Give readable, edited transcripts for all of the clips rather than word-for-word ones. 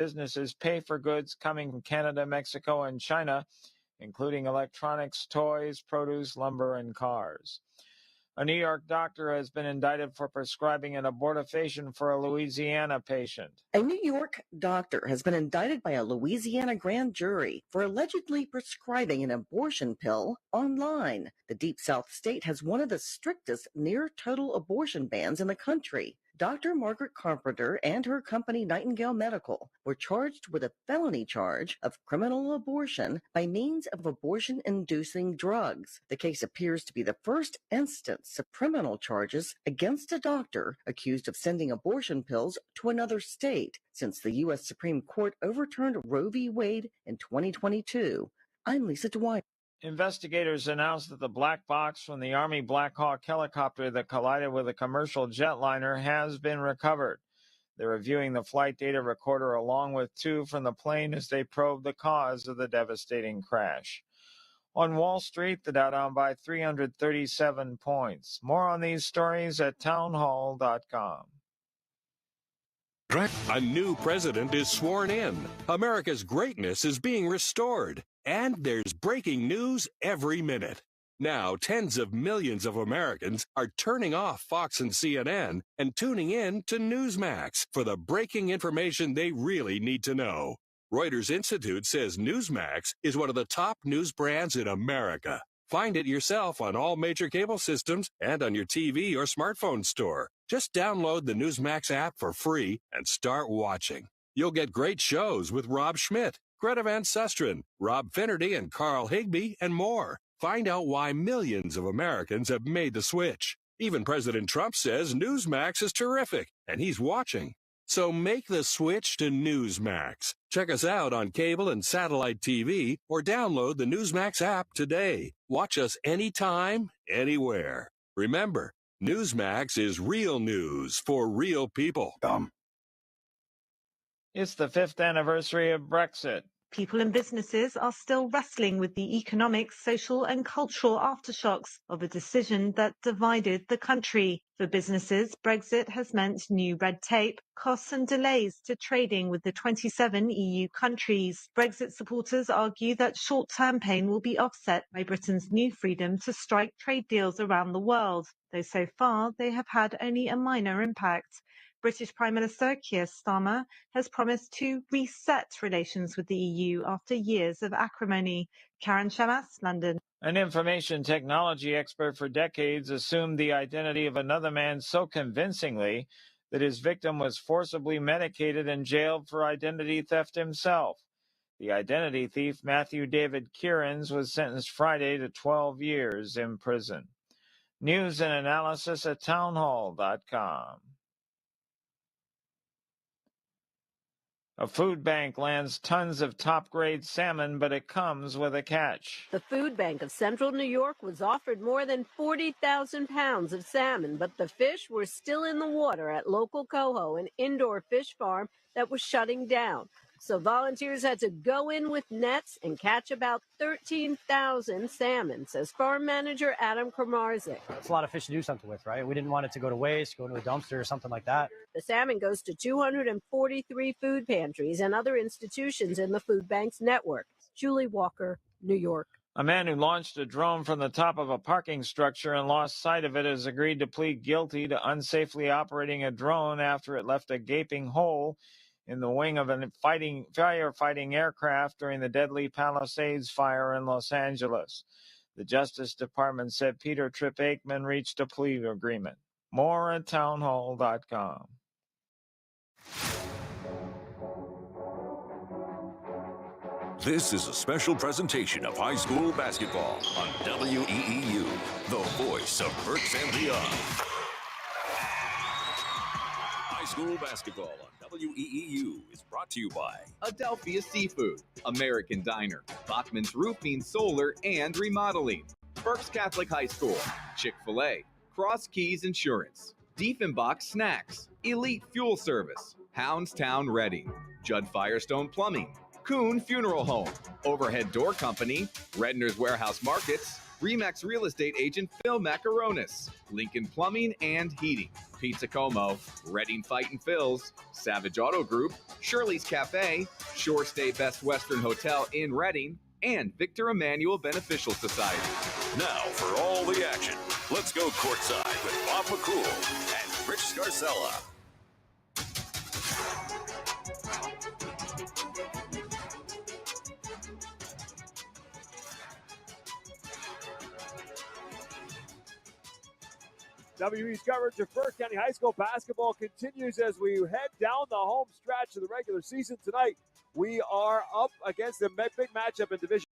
businesses pay for goods coming from Canada, Mexico, and China, including electronics, toys, produce, lumber, and cars. A New York doctor has been indicted for prescribing an abortifacient for a Louisiana patient. A New York doctor has been indicted by a Louisiana grand jury for allegedly prescribing an abortion pill online. The Deep South state has one of the strictest near-total abortion bans in the country. Dr. Margaret Carpenter and her company Nightingale Medical were charged with a felony charge of criminal abortion by means of abortion-inducing drugs. The case appears to be the first instance of criminal charges against a doctor accused of sending abortion pills to another state since the U.S. Supreme Court overturned Roe v. Wade in 2022. I'm Lisa Dwyer. Investigators announced that the black box from the Army Black Hawk helicopter that collided with a commercial jetliner has been recovered. They're reviewing the flight data recorder along with two from the plane as they probe the cause of the devastating crash. On Wall Street, the Dow down by 337 points. More on these stories at townhall.com. A new president is sworn in. America's greatness is being restored. And there's breaking news every minute. Now, tens of millions of Americans are turning off Fox and CNN and tuning in to Newsmax for the breaking information they really need to know. Reuters Institute says Newsmax is one of the top news brands in America. Find it yourself on all major cable systems and on your TV or smartphone store. Just download the Newsmax app for free and start watching. You'll get great shows with Rob Schmidt, Greta Van Susteren, Rob Finnerty, and Carl Higbie, and more. Find out why millions of Americans have made the switch. Even President Trump says Newsmax is terrific, and he's watching. So make the switch to Newsmax. Check us out on cable and satellite TV, or download the Newsmax app today. Watch us anytime, anywhere. Remember, Newsmax is real news for real people. It's the 5th anniversary of Brexit. People and businesses are still wrestling with the economic, social and cultural aftershocks of a decision that divided the country. For businesses, Brexit has meant new red tape, costs and delays to trading with the 27 EU countries. Brexit supporters argue that short-term pain will be offset by Britain's new freedom to strike trade deals around the world, though so far they have had only a minor impact. British Prime Minister Keir Starmer has promised to reset relations with the EU after years of acrimony. Karen Shamas, London. An information technology expert for decades assumed the identity of another man so convincingly that his victim was forcibly medicated and jailed for identity theft himself. The identity thief, Matthew David Kierans, was sentenced Friday to 12 years in prison. News and analysis at townhall.com. A food bank lands tons of top-grade salmon, but it comes with a catch. The Food Bank of Central New York was offered more than 40,000 pounds of salmon, but the fish were still in the water at local Coho, an indoor fish farm that was shutting down. So volunteers had to go in with nets and catch about 13,000 salmon, says farm manager Adam Kramarzik. It's a lot of fish to do something with, right? We didn't want it to go to waste, go into a dumpster or something like that. The salmon goes to 243 food pantries and other institutions in the food bank's network. Julie Walker, New York. A man who launched a drone from the top of a parking structure and lost sight of it has agreed to plead guilty to unsafely operating a drone after it left a gaping hole in the wing of a firefighting aircraft during the deadly Palisades fire in Los Angeles. The Justice Department said Peter Tripp Aikman reached a plea agreement. More at townhall.com. This is a special presentation of high school basketball on WEEU, the voice of Berks and Leon. High school basketball on WEEU is brought to you by Adelphia Seafood, American Diner, Bachman's Roofing, Solar, and Remodeling, Berks Catholic High School, Chick-fil-A, Cross Keys Insurance, Diefenbach Snacks, Elite Fuel Service, Houndstown Reading, Judd Firestone Plumbing, Kuhn Funeral Home, Overhead Door Company, Redner's Warehouse Markets, Remax Real Estate Agent Phil Macaronis, Lincoln Plumbing and Heating, Pizza Como, Reading Fight and Phil's, Savage Auto Group, Shirley's Cafe, Shore Stay Best Western Hotel in Reading, and Victor Emmanuel Beneficial Society. Now for all the action, let's go courtside with Bob McCool and Rich Scarcella. WE's coverage of Burke County High School basketball continues as we head down the home stretch of the regular season tonight. We are up against a big matchup in Division.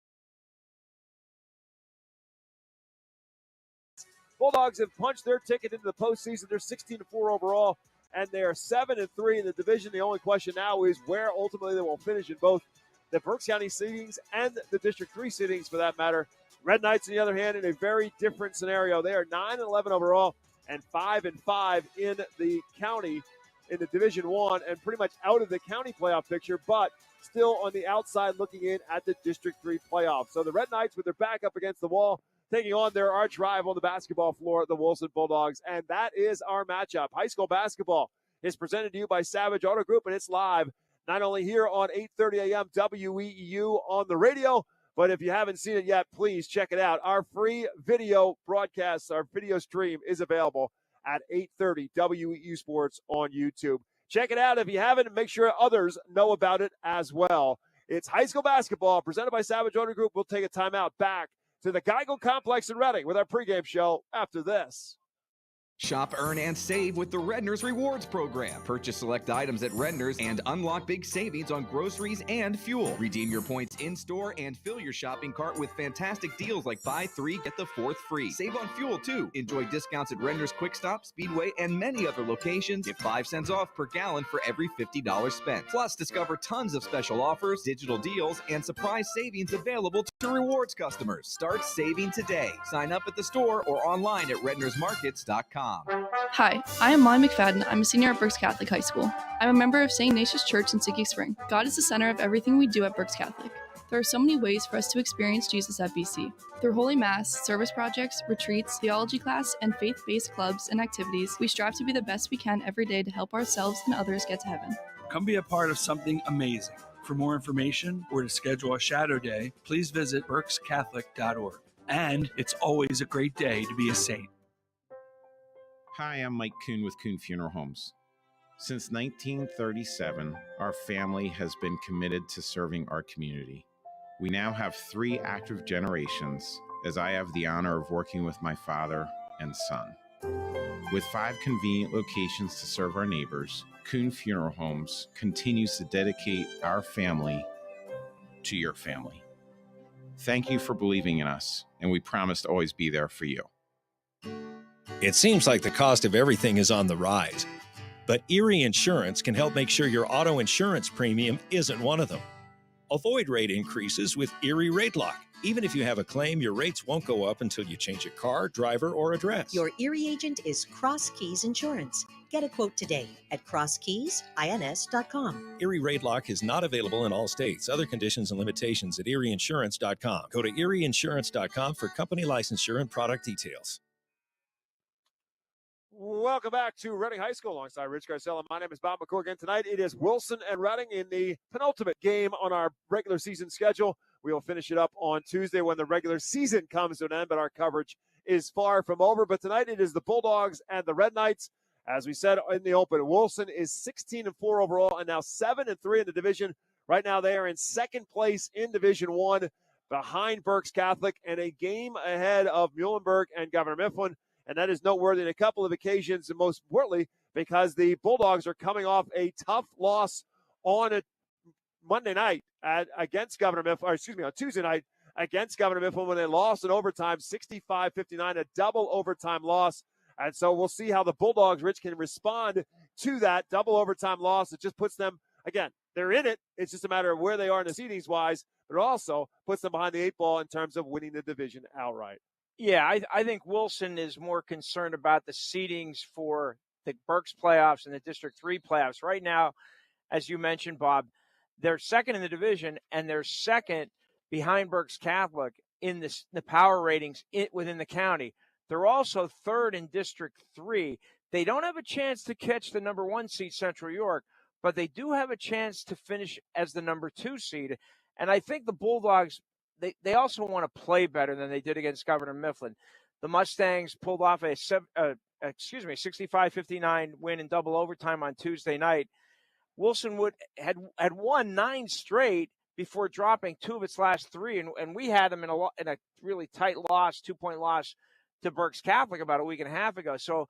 Bulldogs have punched their ticket into the postseason. They're 16-4 overall, and they are 7-3 in the division. The only question now is where ultimately they will finish in both the Berks County seedings and the District 3 seedings, for that matter. Red Knights, on the other hand, in a very different scenario. They are 9-11 overall and 5-5 in the county in the Division 1, and pretty much out of the county playoff picture, but still on the outside looking in at the District 3 playoffs. So the Red Knights, with their back up against the wall, taking on their arch rival on the basketball floor, the Wilson Bulldogs, and that is our matchup. High school basketball is presented to you by Savage Auto Group, and it's live not only here on 8:30 a.m. WEEU on the radio, but if you haven't seen it yet, please check it out. Our free video broadcast, our video stream is available at 8:30 WEEU Sports on YouTube. Check it out if you haven't, and make sure others know about it as well. It's high school basketball presented by Savage Auto Group. We'll take a timeout back to the Geico Complex in Reading with our pregame show after this. Shop, earn, and save with the Redner's Rewards Program. Purchase select items at Redner's and unlock big savings on groceries and fuel. Redeem your points in-store and fill your shopping cart with fantastic deals like buy 3, get the 4th free. Save on fuel, too. Enjoy discounts at Redner's Quick Stop, Speedway, and many other locations. Get 5 cents off per gallon for every $50 spent. Plus, discover tons of special offers, digital deals, and surprise savings available to rewards customers. Start saving today. Sign up at the store or online at rednersmarkets.com. Hi, I am Molly McFadden. I'm a senior at Berks Catholic High School. I'm a member of St. Ignatius Church in Sticky Spring. God is the center of everything we do at Berks Catholic. There are so many ways for us to experience Jesus at BC. Through Holy Mass, service projects, retreats, theology class, and faith-based clubs and activities, we strive to be the best we can every day to help ourselves and others get to heaven. Come be a part of something amazing. For more information or to schedule a shadow day, please visit berkscatholic.org. And it's always a great day to be a saint. Hi, I'm Mike Kuhn with Kuhn Funeral Homes. Since 1937, our family has been committed to serving our community. We now have 3 active generations, as I have the honor of working with my father and son. With 5 convenient locations to serve our neighbors, Kuhn Funeral Homes continues to dedicate our family to your family. Thank you for believing in us, and we promise to always be there for you. It seems like the cost of everything is on the rise, but Erie Insurance can help make sure your auto insurance premium isn't one of them. Avoid rate increases with Erie Rate Lock. Even if you have a claim, your rates won't go up until you change a car, driver, or address. Your Erie agent is Cross Keys Insurance. Get a quote today at crosskeysins.com. Erie Rate Lock is not available in all states. Other conditions and limitations at erieinsurance.com. Go to erieinsurance.com for company licensure and product details. Welcome back to Reading High School alongside Rich Garcella. My name is Bob McCool. Again, tonight it is Wilson and Reading in the penultimate game on our regular season schedule. We will finish it up on Tuesday when the regular season comes to an end, but our coverage is far from over. But tonight it is the Bulldogs and the Red Knights. As we said in the open, Wilson is 16-4 overall and now 7-3 in the division. Right now they are in second place in Division 1 behind Berks Catholic and a game ahead of Muhlenberg and Governor Mifflin. And that is noteworthy on a couple of occasions, and most importantly, because the Bulldogs are coming off a tough loss on a Monday night against Governor Mifflin, on Tuesday night against Governor Mifflin when they lost in overtime, 65-59, a double overtime loss. And so we'll see how the Bulldogs, Rich, can respond to that double overtime loss. It just puts them, again, they're in it. It's just a matter of where they are in the seedings-wise, but it also puts them behind the 8 ball in terms of winning the division outright. Yeah, I think Wilson is more concerned about the seedings for the Berks playoffs and the District 3 playoffs. Right now, as you mentioned, Bob, they're second in the division, and they're second behind Berks Catholic in the power ratings within the county. They're also third in District 3. They don't have a chance to catch the number 1 seed, Central York, but they do have a chance to finish as the number 2 seed. And I think the Bulldogs, they also want to play better than they did against Governor Mifflin. The Mustangs pulled off a 65-59 win in double overtime on Tuesday night. Wilson had won 9 straight before dropping 2 of its last 3, and we had them in a really tight loss, 2-point loss to Berks Catholic about a week and a half ago. So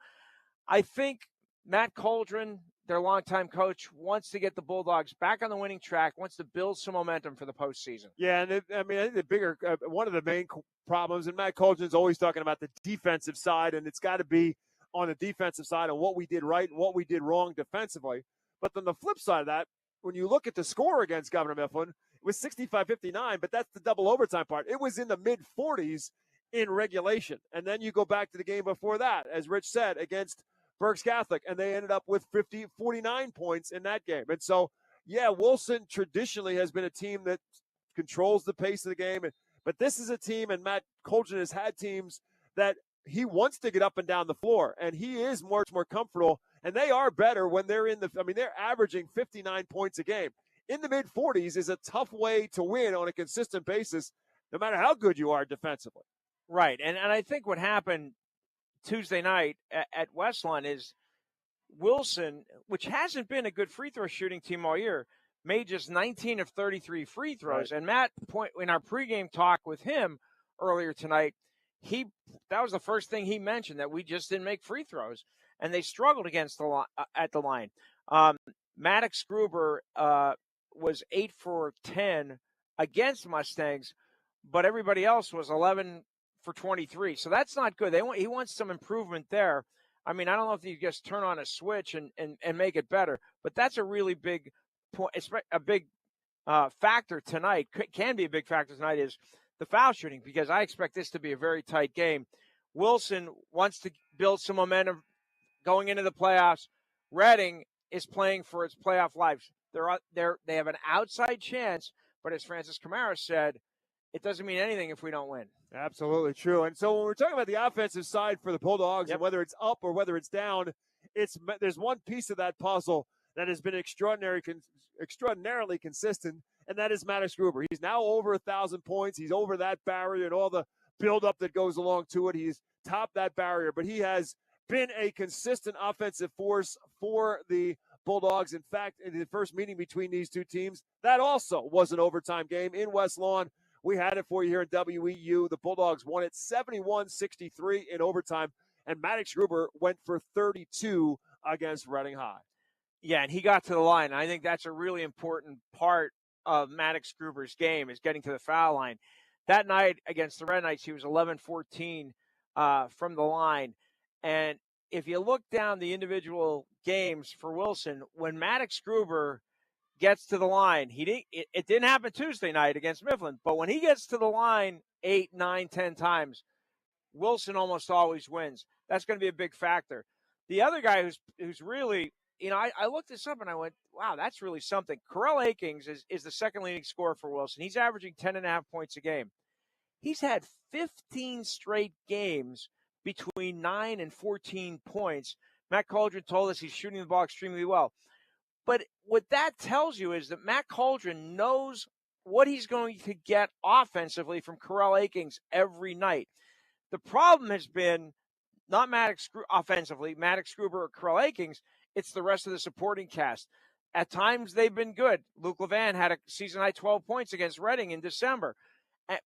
I think Matt Coldren, their longtime coach, wants to get the Bulldogs back on the winning track, wants to build some momentum for the postseason. Yeah, and I think the bigger one of the main problems, and Matt Coldren's always talking about the defensive side, and it's got to be on the defensive side of what we did right and what we did wrong defensively. But then the flip side of that, when you look at the score against Governor Mifflin, it was 65-59, but that's the double overtime part. It was in the mid-40s in regulation. And then you go back to the game before that, as Rich said, against Berks Catholic, and they ended up with 49 points in that game. And so, yeah, Wilson traditionally has been a team that controls the pace of the game. But this is a team, and Matt Coldren has had teams that he wants to get up and down the floor, and he is much more comfortable. And they are better when they're they're averaging 59 points a game. In the mid-40s is a tough way to win on a consistent basis, no matter how good you are defensively. Right, and I think what happened Tuesday night at Westlawn is Wilson, which hasn't been a good free throw shooting team all year, made just 19 of 33 free throws. Right. And Matt, in our pregame talk with him earlier tonight, that was the first thing he mentioned, that we just didn't make free throws, and they struggled against at the line. Maddox Gruber was 8 for 10 against Mustangs, but everybody else was 11 for 23. So that's not good. He wants some improvement there. I mean, I don't know if you just turn on a switch and make it better, but that's a really big point. It's a big factor tonight. Can be a big factor tonight is the foul shooting, because I expect this to be a very tight game. Wilson wants to build some momentum going into the playoffs. Reading is playing for its playoff lives. They have an outside chance, but as Francis Camara said, it doesn't mean anything if we don't win. Absolutely true. And so when we're talking about the offensive side for the Bulldogs, yep, and whether it's up or whether it's down, there's one piece of that puzzle that has been extraordinarily consistent, and that is Maddox Gruber. He's now over 1,000 points. He's over that barrier and all the buildup that goes along to it. He's topped that barrier, but he has been a consistent offensive force for the Bulldogs. In fact, in the first meeting between these two teams, that also was an overtime game in West Lawn. We had it for you here in WEU. The Bulldogs won it 71-63 in overtime, and Maddox Gruber went for 32 against Reading High. Yeah, and he got to the line. I think that's a really important part of Maddox Gruber's game, is getting to the foul line. That night against the Red Knights, he was 11-14 from the line. And if you look down the individual games for Wilson, when Maddox Gruber gets to the line, it didn't happen Tuesday night against Mifflin, but when he gets to the line 8, 9, 10 times, Wilson almost always wins. That's going to be a big factor. The other guy who's really, I looked this up and I went, wow, that's really something. Corell Akings is the second leading scorer for Wilson. He's averaging 10.5 points a game. He's had 15 straight games between 9 and 14 points. Matt Coldren told us he's shooting the ball extremely well. But what that tells you is that Matt Coldren knows what he's going to get offensively from Corell Akings every night. The problem has been not Maddox offensively, Maddox Gruber or Corell Akings, it's the rest of the supporting cast. At times they've been good. Luke Levan had a season-high 12 points against Reading in December,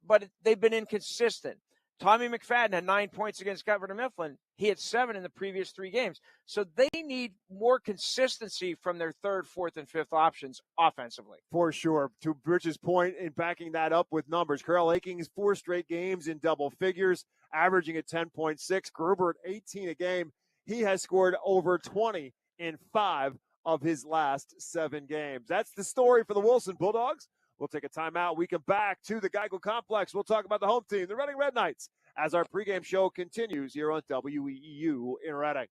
but they've been inconsistent. Tommy McFadden had 9 points against Governor Mifflin. He had 7 in the previous 3 games. So they need more consistency from their third, fourth, and fifth options offensively. For sure. To Rich's point in backing that up with numbers, Corell Akings 4 straight games in double figures, averaging at 10.6. Gruber at 18 a game. He has scored over 20 in 5 of his last 7 games. That's the story for the Wilson Bulldogs. We'll take a timeout. We come back to the Geico Complex. We'll talk about the home team, the Reading Red Knights, as our pregame show continues here on WEEU in Reading.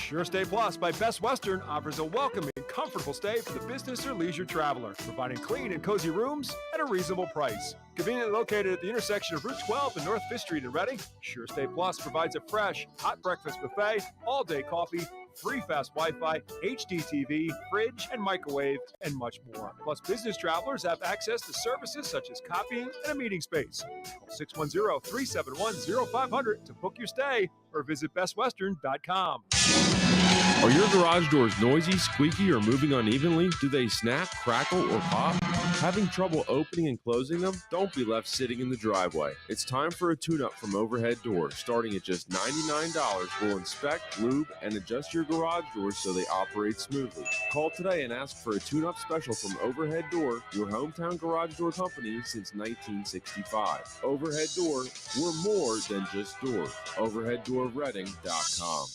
Sure Stay Plus by Best Western offers a welcoming, comfortable stay for the business or leisure traveler, providing clean and cozy rooms at a reasonable price. Conveniently located at the intersection of Route 12 and North 5th Street in Reading, Sure Stay Plus provides a fresh, hot breakfast buffet, all-day coffee, free fast Wi-Fi, HD TV, fridge and microwave, and much more. Plus, business travelers have access to services such as copying and a meeting space. Call 610-371-0500 to book your stay or visit bestwestern.com. Are your garage doors noisy, squeaky, or moving unevenly? Do they snap, crackle, or pop? Having trouble opening and closing them? Don't be left sitting in the driveway. It's time for a tune-up from Overhead Door. Starting at just $99, we'll inspect, lube, and adjust your garage doors so they operate smoothly. Call today and ask for a tune-up special from Overhead Door, your hometown garage door company since 1965. Overhead Door, we're more than just doors. OverheadDoorReading.com.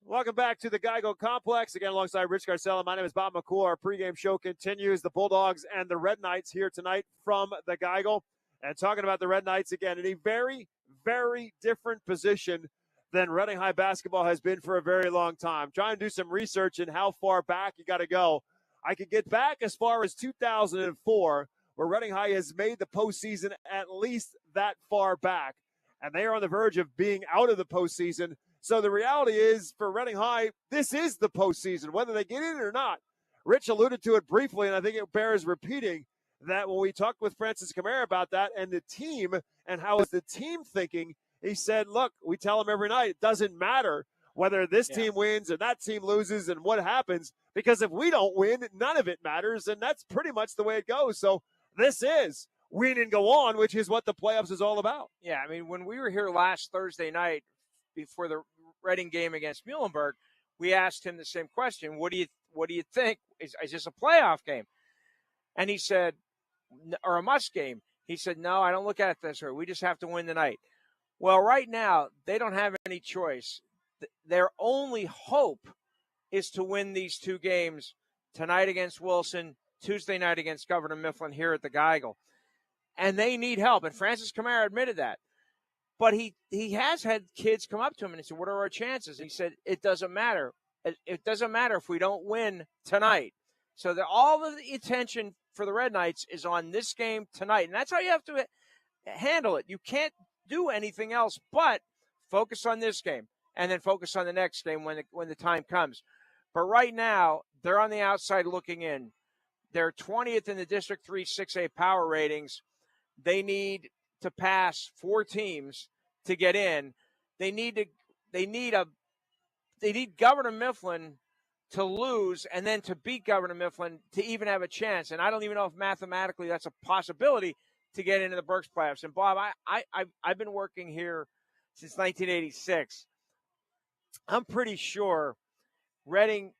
Welcome back to the Geico Complex. Again, alongside Rich Garcella, my name is Bob McCool. Our pregame show continues. The Bulldogs and the Red Knights here tonight from the Geico. And talking about the Red Knights again, in a very, very different position than Reading High basketball has been for a very long time. Trying to do some research in how far back you got to go. I could get back as far as 2004, where Reading High has made the postseason at least that far back. And they are on the verge of being out of the postseason. So the reality is, for Reading High, this is the postseason, whether they get in or not. Rich alluded to it briefly, and I think it bears repeating that when we talked with Francis Camara about that and the team and how is the team thinking, he said, look, we tell them every night, it doesn't matter whether this team wins or that team loses and what happens, because if we don't win, none of it matters, and that's pretty much the way it goes. So this is win and go on, which is what the playoffs is all about. Yeah, I mean, when we were here last Thursday night before the Reading game against Muhlenberg, we asked him the same question. What do you think? Is this a playoff game? And he said, or a must game. He said, no, I don't look at it this way. We just have to win tonight. Well, right now, they don't have any choice. Their only hope is to win these two games tonight against Wilson, Tuesday night against Governor Mifflin here at the Geigle. And they need help. And Francis Camara admitted that. But he has had kids come up to him and he said, what are our chances? And he said, it doesn't matter. It doesn't matter if we don't win tonight. So all of the attention for the Red Knights is on this game tonight. And that's how you have to handle it. You can't do anything else but focus on this game and then focus on the next game when the time comes. But right now, they're on the outside looking in. They're 20th in the District 3 6A power ratings. They need to pass 4 teams to get in. They need Governor Mifflin to lose and then to beat Governor Mifflin to even have a chance. And I don't even know if mathematically that's a possibility to get into the Berks playoffs. And Bob, I've been working here since 1986. I'm pretty sure Reading,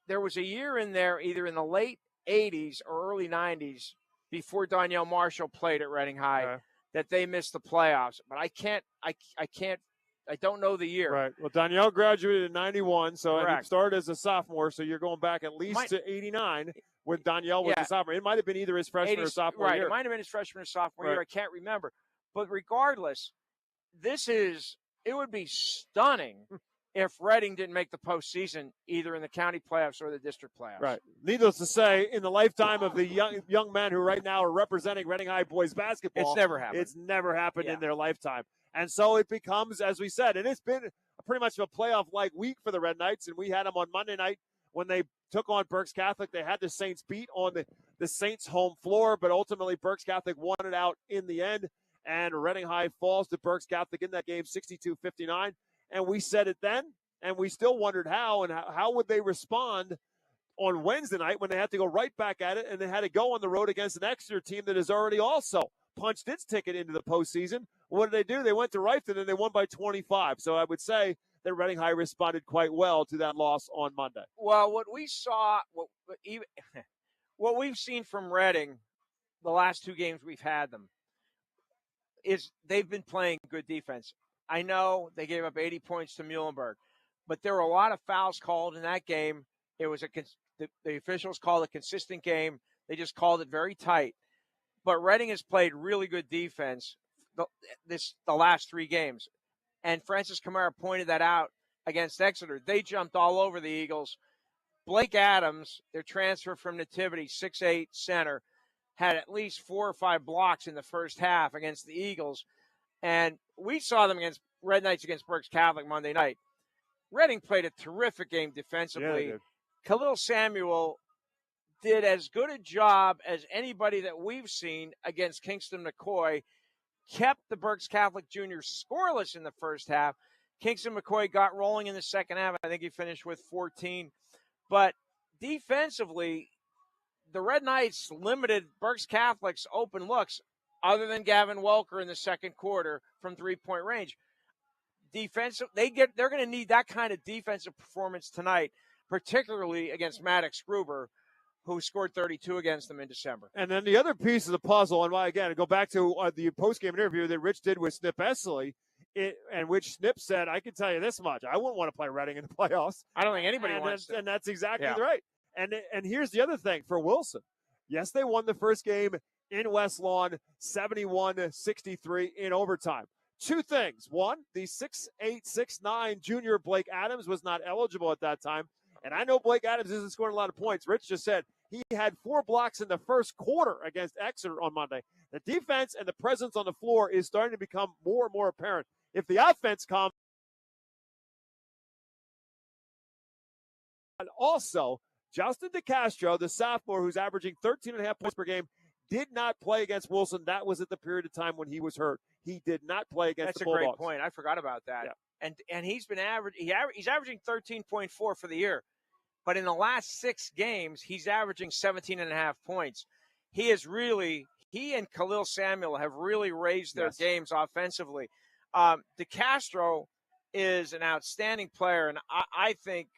there was a year in there either in the late 80s or early 90s before Donnell Marshall played at Reading High that they missed the playoffs. But I don't know the year. Right. Well, Donnell graduated in 91, so and he started as a sophomore, so you're going back at least to 89 when Donnell was a sophomore. It might have been either his freshman or sophomore year. It might have been his freshman or sophomore year. I can't remember. But regardless, it would be stunning if Reading didn't make the postseason either in the county playoffs or the district playoffs. Right. Needless to say, in the lifetime of the young men who right now are representing Reading High boys basketball, it's never happened. It's never happened in their lifetime. And so it becomes, as we said, and it's been pretty much a playoff-like week for the Red Knights, and we had them on Monday night when they took on Berks Catholic. They had the Saints beat on the Saints' home floor, but ultimately Berks Catholic won it out in the end, and Reading High falls to Berks Catholic in that game 62-59. And we said it then, and we still wondered how would they respond on Wednesday night when they had to go right back at it, and they had to go on the road against an Exeter team that has already also punched its ticket into the postseason. What did they do? They went to Rifton, and they won by 25. So I would say that Reading High responded quite well to that loss on Monday. Well, what we saw, what we've seen from Reading the last 2 games we've had them is they've been playing good defense. I know they gave up 80 points to Muhlenberg, but there were a lot of fouls called in that game. It was the officials called a consistent game. They just called it very tight. But Reading has played really good defense the last 3 games. And Francis Camara pointed that out against Exeter. They jumped all over the Eagles. Blake Adams, their transfer from Nativity, 6'8" center, had at least 4 or 5 blocks in the first half against the Eagles. And we saw them against Red Knights against Berks Catholic Monday night. Reading played a terrific game defensively. Yeah, Khalil Samuel did as good a job as anybody that we've seen against Kingston McCoy, kept the Berks Catholic Juniors scoreless in the first half. Kingston McCoy got rolling in the second half. I think he finished with 14. But defensively, the Red Knights limited Berks Catholic's open looks other than Gavin Welker in the second quarter from three-point range. Defensive, they're going to need that kind of defensive performance tonight, particularly against Maddox Gruber, who scored 32 against them in December. And then the other piece of the puzzle, and why again, I go back to the post-game interview that Rich did with Snip Esley, and which Snip said, I can tell you this much, I wouldn't want to play Reading in the playoffs. I don't think anybody wants to. And that's exactly right. And here's the other thing for Wilson. Yes, they won the first game in West Lawn, 71-63 in overtime. Two things. One, the 6'8", 6'9" junior Blake Adams was not eligible at that time. And I know Blake Adams isn't scoring a lot of points. Rich just said he had 4 blocks in the first quarter against Exeter on Monday. The defense and the presence on the floor is starting to become more and more apparent. If the offense comes, and also Justin DeCastro, the sophomore who's averaging 13.5 points per game, did not play against Wilson. That was at the period of time when he was hurt. He did not play against the Bulldogs. That's a great point. I forgot about that. Yeah. And he's been he's averaging 13.4 for the year. But in the last 6 games, he's averaging 17.5 points. He and Khalil Samuel have really raised their games offensively. DeCastro is an outstanding player, and I think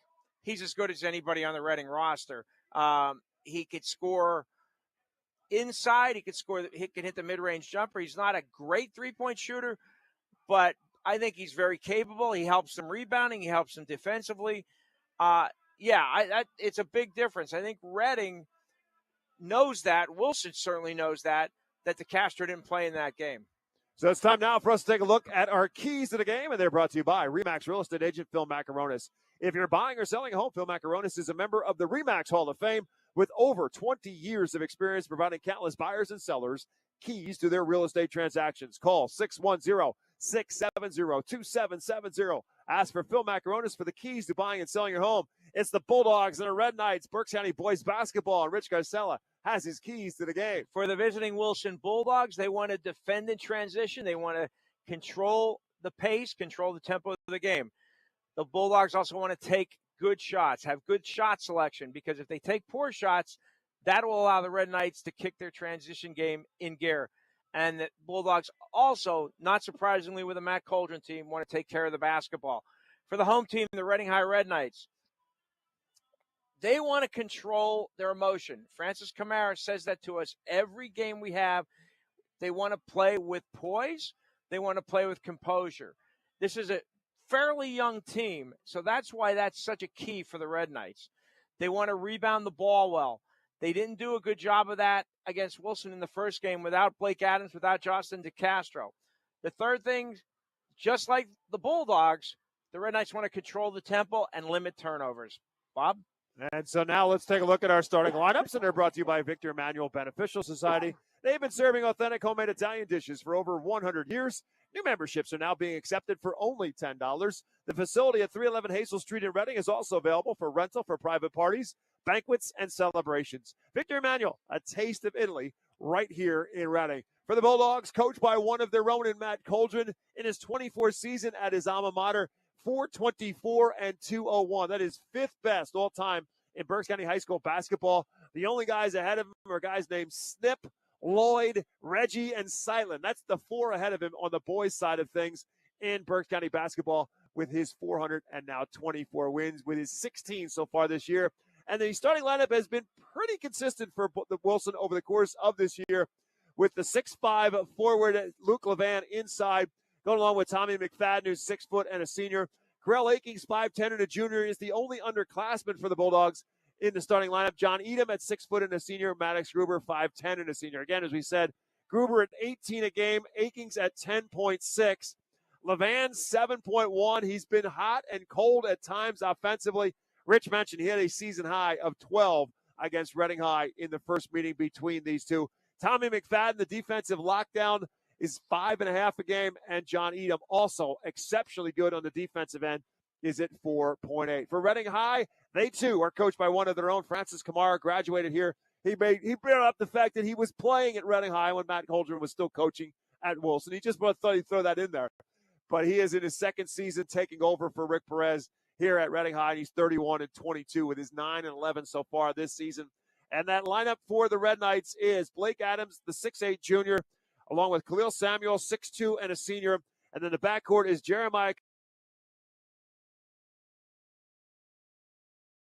he's as good as anybody on the Reading roster. He could score inside. He can hit the mid-range jumper. He's not a great three-point shooter, but I think he's very capable. He helps them rebounding. He helps them defensively. It's a big difference. I think Reading knows that. Wilson certainly knows that DeCastro didn't play in that game. So it's time now for us to take a look at our keys to the game, and they're brought to you by RE/MAX Real Estate Agent Phil Macaronis. If you're buying or selling a home, Phil Macaronis is a member of the RE/MAX Hall of Fame with over 20 years of experience providing countless buyers and sellers keys to their real estate transactions. Call 610-670-2770. Ask for Phil Macaronis for the keys to buying and selling your home. It's the Bulldogs and the Red Knights, Berks County boys basketball, and Rich Garcella has his keys to the game. For the visiting Wilson Bulldogs, they want to defend in transition. They want to control the pace, control the tempo of the game. The Bulldogs also want to take good shots, have good shot selection, because if they take poor shots, that will allow the Red Knights to kick their transition game in gear. And the Bulldogs also, not surprisingly with the Matt Coldren team, want to take care of the basketball. For the home team, the Reading High Red Knights, they want to control their emotion. Francis Camara says that to us every game we have. They want to play with poise. They want to play with composure. This is a fairly young team, so that's why that's such a key for the Red Knights. They want to rebound the ball well. They didn't do a good job of that against Wilson in the first game without Blake Adams, without Justin DeCastro. The third thing, just like the Bulldogs, the Red Knights want to control the tempo and limit turnovers. Bob? And so now let's take a look at our starting lineups, and they're brought to you by Victor Emmanuel Beneficial Society. They've been serving authentic homemade Italian dishes for over 100 years. New memberships are now being accepted for only $10. The facility at 311 Hazel Street in Reading is also available for rental for private parties, banquets, and celebrations. Victor Emmanuel, a taste of Italy, right here in Reading. For the Bulldogs, coached by one of their own in Matt Coldren, in his 24th season at his alma mater, 424 and 201. That is 5th best all time in Berks County High School basketball. The only guys ahead of him are guys named Snip, Lloyd, Reggie, and Silent. That's the 4 ahead of him on the boys' side of things in Berks County basketball with his 424 wins, with his 16 so far this year. And the starting lineup has been pretty consistent for the Wilson over the course of this year, with the 6'5" forward Luke Levan inside, going along with Tommy McFadden, who's 6 foot and a senior. Corell Akings, 5'10" and a junior, is the only underclassman for the Bulldogs in the starting lineup. John Edom at 6 foot and a senior. Maddox Gruber, 5'10" and a senior. Again, as we said, Gruber at 18 a game. Akings at 10.6. Levan, 7.1. He's been hot and cold at times offensively. Rich mentioned he had a season high of 12 against Reading High in the first meeting between these two. Tommy McFadden, the defensive lockdown, is 5.5 a game, and John Edom, also exceptionally good on the defensive end, is at 4.8. For Reading High, they too are coached by one of their own. Francis Kamara graduated here. He brought up the fact that he was playing at Reading High when Matt Holdren was still coaching at Wilson. He just thought he'd throw that in there. But he is in his second season taking over for Rick Perez here at Reading High. He's 31-22 with his 9-11 so far this season. And that lineup for the Red Knights is Blake Adams, the 6'8 junior, along with Khalil Samuel, 6'2 and a senior. And then the backcourt is Jeremiah,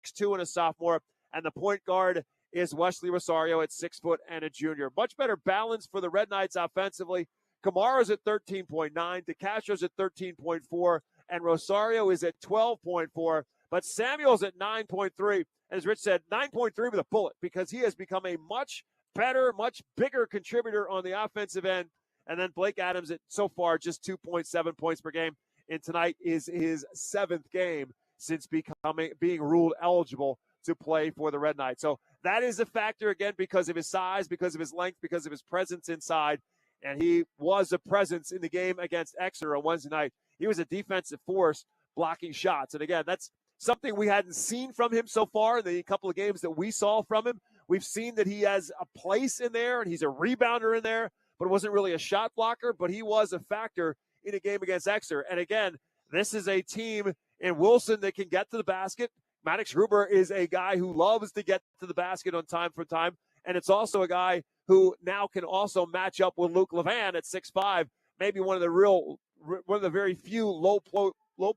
6'2 and a sophomore. And the point guard is Wesley Rosario at 6 foot and a junior. Much better balance for the Red Knights offensively. Kamara's at 13.9, DeCastro's at 13.4, and Rosario is at 12.4. But Samuel's at 9.3. As Rich said, 9.3 with a bullet, because he has become a much better, much bigger contributor on the offensive end. And then Blake Adams at so far just 2.7 points per game. And tonight is his 7th game since being ruled eligible to play for the Red Knights. So that is a factor, again, because of his size, because of his length, because of his presence inside. And he was a presence in the game against Exeter on Wednesday night. He was a defensive force blocking shots. And again, that's something we hadn't seen from him so far in the couple of games that we saw from him. We've seen that he has a place in there and he's a rebounder in there, but wasn't really a shot blocker, but he was a factor in a game against Exeter. And again, this is a team in Wilson that can get to the basket. Maddox Gruber is a guy who loves to get to the basket on time for time. And it's also a guy who now can also match up with Luke Levan at 6'5", maybe one of the very few low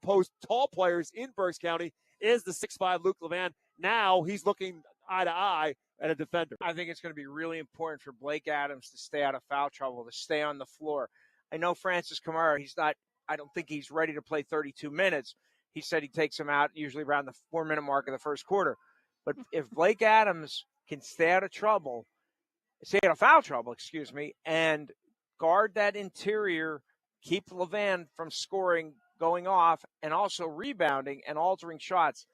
post tall players in Berks County is the 6'5" Luke Levan. Now he's looking eye to eye at a defender. I think it's going to be really important for Blake Adams to stay out of foul trouble, to stay on the floor. I know Francis Kamara, I don't think he's ready to play 32 minutes. He said he takes him out usually around the 4-minute mark of the first quarter. But if Blake Adams can stay out of foul trouble, and guard that interior, keep Levan from scoring, going off, and also rebounding and altering shots,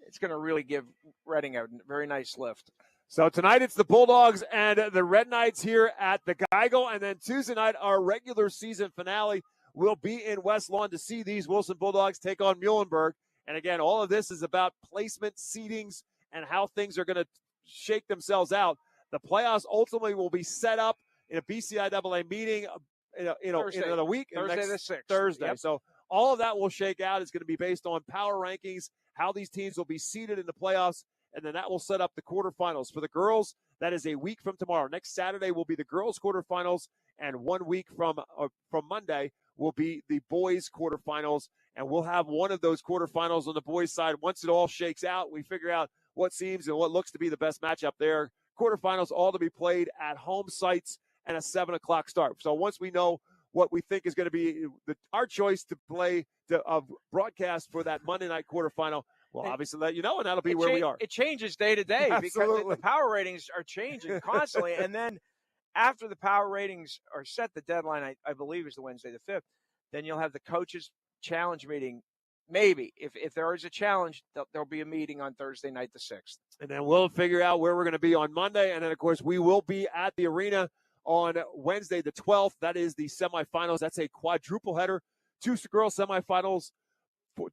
it's going to really give Reading a very nice lift. So tonight it's the Bulldogs and the Red Knights here at the Geigel. And then Tuesday night, our regular season finale will be in West Lawn to see these Wilson Bulldogs take on Muhlenberg. And again, all of this is about placement, seedings, and how things are going to shake themselves out. The playoffs ultimately will be set up in a BCIAA meeting in another week. Thursday the 6th. Thursday. Yep. So all of that will shake out. It's going to be based on power rankings, how these teams will be seeded in the playoffs, and then that will set up the quarterfinals. For the girls, that is a week from tomorrow. Next Saturday will be the girls' quarterfinals, and 1 week from Monday will be the boys' quarterfinals. And we'll have one of those quarterfinals on the boys' side. Once it all shakes out, we figure out what seems and what looks to be the best matchup there. Quarterfinals all to be played at home sites and a 7 o'clock start. So once we know what we think is going to be our choice to play broadcast for that Monday night quarterfinal, we'll obviously let you know, and that'll be where we are. It changes day to day because the power ratings are changing constantly. And then after the power ratings are set, the deadline, I believe, is the Wednesday the 5th, then you'll have the coaches' challenge meeting. Maybe. If there is a challenge, there'll be a meeting on Thursday night the 6th. And then we'll figure out where we're going to be on Monday. And then, of course, we will be at the arena on Wednesday the 12th. That is the semifinals. That's a quadruple header. 2 girls semifinals,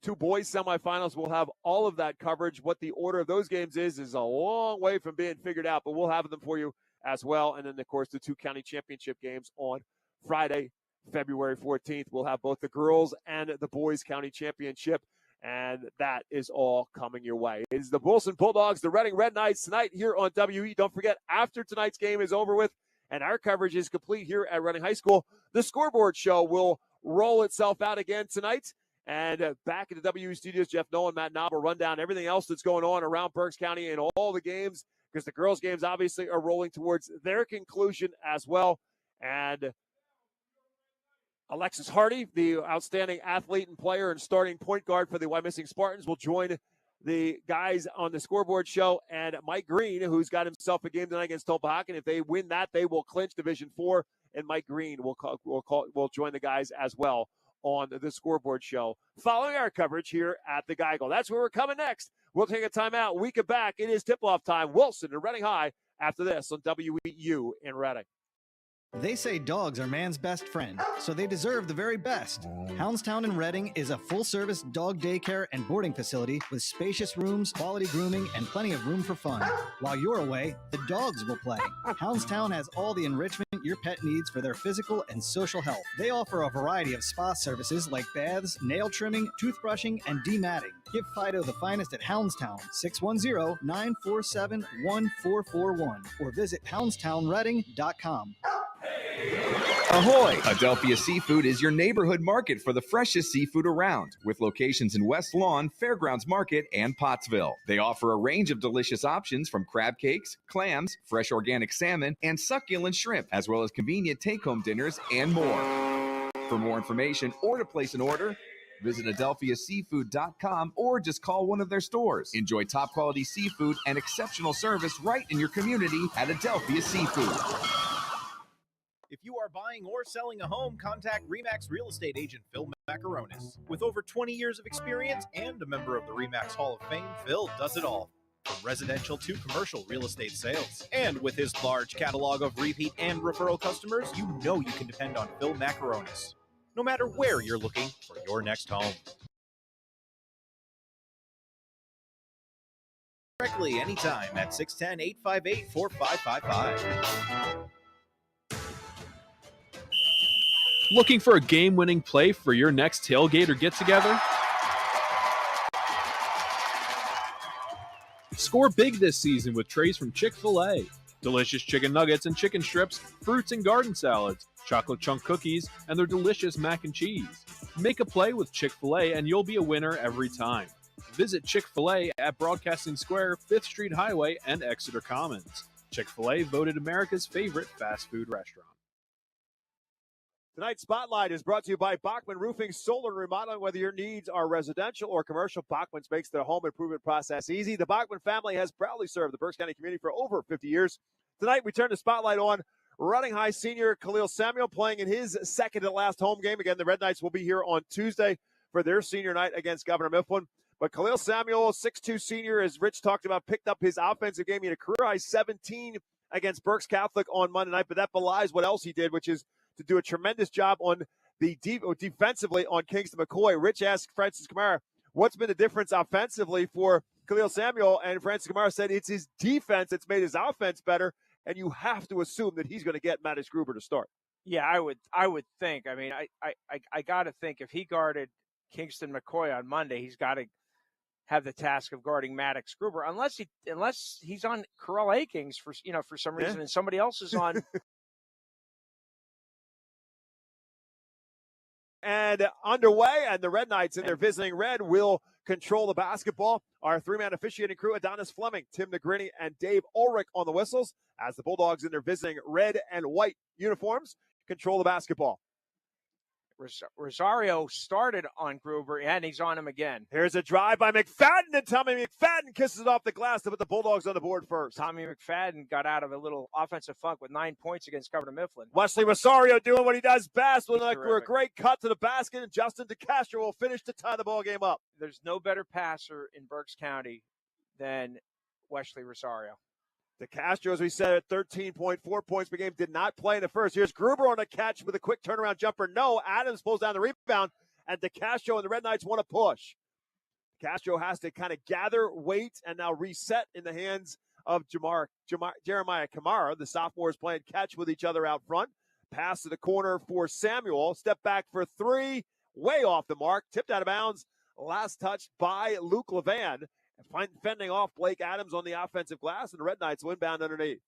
2 boys semifinals. We'll have all of that coverage. What the order of those games is a long way from being figured out, but we'll have them for you as well. And then, of course, the 2 county championship games on Friday, February 14th. We'll have both the girls and the boys county championship, and that is all coming your way. It is the Wilson Bulldogs, the Reading Red Knights tonight here on WE. Don't forget, after tonight's game is over with and our coverage is complete here at Reading High School, the Scoreboard Show will roll itself out again tonight. And back in the WE studios, Jeff Nolan, Matt Knob will run down everything else that's going on around Berks County and all the games, because the girls' games obviously are rolling towards their conclusion as well. And Alexis Hardy, the outstanding athlete and player and starting point guard for the Wyomissing Spartans, will join the guys on the Scoreboard Show. And Mike Green, who's got himself a game tonight against Tulpahawken, if they win that, they will clinch Division 4. And Mike Green will join the guys as well on the Scoreboard Show following our coverage here at the Geigle. That's where we're coming next. We'll take a timeout. We get back. It is tip-off time. Wilson and Reading High after this on WEEU in Reading. They say dogs are man's best friend, so they deserve the very best. Houndstown in Reading is a full-service dog daycare and boarding facility with spacious rooms, quality grooming, and plenty of room for fun. While you're away, the dogs will play. Houndstown has all the enrichment your pet needs for their physical and social health. They offer a variety of spa services like baths, nail trimming, toothbrushing, and dematting. Give Fido the finest at Houndstown, 610-947-1441, or visit houndstownreading.com. Ahoy! Adelphia Seafood is your neighborhood market for the freshest seafood around, with locations in West Lawn, Fairgrounds Market, and Pottsville. They offer a range of delicious options from crab cakes, clams, fresh organic salmon, and succulent shrimp, as well as convenient take-home dinners and more. For more information or to place an order, visit adelphiaseafood.com or just call one of their stores. Enjoy top-quality seafood and exceptional service right in your community at Adelphia Seafood. If you are buying or selling a home, contact RE/MAX real estate agent Phil Macaronis. With over 20 years of experience and a member of the RE/MAX Hall of Fame, Phil does it all, from residential to commercial real estate sales. And with his large catalog of repeat and referral customers, you know you can depend on Phil Macaronis, no matter where you're looking for your next home. Directly anytime at 610-858-4555. Looking for a game-winning play for your next tailgate or get-together? Score big this season with trays from Chick-fil-A. Delicious chicken nuggets and chicken strips, fruits and garden salads, chocolate chunk cookies, and their delicious mac and cheese. Make a play with Chick-fil-A and you'll be a winner every time. Visit Chick-fil-A at Broadcasting Square, 5th Street Highway, and Exeter Commons. Chick-fil-A voted America's favorite fast food restaurant. Tonight's Spotlight is brought to you by Bachman Roofing, Solar, and Remodeling. Whether your needs are residential or commercial, Bachman's makes their home improvement process easy. The Bachman family has proudly served the Berks County community for over 50 years. Tonight, we turn the spotlight on Reading High senior Khalil Samuel playing in his second to last home game. Again, the Red Knights will be here on Tuesday for their senior night against Governor Mifflin. But Khalil Samuel, 6'2 senior, as Rich talked about, picked up his offensive game. He had a career-high 17 against Berks Catholic on Monday night, but that belies what else he did, which is to do a tremendous job on the defensively on Kingston McCoy. Rich asked Francis Kamara, what's been the difference offensively for Khalil Samuel? And Francis Kamara said it's his defense that's made his offense better, and you have to assume that he's going to get Mattis Gruber to start. Yeah, I would think. I mean, I got to think if he guarded Kingston McCoy on Monday, he's got to have the task of guarding Maddox Gruber, unless he's on Carell Akings for some reason, and somebody else is on. And underway, and the Red Knights in their visiting red will control the basketball. Our three-man officiating crew, Adonis Fleming, Tim Negrini, and Dave Ulrich on the whistles, as the Bulldogs in their visiting red and white uniforms control the basketball. Rosario started on Gruber, and he's on him again. Here's a drive by McFadden, and Tommy McFadden kisses it off the glass to put the Bulldogs on the board first. Tommy McFadden got out of a little offensive funk with 9 points against Governor Mifflin. Wesley Rosario doing what he does best with a great cut to the basket, and Justin DeCastro will finish to tie the ball game up. There's no better passer in Berks County than Wesley Rosario. DeCastro, as we said, at 13.4 points per game, did not play in the first. Here's Gruber on a catch with a quick turnaround jumper. No, Adams pulls down the rebound, and DeCastro and the Red Knights want to push. DeCastro has to kind of gather, wait, and now reset in the hands of Jeremiah Kamara. The sophomores playing catch with each other out front. Pass to the corner for Samuel. Step back for three. Way off the mark. Tipped out of bounds. Last touch by Luke Levan. Fending off Blake Adams on the offensive glass, and the Red Knights will inbound underneath.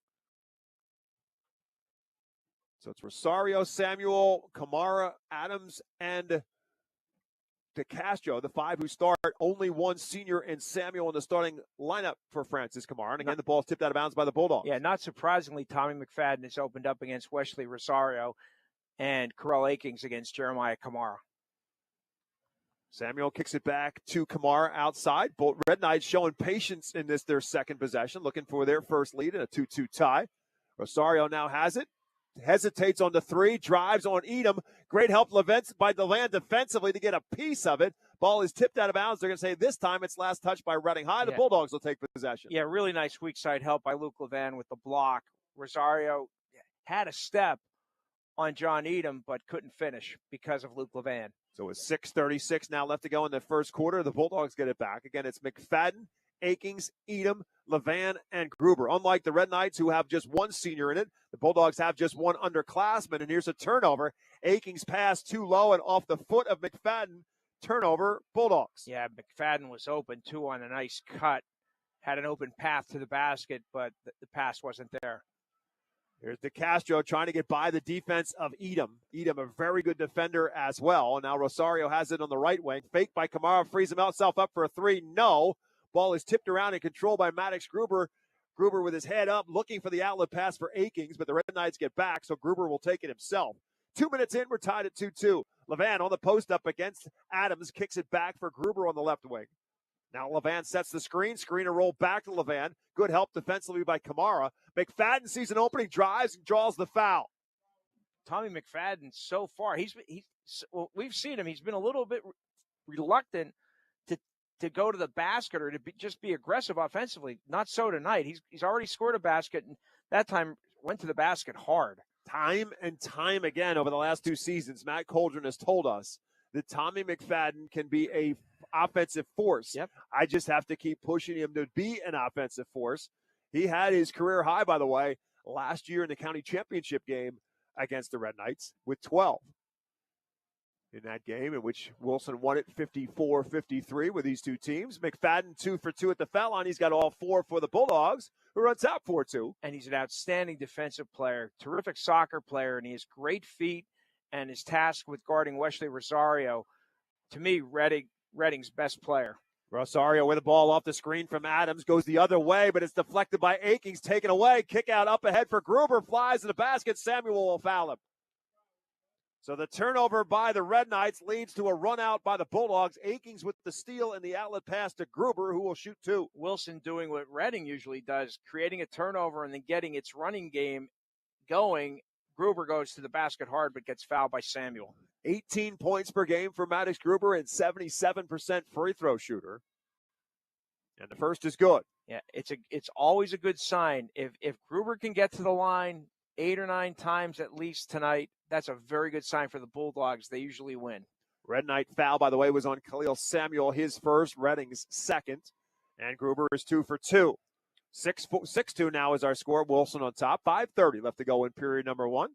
So it's Rosario, Samuel, Kamara, Adams, and DeCastro, the five who start. Only one senior and Samuel in the starting lineup for Francis Kamara. And again, the ball's tipped out of bounds by the Bulldogs. Yeah, not surprisingly, Tommy McFadden has opened up against Wesley Rosario and Carell Akings against Jeremiah Kamara. Samuel kicks it back to Kamara outside. Both Red Knights showing patience in their second possession, looking for their first lead in a 2-2 tie. Rosario now has it. hesitates on the three, drives on Edom. Great help by Levan defensively to get a piece of it. Ball is tipped out of bounds. They're going to say this time it's last touch by Reading High. The Bulldogs will take possession. Yeah, really nice weak side help by Luke Levan with the block. Rosario had a step on John Edom, but couldn't finish because of Luke Levan. So it's 6:36 now left to go in the first quarter. The Bulldogs get it back. Again, it's McFadden, Akings, Edom, Levan, and Gruber. Unlike the Red Knights, who have just one senior in it, the Bulldogs have just one underclassman. And here's a turnover. Akings pass too low and off the foot of McFadden. Turnover, Bulldogs. Yeah, McFadden was open, too, on a nice cut. Had an open path to the basket, but the pass wasn't there. Here's DeCastro trying to get by the defense of Edom. Edom, a very good defender as well. And now Rosario has it on the right wing. Fake by Kamara, frees himself up for a three. No. Ball is tipped around and controlled by Maddox Gruber. Gruber with his head up, looking for the outlet pass for Akings, but the Red Knights get back, so Gruber will take it himself. 2 minutes in, we're tied at 2-2. Levan on the post up against Adams, kicks it back for Gruber on the left wing. Now Levan sets the screen and roll back to Levan. Good help defensively by Kamara. McFadden sees an opening, drives, and draws the foul. Tommy McFadden, so far, we've seen him. He's been a little bit reluctant to go to the basket or to just be aggressive offensively. Not so tonight. He's already scored a basket, and that time went to the basket hard. Time and time again over the last 2 seasons, Matt Coldren has told us that Tommy McFadden can be a offensive force. Yep. I just have to keep pushing him to be an offensive force. He had his career high, by the way, last year in the county championship game against the Red Knights with 12. In that game in which Wilson won it 54-53 with these two teams. McFadden 2 for 2 at the foul line. He's got all 4 for the Bulldogs, who runs out 4-2. And he's an outstanding defensive player, terrific soccer player, and he has great feet and is tasked with guarding Wesley Rosario. To me, Reading's best player. Rosario with the ball off the screen from Adams, goes the other way, but it's deflected by Akings, taken away. Kick out up ahead for Gruber, flies in the basket. Samuel will foul him. So the turnover by the Red Knights leads to a run out by the Bulldogs. Akings with the steal and the outlet pass to Gruber, who will shoot 2. Wilson doing what Reading usually does, creating a turnover and then getting its running game going. Gruber goes to the basket hard but gets fouled by Samuel. 18 points per game for Maddox Gruber and 77% free throw shooter. And the first is good. Yeah, it's always a good sign. If Gruber can get to the line 8 or 9 times at least tonight, that's a very good sign for the Bulldogs. They usually win. Red Knight foul, by the way, was on Khalil Samuel, his first, Reading's second. And Gruber is 2 for 2. 6-2 now is our score. Wilson on top. 5:30 left to go in period number 1.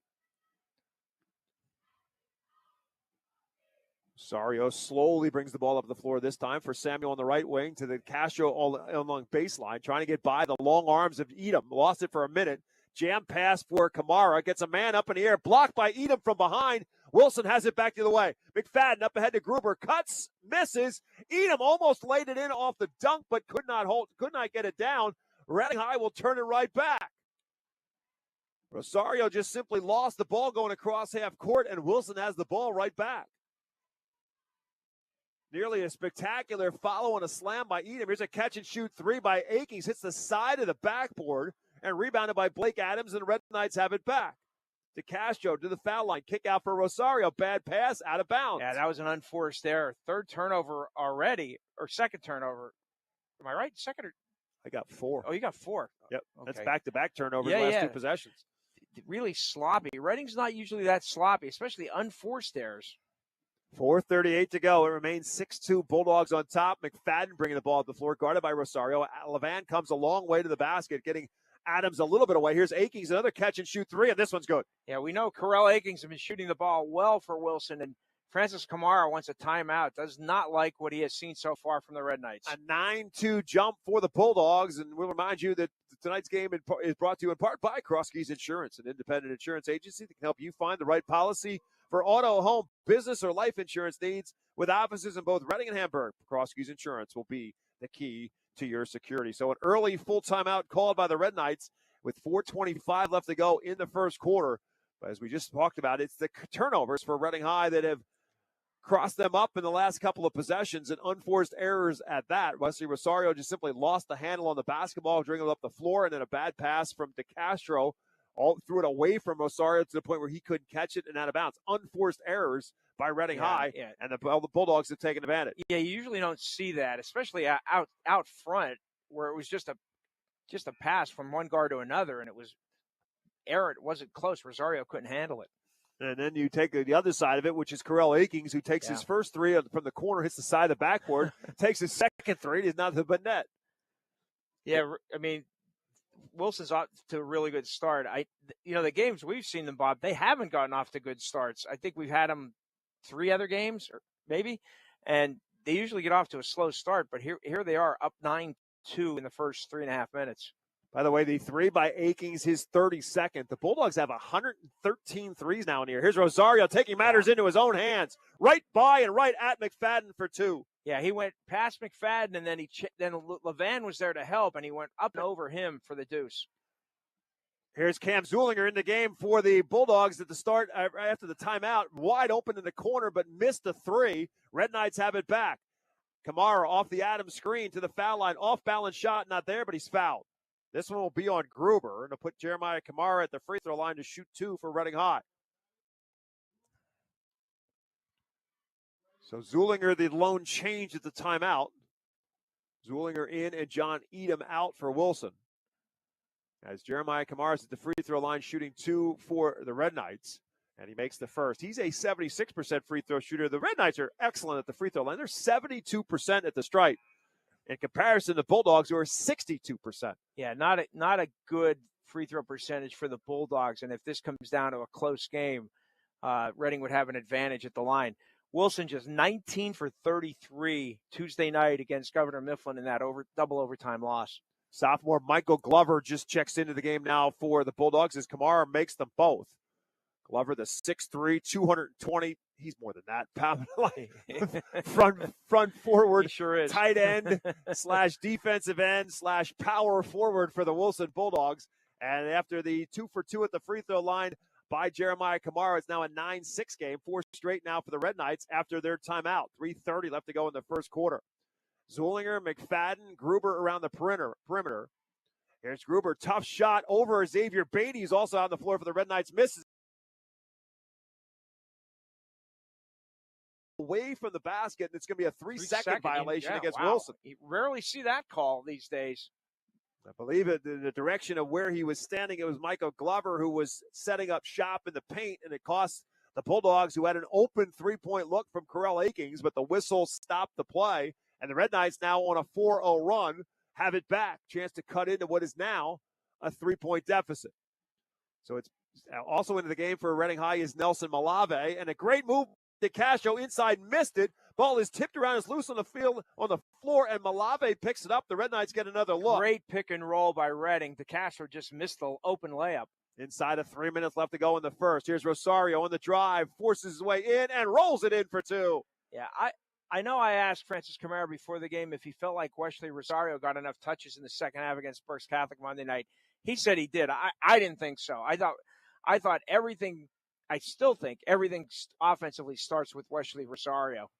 Rosario slowly brings the ball up the floor this time for Samuel on the right wing to the Castro along baseline, trying to get by the long arms of Edom. Lost it for a minute. Jam pass for Kamara. Gets a man up in the air. Blocked by Edom from behind. Wilson has it back the other way. McFadden up ahead to Gruber. Cuts. Misses. Edom almost laid it in off the dunk, but could not get it down. Reading High will turn it right back. Rosario just simply lost the ball going across half court, and Wilson has the ball right back. Nearly a spectacular follow on a slam by Edom. Here's a catch-and-shoot 3 by Akings. Hits the side of the backboard and rebounded by Blake Adams, and the Red Knights have it back. DeCastro to the foul line. Kick out for Rosario. Bad pass, out of bounds. Yeah, that was an unforced error. Third turnover already, or second turnover. Am I right? Second or? I got 4. Oh, you got 4. Yep, okay. That's back-to-back turnovers the last 2 possessions. Really sloppy. Reading's not usually that sloppy, especially unforced errors. 4:38 to go. It remains 6-2 Bulldogs on top. McFadden bringing the ball up the floor, guarded by Rosario. Levan comes a long way to the basket, getting Adams a little bit away. Here's Akings, another catch-and-shoot 3, and this one's good. Yeah, we know Karel Akings has been shooting the ball well for Wilson, and Francis Kamara wants a timeout. Does not like what he has seen so far from the Red Knights. A 9-2 jump for the Bulldogs, and we'll remind you that tonight's game is brought to you in part by Crosskeys Insurance, an independent insurance agency that can help you find the right policy for auto, home, business, or life insurance needs with offices in both Reading and Hamburg. Crosskeys Insurance will be the key to your security. So an early full timeout called by the Red Knights with 4:25 left to go in the first quarter. But as we just talked about, it's the turnovers for Reading High that have crossed them up in the last couple of possessions and unforced errors at that. Wesley Rosario just simply lost the handle on the basketball, dribbling up the floor, and then a bad pass from DeCastro all threw it away from Rosario to the point where he couldn't catch it and out of bounds. Unforced errors by Reading High, and the Bulldogs have taken advantage. Yeah, you usually don't see that, especially out front, where it was just a pass from one guard to another, and it was error. It wasn't close. Rosario couldn't handle it. And then you take the other side of it, which is Carell Akings, who takes his first three from the corner, hits the side of the backboard, takes his second three, and is nothing but net. Yeah, I mean, Wilson's off to a really good start. The games we've seen them, Bob, they haven't gotten off to good starts. I think we've had them 3 other games, or maybe, and they usually get off to a slow start. But here they are, up 9-2 in the first 3.5 minutes. By the way, the three by Akings, his 32nd. The Bulldogs have 113 threes now in here. Here's Rosario taking matters into his own hands. Right by and right at McFadden for 2. Yeah, he went past McFadden, and then then Levan was there to help, and he went up and over him for the deuce. Here's Cam Zulinger in the game for the Bulldogs at the start after the timeout. Wide open in the corner, but missed a 3. Red Knights have it back. Kamara off the Adams screen to the foul line. Off-balance shot, not there, but he's fouled. This one will be on Gruber, and to put Jeremiah Kamara at the free throw line to shoot 2 for Reading High. So Zulinger, the lone change at the timeout. Zulinger in and John Edom out for Wilson. As Jeremiah Kamara's at the free throw line shooting 2 for the Red Knights, and he makes the first. He's a 76% free throw shooter. The Red Knights are excellent at the free throw line. They're 72% at the stripe. In comparison to Bulldogs, who are 62%. Yeah, not a good free throw percentage for the Bulldogs. And if this comes down to a close game, Reading would have an advantage at the line. Wilson just 19 for 33 Tuesday night against Governor Mifflin in that double overtime loss. Sophomore Michael Glover just checks into the game now for the Bulldogs as Kamara makes them both. Glover, the 6'3", 220. He's more than that. front forward, he sure is. Tight end / defensive end / power forward for the Wilson Bulldogs. And after the 2 for 2 at the free throw line by Jeremiah Kamara, it's now a 9-6 game. 4 straight now for the Red Knights after their timeout. 3:30 left to go in the first quarter. Zulinger, McFadden, Gruber around the perimeter. Here's Gruber, tough shot over Xavier Beatty. He's also on the floor for the Red Knights. Misses. Away from the basket, and it's going to be a 3-second violation against Wilson. You rarely see that call these days. I believe it in the direction of where he was standing. It was Michael Glover who was setting up shop in the paint, and it cost the Bulldogs, who had an open three-point look from Carell Akings, but the whistle stopped the play, and the Red Knights now on a 4-0 run have it back. Chance to cut into what is now a 3-point deficit. So it's also into the game for Reading High is Nelson Malave, and a great move. DeCastro inside missed it. Ball is tipped around, is loose on the field, on the floor, and Malave picks it up. The Red Knights get another look. Great pick and roll by Reading. DeCastro just missed the open layup. Inside of 3 minutes left to go in the first. Here's Rosario on the drive, forces his way in, and rolls it in for 2. Yeah, I know I asked Francis Camara before the game if he felt like Wesley Rosario got enough touches in the second half against Berks Catholic Monday night. He said he did. I didn't think so. I thought everything. I still think everything offensively starts with Wesley Rosario.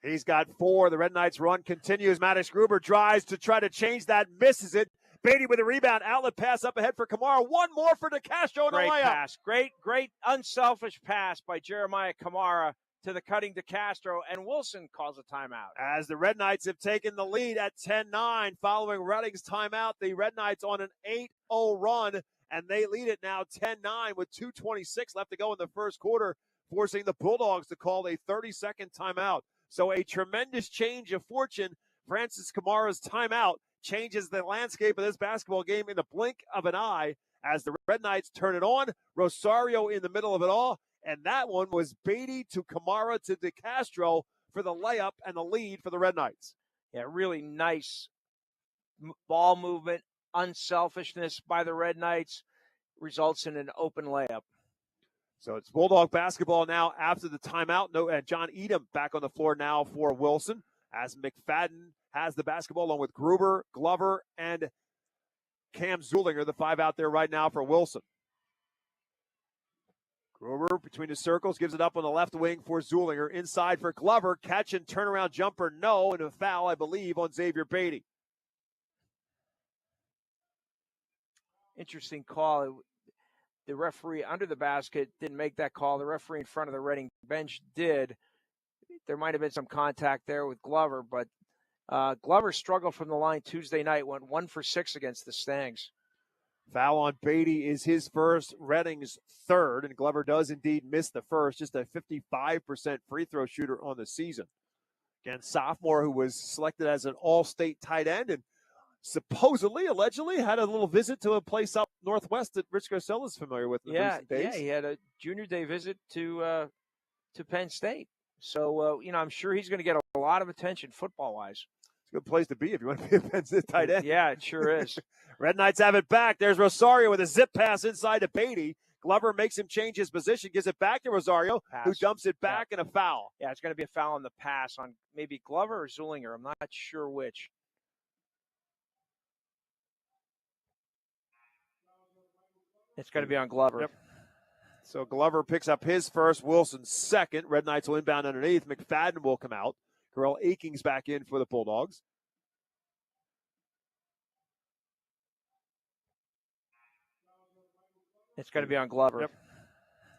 He's got 4. The Red Knights run continues. Maddox Gruber drives to try to change that, misses it. Beatty with a rebound, outlet pass up ahead for Kamara. One more for DeCastro in the layup. Great pass. Great unselfish pass by Jeremiah Kamara to the cutting DeCastro, and Wilson calls a timeout. As the Red Knights have taken the lead at 10-9 following Reading's timeout, the Red Knights on an 8-0 run, and they lead it now 10-9 with 2:26 left to go in the first quarter, forcing the Bulldogs to call a 30-second timeout. So a tremendous change of fortune. Francis Kamara's timeout changes the landscape of this basketball game in the blink of an eye as the Red Knights turn it on. Rosario in the middle of it all, and that one was Beatty to Kamara to DeCastro for the layup and the lead for the Red Knights. Yeah, really nice ball movement. Unselfishness by the Red Knights results in an open layup. So it's Bulldog basketball now after the timeout. And John Edom back on the floor now for Wilson as McFadden has the basketball along with Gruber, Glover, and Cam Zulinger, the 5 out there right now for Wilson. Gruber between the circles gives it up on the left wing for Zulinger. Inside for Glover. Catch and turnaround jumper, no, and a foul, I believe, on Xavier Beatty. Interesting call. the referee under the basket didn't make that call. The referee in front of the Reading bench did. There might have been some contact there with Glover, but Glover struggled from the line Tuesday night, went 1 for 6 against the Stangs. Foul on Beatty is his first, Reading's third, and Glover does indeed miss the first, just a 55% free throw shooter on the season. Again, sophomore who was selected as an all-state tight end and supposedly, allegedly, had a little visit to a place up northwest that Rich Garcella is familiar with in recent days. Yeah, he had a junior day visit to Penn State. So, I'm sure he's going to get a lot of attention football-wise. It's a good place to be if you want to be a Penn State tight end. Yeah, it sure is. Red Knights have it back. There's Rosario with a zip pass inside to Beatty. Glover makes him change his position, gives it back to Rosario, who dumps it back and a foul. Yeah, it's going to be a foul on the pass on maybe Glover or Zulinger. I'm not sure which. It's going to be on Glover. Yep. So Glover picks up his first, Wilson second. Red Knights will inbound underneath. McFadden will come out. Carell Akings back in for the Bulldogs. It's going to be on Glover. Yep.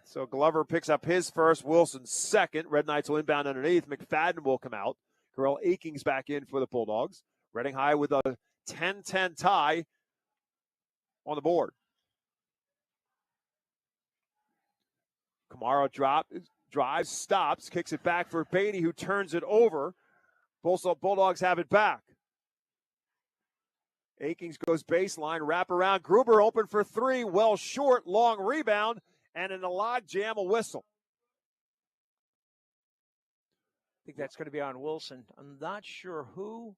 So Glover picks up his first, Wilson second. Red Knights will inbound underneath. McFadden will come out. Carell Akings back in for the Bulldogs. Reading High with a 10-10 tie on the board. Kamara drives, stops, kicks it back for Beatty, who turns it over. Bulldogs have it back. Akings goes baseline, wrap around. Gruber open for three, well short, long rebound, and in the log jam, a whistle. I think that's going to be on Wilson. I'm not sure who.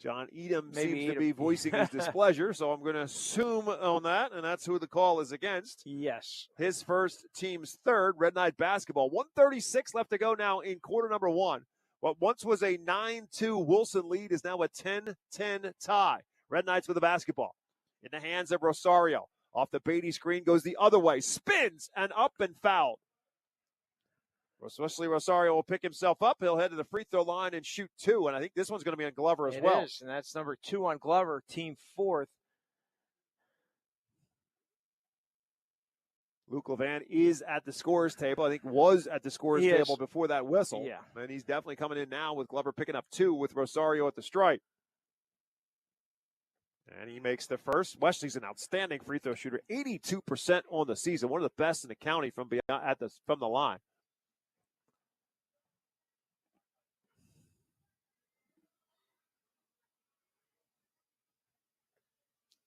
John Edom seems to be voicing his displeasure, so I'm going to assume on that, and that's who the call is against. Yes. His first, team's third, Red Knight basketball. 1:36 left to go now in quarter number one. What once was a 9-2 Wilson lead is now a 10-10 tie. Red Knights with the basketball. In the hands of Rosario. Off the Beatty screen, goes the other way, spins, and up and fouled. Especially Rosario will pick himself up. He'll head to the free throw line and shoot two. And I think this one's going to be on Glover as well. It is, and that's number 2 on Glover, team fourth. Luke Levan is at the scorer's table. I think was at the scorer's table before that whistle. Yeah. And he's definitely coming in now with Glover picking up 2 with Rosario at the stripe. And he makes the first. Wesley's an outstanding free throw shooter. 82% on the season. One of the best in the county from the line.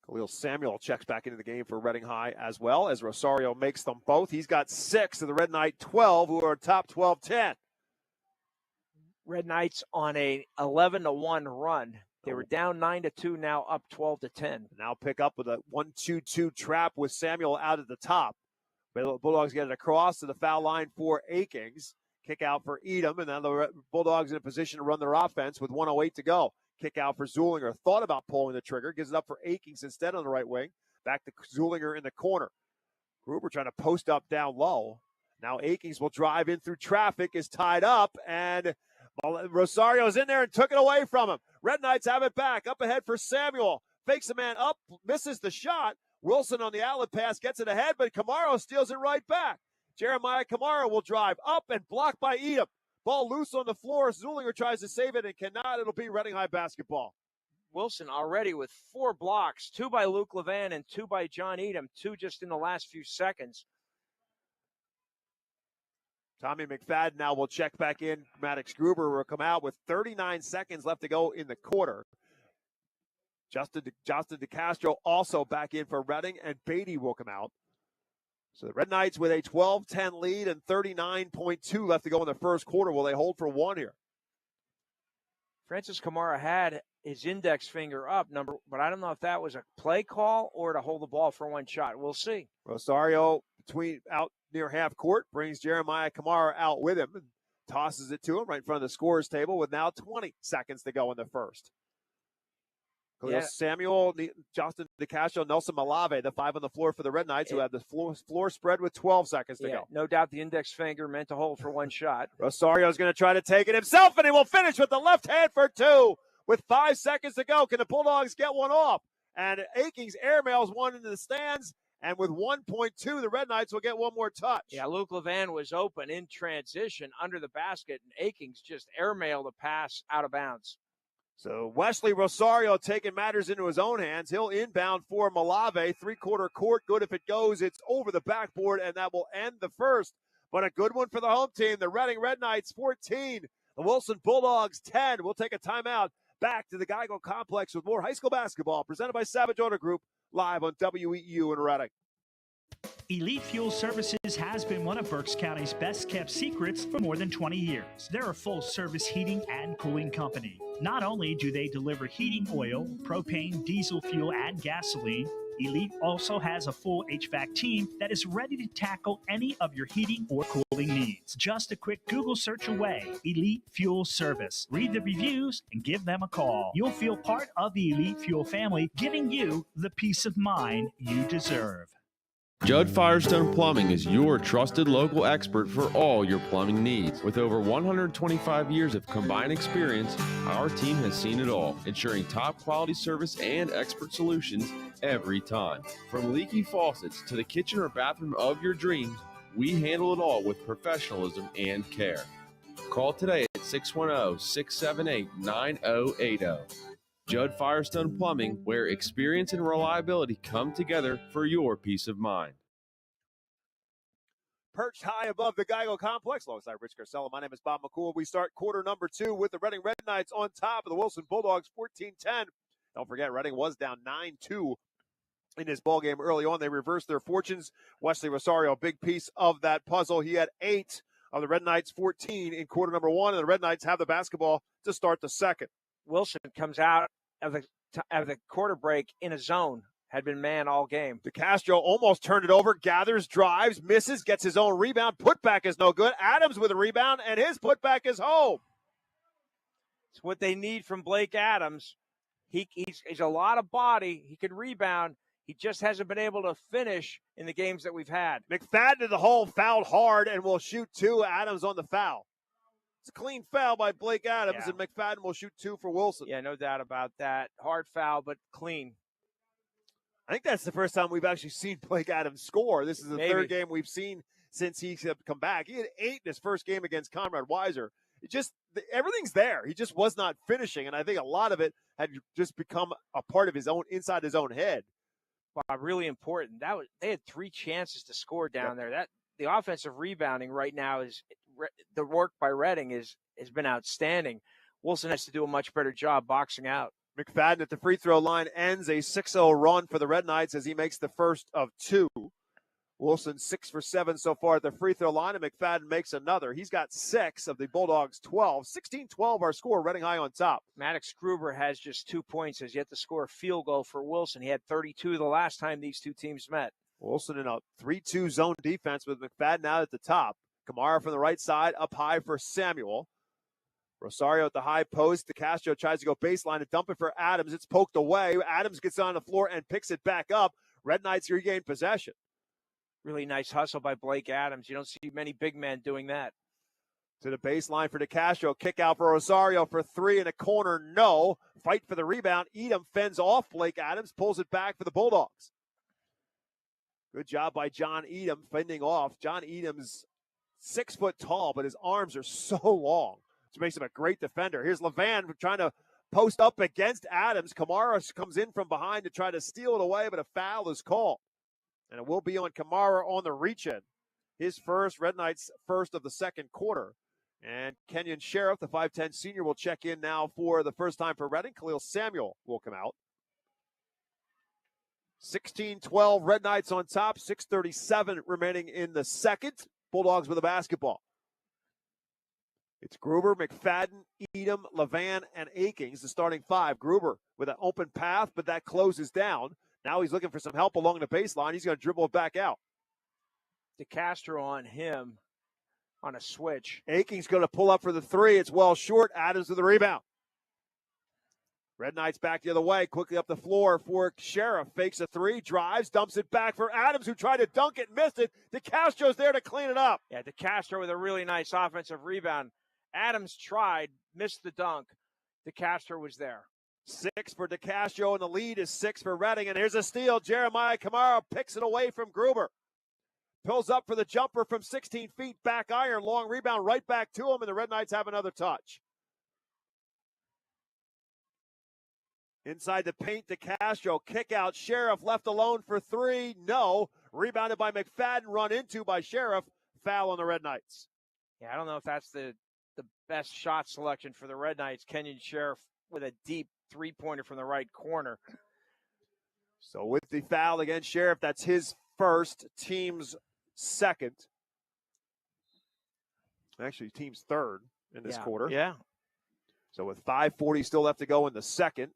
Khalil Samuel checks back into the game for Reading High as well as Rosario makes them both. He's got 6 of the Red Knight 12 who are top 12-10. Red Knights on a 11-1 run. They were down 9-2, now up 12-10. Now pick up with a 1-2-2 trap with Samuel out at the top. Bulldogs get it across to the foul line for Akings. Kick out for Edom, and now the Bulldogs in a position to run their offense with 1:08 to go. Kick out for Zulinger. Thought about pulling the trigger. Gives it up for Akings instead on the right wing. Back to Zulinger in the corner. Gruber trying to post up down low. Now Akings will drive in through traffic, is tied up, and Rosario's in there and took it away from him. Red Knights have it back. Up ahead for Samuel. Fakes a man up, misses the shot. Wilson on the outlet pass gets it ahead, but Camaro steals it right back. Jeremiah Camaro will drive up and blocked by Edom. Ball loose on the floor. Zulinger tries to save it and cannot. It'll be Reading High basketball. Wilson already with 4 blocks, 2 by Luke Levan and 2 by John Edom, 2 just in the last few seconds. Tommy McFadden now will check back in. Maddox Gruber will come out with 39 seconds left to go in the quarter. Justin DeCastro also back in for Reading, and Beatty will come out. So the Red Knights with a 12-10 lead and 39.2 left to go in the first quarter. Will they hold for one here? Francis Camara had his index finger up, but I don't know if that was a play call or to hold the ball for one shot. We'll see. Rosario out near half court, brings Jeremiah Camara out with him and tosses it to him right in front of the scorer's table with now 20 seconds to go in the first. Yeah. Samuel, Justin DeCastro, Nelson Malave, the 5 on the floor for the Red Knights, who have the floor spread with 12 seconds to go. No doubt the index finger meant to hold for one shot. Rosario's going to try to take it himself, and he will finish with the left hand for 2 with 5 seconds to go. Can the Bulldogs get one off? And Akings airmails one into the stands, And with 1.2, the Red Knights will get one more touch. Yeah, Luke Levan was open in transition under the basket, and Akings just airmailed a pass out of bounds. So Wesley Rosario taking matters into his own hands. He'll inbound for Malave. Three-quarter court, good if it goes. It's over the backboard, and that will end the first. But a good one for the home team. The Reading Red Knights 14, the Wilson Bulldogs 10. We'll take a timeout. Back to the Geico Complex with more high school basketball presented by Savage Auto Group live on WEEU in Reading. Elite Fuel Services has been one of Berks County's best-kept secrets for more than 20 years. They're a full-service heating and cooling company. Not only do they deliver heating oil, propane, diesel fuel, and gasoline, Elite also has a full HVAC team that is ready to tackle any of your heating or cooling needs. Just a quick Google search away. Elite Fuel Service. Read the reviews and give them a call. You'll feel part of the Elite Fuel family, giving you the peace of mind you deserve. Judd Firestone Plumbing is your trusted local expert for all your plumbing needs. With over 125 years of combined experience, our team has seen it all, ensuring top quality service and expert solutions every time. From leaky faucets to the kitchen or bathroom of your dreams, we handle it all with professionalism and care. Call today at 610-678-9080. Judd Firestone Plumbing, where experience and reliability come together for your peace of mind. Perched high above the Geico Complex, alongside Rich Garcella. My name is Bob McCool. We start quarter number 2 with the Reading Red Knights on top of the Wilson Bulldogs 14-10. Don't forget, Reading was down 9-2 in this ballgame early on. They reversed their fortunes. Wesley Rosario, a big piece of that puzzle. He had 8 of the Red Knights 14 in quarter number 1, and the Red Knights have the basketball to start the second. Wilson comes out of the quarter break in a zone, had been man all game. DeCastro almost turned it over, gathers, drives, misses, gets his own rebound. Putback is no good. Adams with a rebound, and his putback is home. It's what they need from Blake Adams. He's a lot of body. He can rebound. He just hasn't been able to finish in the games that we've had. McFadden to the hole, fouled hard, and will shoot 2. Adams on the foul. It's a clean foul by Blake Adams, and McFadden will shoot 2 for Wilson. Yeah, no doubt about that. Hard foul, but clean. I think that's the first time we've actually seen Blake Adams score. This is the third game we've seen since he's come back. He had 8 in his first game against Conrad Weiser. Everything's there. He just was not finishing, and I think a lot of it had just become a part of his own, inside his own head. Wow, really important. They had 3 chances to score down there. The offensive rebounding right now is the work by Reading has been outstanding. Wilson has to do a much better job boxing out. McFadden at the free throw line ends a 6-0 run for the Red Knights as he makes the first of 2. Wilson 6 for 7 so far at the free throw line, and McFadden makes another. He's got 6 of the Bulldogs' 12. 16-12 our score, Reading high on top. Maddox Gruber has just 2 points, has yet to score a field goal for Wilson. He had 32 the last time these two teams met. Wilson in a 3-2 zone defense with McFadden out at the top. Kamara from the right side, up high for Samuel. Rosario at the high post. DeCastro tries to go baseline and dump it for Adams. It's poked away. Adams gets on the floor and picks it back up. Red Knights regain possession. Really nice hustle by Blake Adams. You don't see many big men doing that. To the baseline for DeCastro. Kick out for Rosario for 3 in a corner. No. Fight for the rebound. Edom fends off Blake Adams. Pulls it back for the Bulldogs. Good job by John Edom fending off. John Edom's 6 foot tall, but his arms are so long, which makes him a great defender. Here's Levan trying to post up against Adams. Kamara comes in from behind to try to steal it away, but a foul is called. And it will be on Kamara on the reach-in. His first, Red Knights' first of the second quarter. And Kenyon Sheriff, the 5'10 senior, will check in now for the first time for Reading. Khalil Samuel will come out. 16-12, Red Knights on top. 6:37 remaining in the second. Bulldogs with the basketball. It's Gruber, McFadden, Edom, Levan, and Akings, the starting 5. Gruber with an open path, but that closes down. Now he's looking for some help along the baseline. He's going to dribble it back out. DeCastro on him on a switch. Akings going to pull up for the 3. It's well short. Adams with the rebound. Red Knights back the other way, quickly up the floor for Sheriff. Fakes a 3, drives, dumps it back for Adams, who tried to dunk it, missed it. DeCastro's there to clean it up. Yeah, DeCastro with a really nice offensive rebound. Adams tried, missed the dunk. DeCastro was there. 6 for DeCastro, and the lead is 6 for Reading. And here's a steal. Jeremiah Kamara picks it away from Gruber. Pulls up for the jumper from 16 feet, back iron, long rebound right back to him, and the Red Knights have another touch. Inside the paint, DeCastro, kick out, Sheriff left alone for 3, no. Rebounded by McFadden, run into by Sheriff, foul on the Red Knights. Yeah, I don't know if that's the best shot selection for the Red Knights. Kenyon Sheriff with a deep three-pointer from the right corner. So with the foul against Sheriff, that's his first, team's second. Actually, team's third in this quarter. Yeah. So with 5:40 still left to go in the second,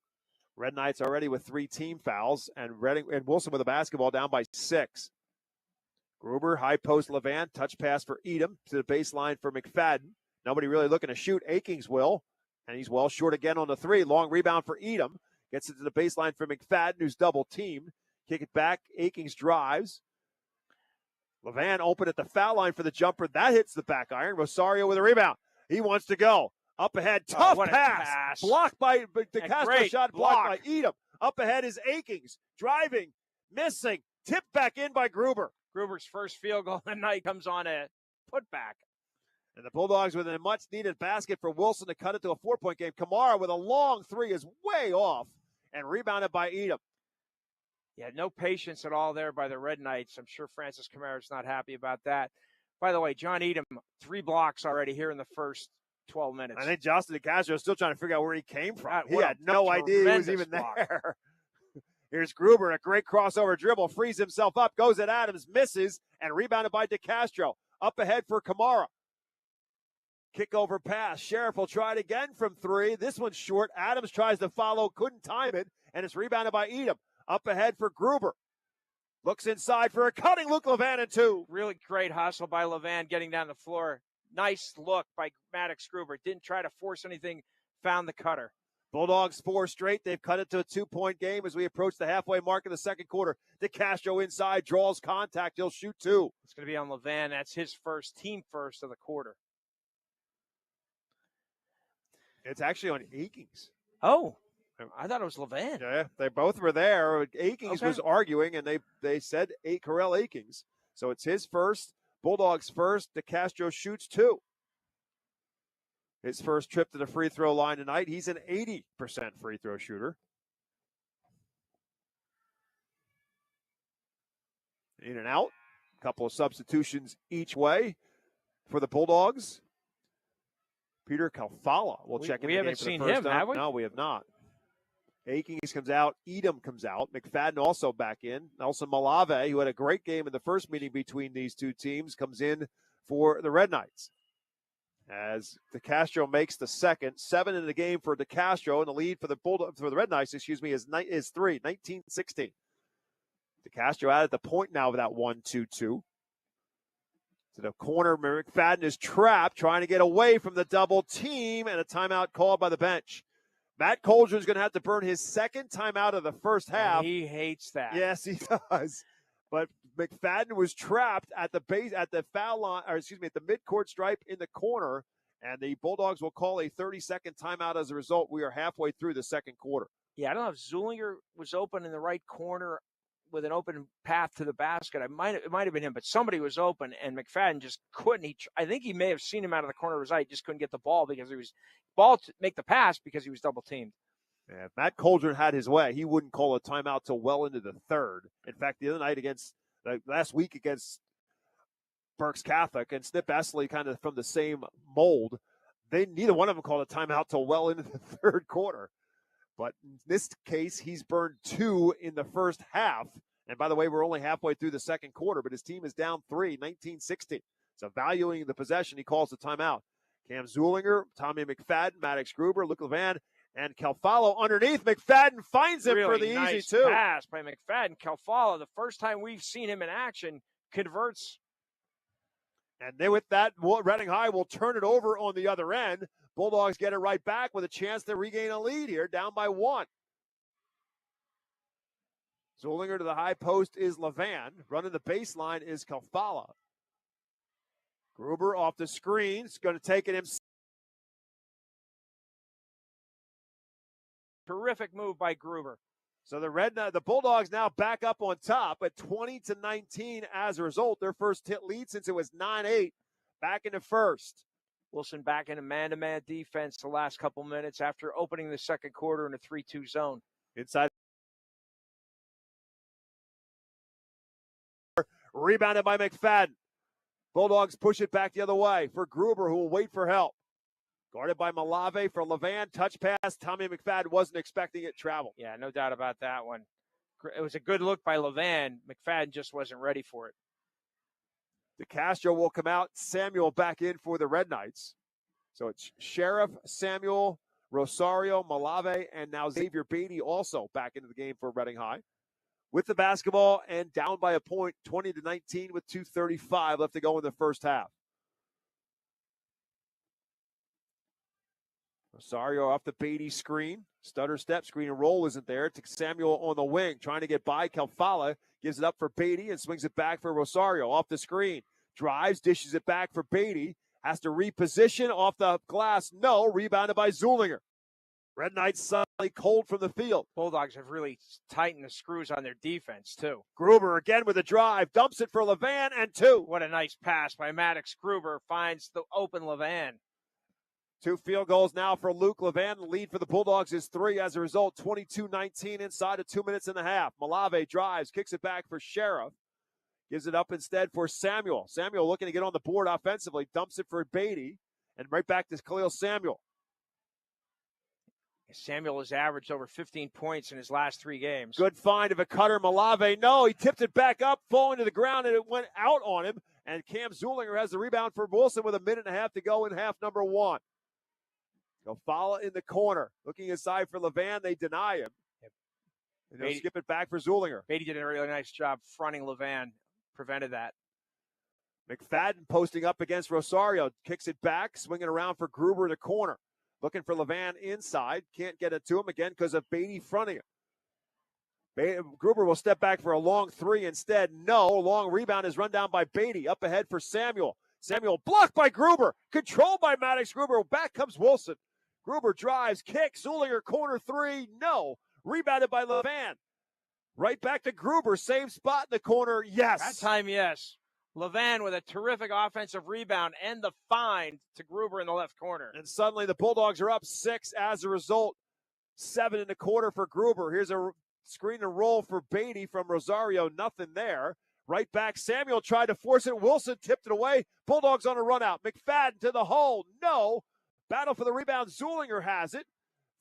Red Knights already with 3 team fouls, and Wilson with a basketball down by 6. Gruber, high post, Levan, touch pass for Edom to the baseline for McFadden. Nobody really looking to shoot. Akings will, and he's well short again on the 3. Long rebound for Edom. Gets it to the baseline for McFadden, who's double teamed. Kick it back. Akings drives. Levan open at the foul line for the jumper. That hits the back iron. Rosario with a rebound. He wants to go. Up ahead, tough pass. Blocked by DeCastro, shot blocked by Edom. Up ahead is Akings. Driving, missing, tipped back in by Gruber. Gruber's first field goal of the night comes on a putback. And the Bulldogs with a much-needed basket for Wilson to cut it to a 4-point game. Kamara with a long 3 is way off and rebounded by Edom. Yeah, no patience at all there by the Red Knights. I'm sure Francis Kamara's not happy about that. By the way, John Edom, 3 blocks already here in the first 12 minutes. I think Justin DeCastro is still trying to figure out where he came from. He had no idea he was even there. Here's Gruber, a great crossover dribble, frees himself up, goes at Adams, misses, and rebounded by DeCastro. Up ahead for Kamara. Kick over pass. Sheriff will try it again from 3. This one's short. Adams tries to follow, couldn't time it, and it's rebounded by Edom. Up ahead for Gruber. Looks inside for a cutting Luke Levan and 2. Really great hustle by Levan getting down the floor. Nice look by Maddox Gruber. Didn't try to force anything, found the cutter. Bulldogs 4 straight. They've cut it to a 2-point game as we approach the halfway mark of the second quarter. DeCastro inside, draws contact. He'll shoot 2. It's going to be on Levan. That's his first, team first of the quarter. It's actually on Akings. Oh, I thought it was Levan. Yeah, they both were there. Akings was arguing, and they said Karel Akings. So it's his first, Bulldogs first. DeCastro shoots 2. His first trip to the free throw line tonight. He's an 80% free throw shooter. In and out. A couple of substitutions each way for the Bulldogs. Peter Kalfala will check in. We haven't seen him, have we? No, we have not. Akings comes out. Edom comes out. McFadden also back in. Nelson Malave, who had a great game in the first meeting between these two teams, comes in for the Red Knights. As DeCastro makes the second. 7 in the game for DeCastro, and the lead for the Red Knights, is 3, 19-16. DeCastro out at the point now with that 1-2-2. To the corner, McFadden is trapped, trying to get away from the double team, and a timeout called by the bench. Matt Colger is going to have to burn his second timeout of the first half. And he hates that. Yes, he does. But McFadden was trapped at the foul line, at the midcourt stripe in the corner, and the Bulldogs will call a 30-second timeout as a result. We are halfway through the second quarter. Yeah, I don't know if Zulinger was open in the right corner with an open path to the basket. It might have been him, but somebody was open, and McFadden just couldn't. I think he may have seen him out of the corner of his eye. He just couldn't get the ball because he was to make the pass because he was double teamed. Yeah, if Matt Colger had his way, he wouldn't call a timeout till well into the third. In fact, the other night last week against Berks Catholic and Snip Essley, kind of from the same mold, neither one of them called a timeout till well into the third quarter. But in this case, he's burned 2 in the first half. And by the way, we're only halfway through the second quarter, but his team is down 3, 19-16. So valuing the possession, he calls the timeout. Cam Zulinger, Tommy McFadden, Maddox Gruber, Luke Levan, and Calfalo underneath. McFadden finds him Really for the nice easy 2. pass by McFadden. Calfalo, the first time we've seen him in action, converts. And then with that, Reading High will turn it over on the other end. Bulldogs get it right back with a chance to regain a lead here, down by 1. Zulinger to the high post is Levan. Running the baseline is Calfala. Gruber off the screen. Is going to take it himself. Terrific move by Gruber. So the Bulldogs now back up on top at 20-19 as a result. Their first hit lead since it was 9-8 back in the first. Wilson back in a man-to-man defense the last couple minutes after opening the second quarter in a 3-2 zone. Inside. Rebounded by McFadden. Bulldogs push it back the other way for Gruber, who will wait for help. Guarded by Malave for Levan. Touch pass. Tommy McFadden wasn't expecting it. Travel. Yeah, no doubt about that one. It was a good look by Levan. McFadden just wasn't ready for it. DeCastro will come out. Samuel back in for the Red Knights. So it's Sheriff, Samuel, Rosario, Malave, and now Xavier Beatty also back into the game for Reading High. With the basketball and down by a point, 20-19 with 2:35 left to go in the first half. Rosario off the Beatty screen. Stutter step, screen and roll isn't there. To Samuel on the wing, trying to get by Calfala. Gives it up for Beatty and swings it back for Rosario. Off the screen. Drives, dishes it back for Beatty. Has to reposition off the glass. No, rebounded by Zulinger. Red Knights suddenly cold from the field. Bulldogs have really tightened the screws on their defense, too. Gruber again with a drive. Dumps it for Levan and two. What a nice pass by Maddox. Gruber finds the open Levan. 2 field goals now for Luke Levan. The lead for the Bulldogs is 3. As a result, 22-19 inside of 2 minutes and a half. Malave drives, kicks it back for Sheriff. Gives it up instead for Samuel. Samuel looking to get on the board offensively. Dumps it for Beatty. And right back to Khalil Samuel. Samuel has averaged over 15 points in his last 3 games. Good find of a cutter. Malave, no, he tipped it back up, falling to the ground, and it went out on him. And Cam Zulinger has the rebound for Wilson with a minute and a half to go in half number 1. Gofala in the corner. Looking inside for Levan, they deny him. And they'll skip it back for Zulinger. Beatty did a really nice job fronting Levan. Prevented that. McFadden posting up against Rosario. Kicks it back, swinging around for Gruber in the corner. Looking for Levan inside. Can't get it to him again because of Beatty fronting him. Gruber will step back for a long 3 instead. No, long rebound is run down by Beatty. Up ahead for Samuel. Samuel blocked by Gruber. Controlled by Maddox Gruber. Back comes Wilson. Gruber drives, kicks. Zulinger corner 3. No. Rebounded by Levan. Right back to Gruber. Same spot in the corner. Yes. That time, yes. Levan with a terrific offensive rebound and the find to Gruber in the left corner. And suddenly the Bulldogs are up 6 as a result. 7 in the quarter for Gruber. Here's a screen and roll for Beatty from Rosario. Nothing there. Right back. Samuel tried to force it. Wilson tipped it away. Bulldogs on a run out. McFadden to the hole. No. Battle for the rebound. Zulinger has it.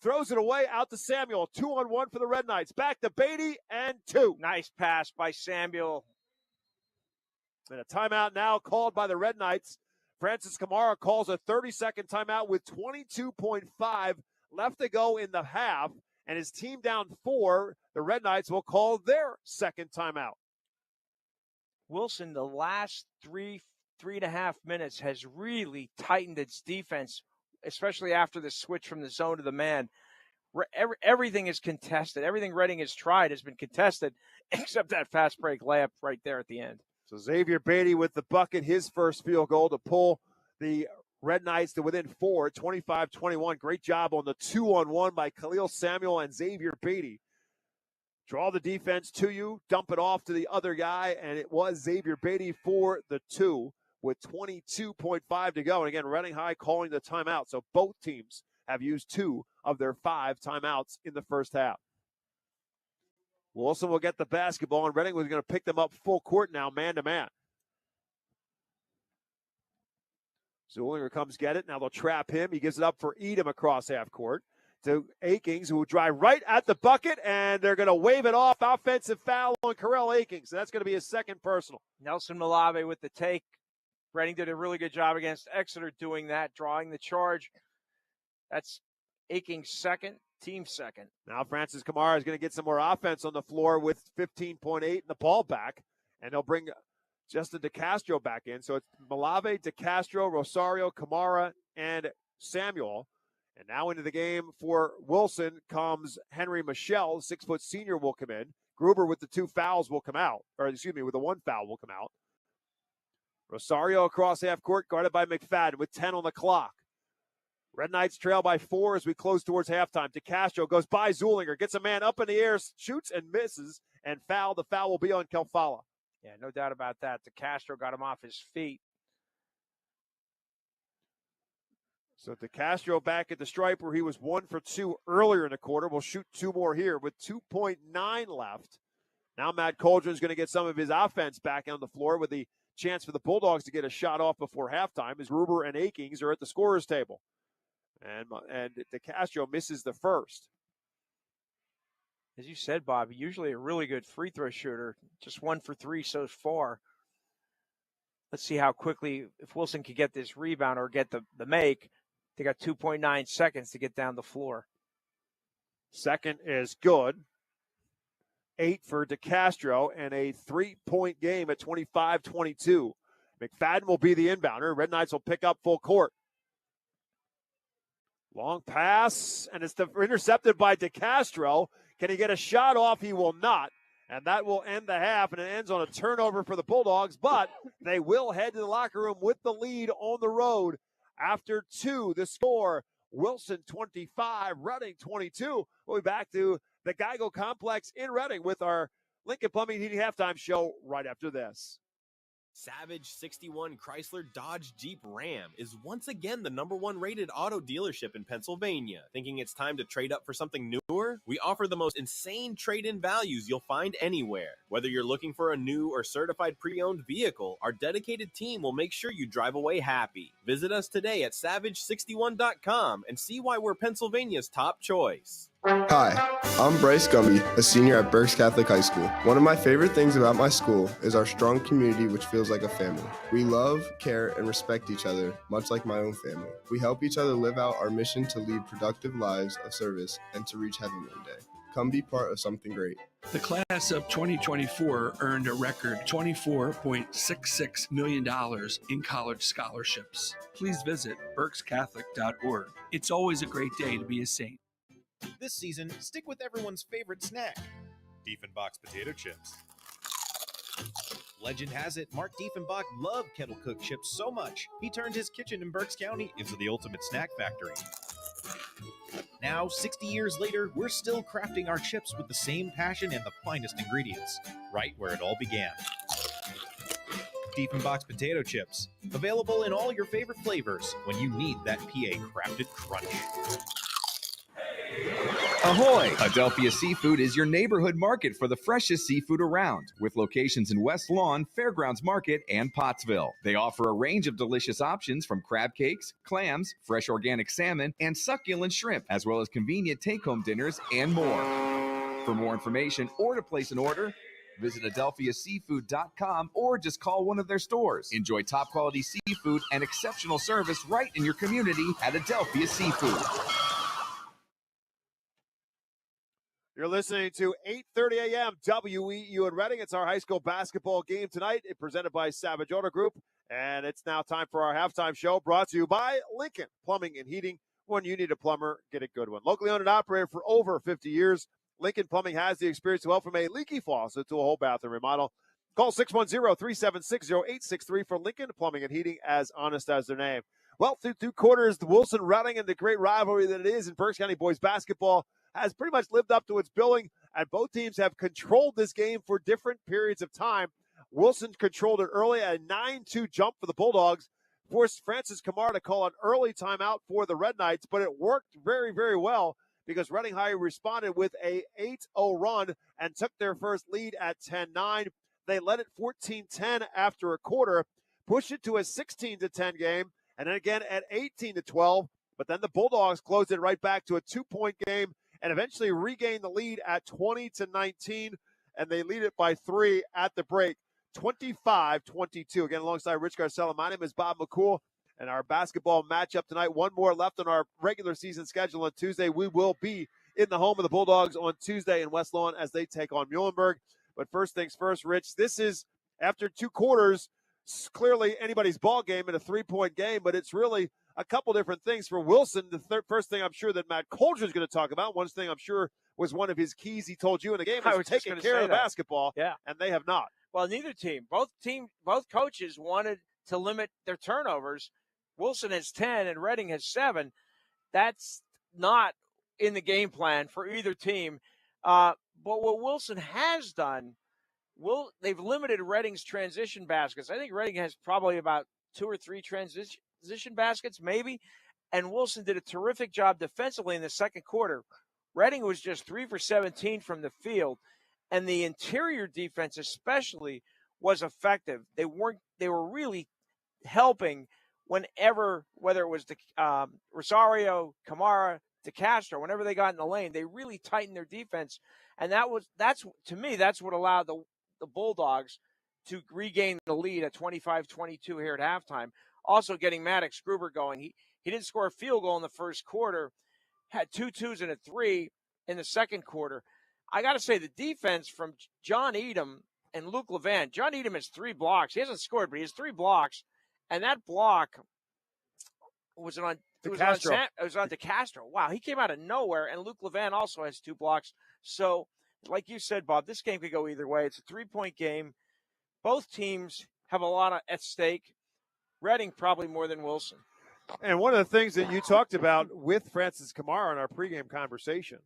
Throws it away out to Samuel. 2-on-1 for the Red Knights. Back to Beatty and 2. Nice pass by Samuel. And a timeout now called by the Red Knights. Francis Kamara calls a 30-second timeout with 22.5 left to go in the half. And his team down 4. The Red Knights will call their second timeout. Wilson, the last 3.5 minutes, has really tightened its defense, especially after the switch from the zone to the man. Everything is contested. Everything Reading has tried has been contested, except that fast break layup right there at the end. So Xavier Beatty with the bucket, his first field goal to pull the Red Knights to within 4, 25-21. Great job on the 2-on-1 by Khalil Samuel and Xavier Beatty. Draw the defense to you, dump it off to the other guy, and it was Xavier Beatty for the 2 with 22.5 to go. And again, Reading High calling the timeout. So both teams have used 2 of their 5 timeouts in the first half. Wilson will get the basketball, and Reading was going to pick them up full court now, man-to-man. Zulinger comes get it. Now they'll trap him. He gives it up for Edom across half court to Akings, who will drive right at the bucket, and they're going to wave it off. Offensive foul on Karel Akings. So that's going to be his second personal. Nelson Malave with the take. Reading did a really good job against Exeter doing that, drawing the charge. That's Akings' second, team second. Now Francis Kamara is going to get some more offense on the floor with 15.8 and the ball back, and they'll bring Justin DeCastro back in. So it's Malave, DeCastro, Rosario, Kamara, and Samuel. And now into the game for Wilson comes Henry Michelle. 6-foot senior will come in. Gruber with the 2 fouls will come out. Or excuse me, with the 1 foul will come out. Rosario across half court, guarded by McFadden with 10 on the clock. Red Knights trail by 4 as we close towards halftime. DeCastro goes by Zulinger, gets a man up in the air, shoots and misses, and foul. The foul will be on Kelfala. Yeah, no doubt about that. DeCastro got him off his feet. So DeCastro back at the stripe where he was 1 for 2 earlier in the quarter. We'll shoot 2 more here with 2.9 left. Now Matt Coldren's going to get some of his offense back on the floor with the chance for the Bulldogs to get a shot off before halftime as Ruber and Akings are at the scorer's table. And DeCastro misses the first. As you said, Bob, usually a really good free throw shooter. Just 1 for 3 so far. Let's see how quickly, if Wilson can get this rebound or get the make. They got 2.9 seconds to get down the floor. Second is good. 8 for DeCastro and a 3-point game at 25-22. McFadden will be the inbounder. Red Knights will pick up full court. Long pass, and it's intercepted by DeCastro. Can he get a shot off? He will not. And that will end the half, and it ends on a turnover for the Bulldogs, but they will head to the locker room with the lead on the road. After 2, the score, Wilson 25, Reading 22. We'll be back to the Geico Complex in Reading with our Lincoln Plumbing Heating halftime show right after this. Savage 61 Chrysler Dodge Jeep Ram is once again the #1 rated auto dealership in Pennsylvania. Thinking it's time to trade up for something newer? We offer the most insane trade-in values you'll find anywhere. Whether you're looking for a new or certified pre-owned vehicle, our dedicated team will make sure you drive away happy. Visit us today at savage61.com and see why we're Pennsylvania's top choice. Hi, I'm Bryce Gumby, a senior at Berks Catholic High School. One of my favorite things about my school is our strong community, which feels like a family. We love, care, and respect each other, much like my own family. We help each other live out our mission to lead productive lives of service and to reach heaven one day. Come be part of something great. The class of 2024 earned a record $24.66 million in college scholarships. Please visit berkscatholic.org. It's always a great day to be a Saint. This season, stick with everyone's favorite snack, Diefenbach's potato chips. Legend has it, Mark Diefenbach loved kettle-cooked chips so much, he turned his kitchen in Berks County into the ultimate snack factory. Now, 60 years later, we're still crafting our chips with the same passion and the finest ingredients, right where it all began. Diefenbach's potato chips, available in all your favorite flavors when you need that PA-crafted crunch. Ahoy! Adelphia Seafood is your neighborhood market for the freshest seafood around, with locations in West Lawn, Fairgrounds Market, and Pottsville. They offer a range of delicious options from crab cakes, clams, fresh organic salmon, and succulent shrimp, as well as convenient take-home dinners and more. For more information or to place an order, visit adelphiaseafood.com or just call one of their stores. Enjoy top-quality seafood and exceptional service right in your community at Adelphia Seafood. You're listening to 8:30 a.m. WEEU in Reading. It's our high school basketball game tonight. It's presented by Savage Auto Group. And it's now time for our halftime show brought to you by Lincoln Plumbing and Heating. When you need a plumber, get a good one. Locally owned and operated for over 50 years, Lincoln Plumbing has the experience to help from a leaky faucet to a whole bathroom remodel. Call 610-376-0863 for Lincoln Plumbing and Heating, as honest as their name. Well, through 2 quarters, the Wilson Reading and the great rivalry that it is in Berks County boys basketball has pretty much lived up to its billing, and both teams have controlled this game for different periods of time. Wilson controlled it early at a 9-2 jump for the Bulldogs, forced Francis Kamara to call an early timeout for the Red Knights, but it worked very, very well because Reading High responded with a 8-0 run and took their first lead at 10-9. They led it 14-10 after a quarter, pushed it to a 16-10 game, and then again at 18-12, but then the Bulldogs closed it right back to a 2-point game and eventually regained the lead at 20-19, and they lead it by 3 at the break, 25-22. Again, alongside Rich Garcella, my name is Bob McCool, and our basketball matchup tonight, one more left on our regular season schedule on Tuesday. We will be in the home of the Bulldogs on Tuesday in West Lawn as they take on Muhlenberg. But first things first, Rich, this is, after 2 quarters, clearly anybody's ball game in a 3-point game, but it's really a couple different things for Wilson. The first thing I'm sure that Matt Coldren is going to talk about, one thing I'm sure was one of his keys he told you in the game, was taking care of the basketball, and they have not. Well, neither team. Both coaches wanted to limit their turnovers. Wilson has 10 and Reading has 7. that's not in the game plan for either team. But what Wilson has done, they've limited Reading's transition baskets. I think Reading has probably about 2 or 3 transition baskets, maybe. And Wilson did a terrific job defensively in the second quarter. Reading was just 3 for 17 from the field, and the interior defense especially was effective. They were really helping whenever, whether it was Rosario, Camara, DeCastro, whenever they got in the lane, they really tightened their defense. And that's what allowed the Bulldogs to regain the lead at 25-22 here at halftime. Also getting Maddox Gruber going. He didn't score a field goal in the first quarter, had 2 twos and a 3 in the second quarter. I got to say, the defense from John Edom and Luke Levan. John Edom has 3 blocks. He hasn't scored, but he has 3 blocks. And that block was on DeCastro. Wow, he came out of nowhere. And Luke Levan also has 2 blocks. So, like you said, Bob, this game could go either way. It's a 3-point game. Both teams have a lot at stake. Reading probably more than Wilson. And one of the things that you talked about with Francis Camara in our pregame conversation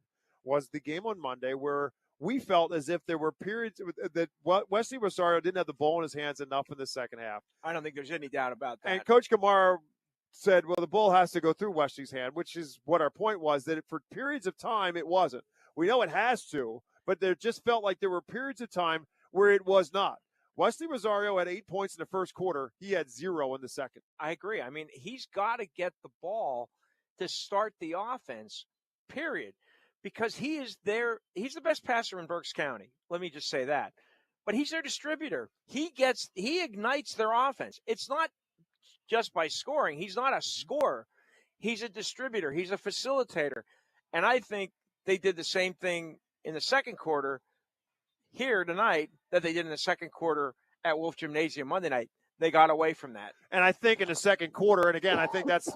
was the game on Monday where we felt as if there were periods that Wesley Rosario didn't have the ball in his hands enough in the second half. I don't think there's any doubt about that. And Coach Camara said, well, the ball has to go through Wesley's hand, which is what our point was, that for periods of time it wasn't. We know it has to, but there just felt like there were periods of time where it was not. Wesley Rosario had 8 points in the first quarter. He had 0 in the second. I agree. I mean, he's got to get the ball to start the offense, period, because he's the best passer in Berks County. Let me just say that. But he's their distributor. He ignites their offense. It's not just by scoring. He's not a scorer. He's a distributor. He's a facilitator. And I think they did the same thing in the second quarter here tonight that they did in the second quarter at Wolf Gymnasium Monday night. They got away from that. And I think in the second quarter, and again, I think that's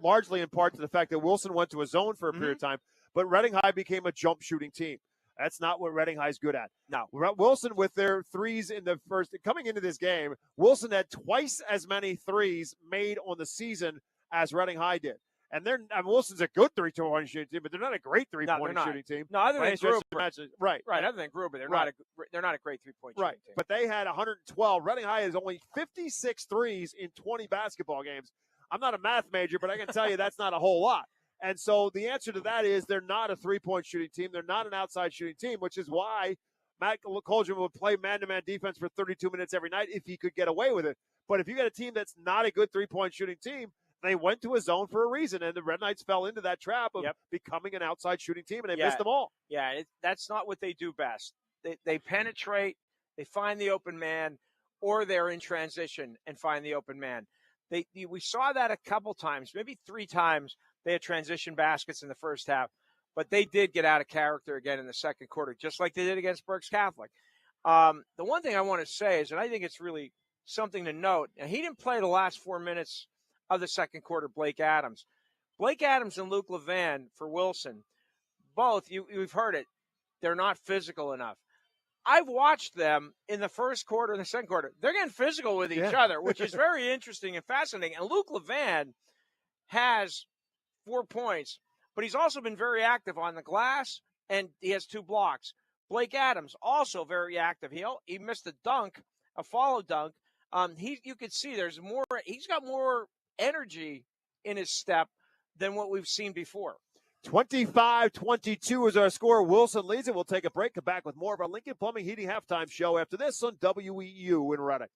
largely in part to the fact that Wilson went to a zone for a period of time, but Reading High became a jump shooting team. That's not what Reading High is good at. No. Wilson with their threes in the first, coming into this game, Wilson had twice as many threes made on the season as Reading High did. And Wilson's a good 3-point shooting team, but they're not a great 3-point shooting team. No, other than Gruber. Right. Other than Gruber, they're not a great 3-point shooting team. But they had 112. Reading High has only 56 threes in 20 basketball games. I'm not a math major, but I can tell you that's not a whole lot. And so the answer to that is they're not a 3-point shooting team. They're not an outside shooting team, which is why Matt Colgin would play man-to-man defense for 32 minutes every night if he could get away with it. But if you got a team that's not a good 3-point shooting team, they went to a zone for a reason, and the Red Knights fell into that trap of becoming an outside shooting team, and they missed them all. Yeah, that's not what they do best. They penetrate, they find the open man, or they're in transition and find the open man. We saw that a couple times, maybe 3 times. They had transition baskets in the first half, but they did get out of character again in the second quarter, just like they did against Berks Catholic. The one thing I want to say is, and I think it's really something to note, and he didn't play the last 4 minutes of the second quarter, Blake Adams. Blake Adams and Luke Levan for Wilson, both, you've heard it, they're not physical enough. I've watched them in the first quarter and the second quarter. They're getting physical with each other, which is very interesting and fascinating. And Luke Levan has 4 points, but he's also been very active on the glass, and he has 2 blocks. Blake Adams, also very active. He missed a follow dunk. You could see he's got more energy in his step than what we've seen before. 25-22 is our score. Wilson leads it. We'll take a break. Come back with more of our Lincoln Plumbing Heating halftime show after this on WEEU in Reading.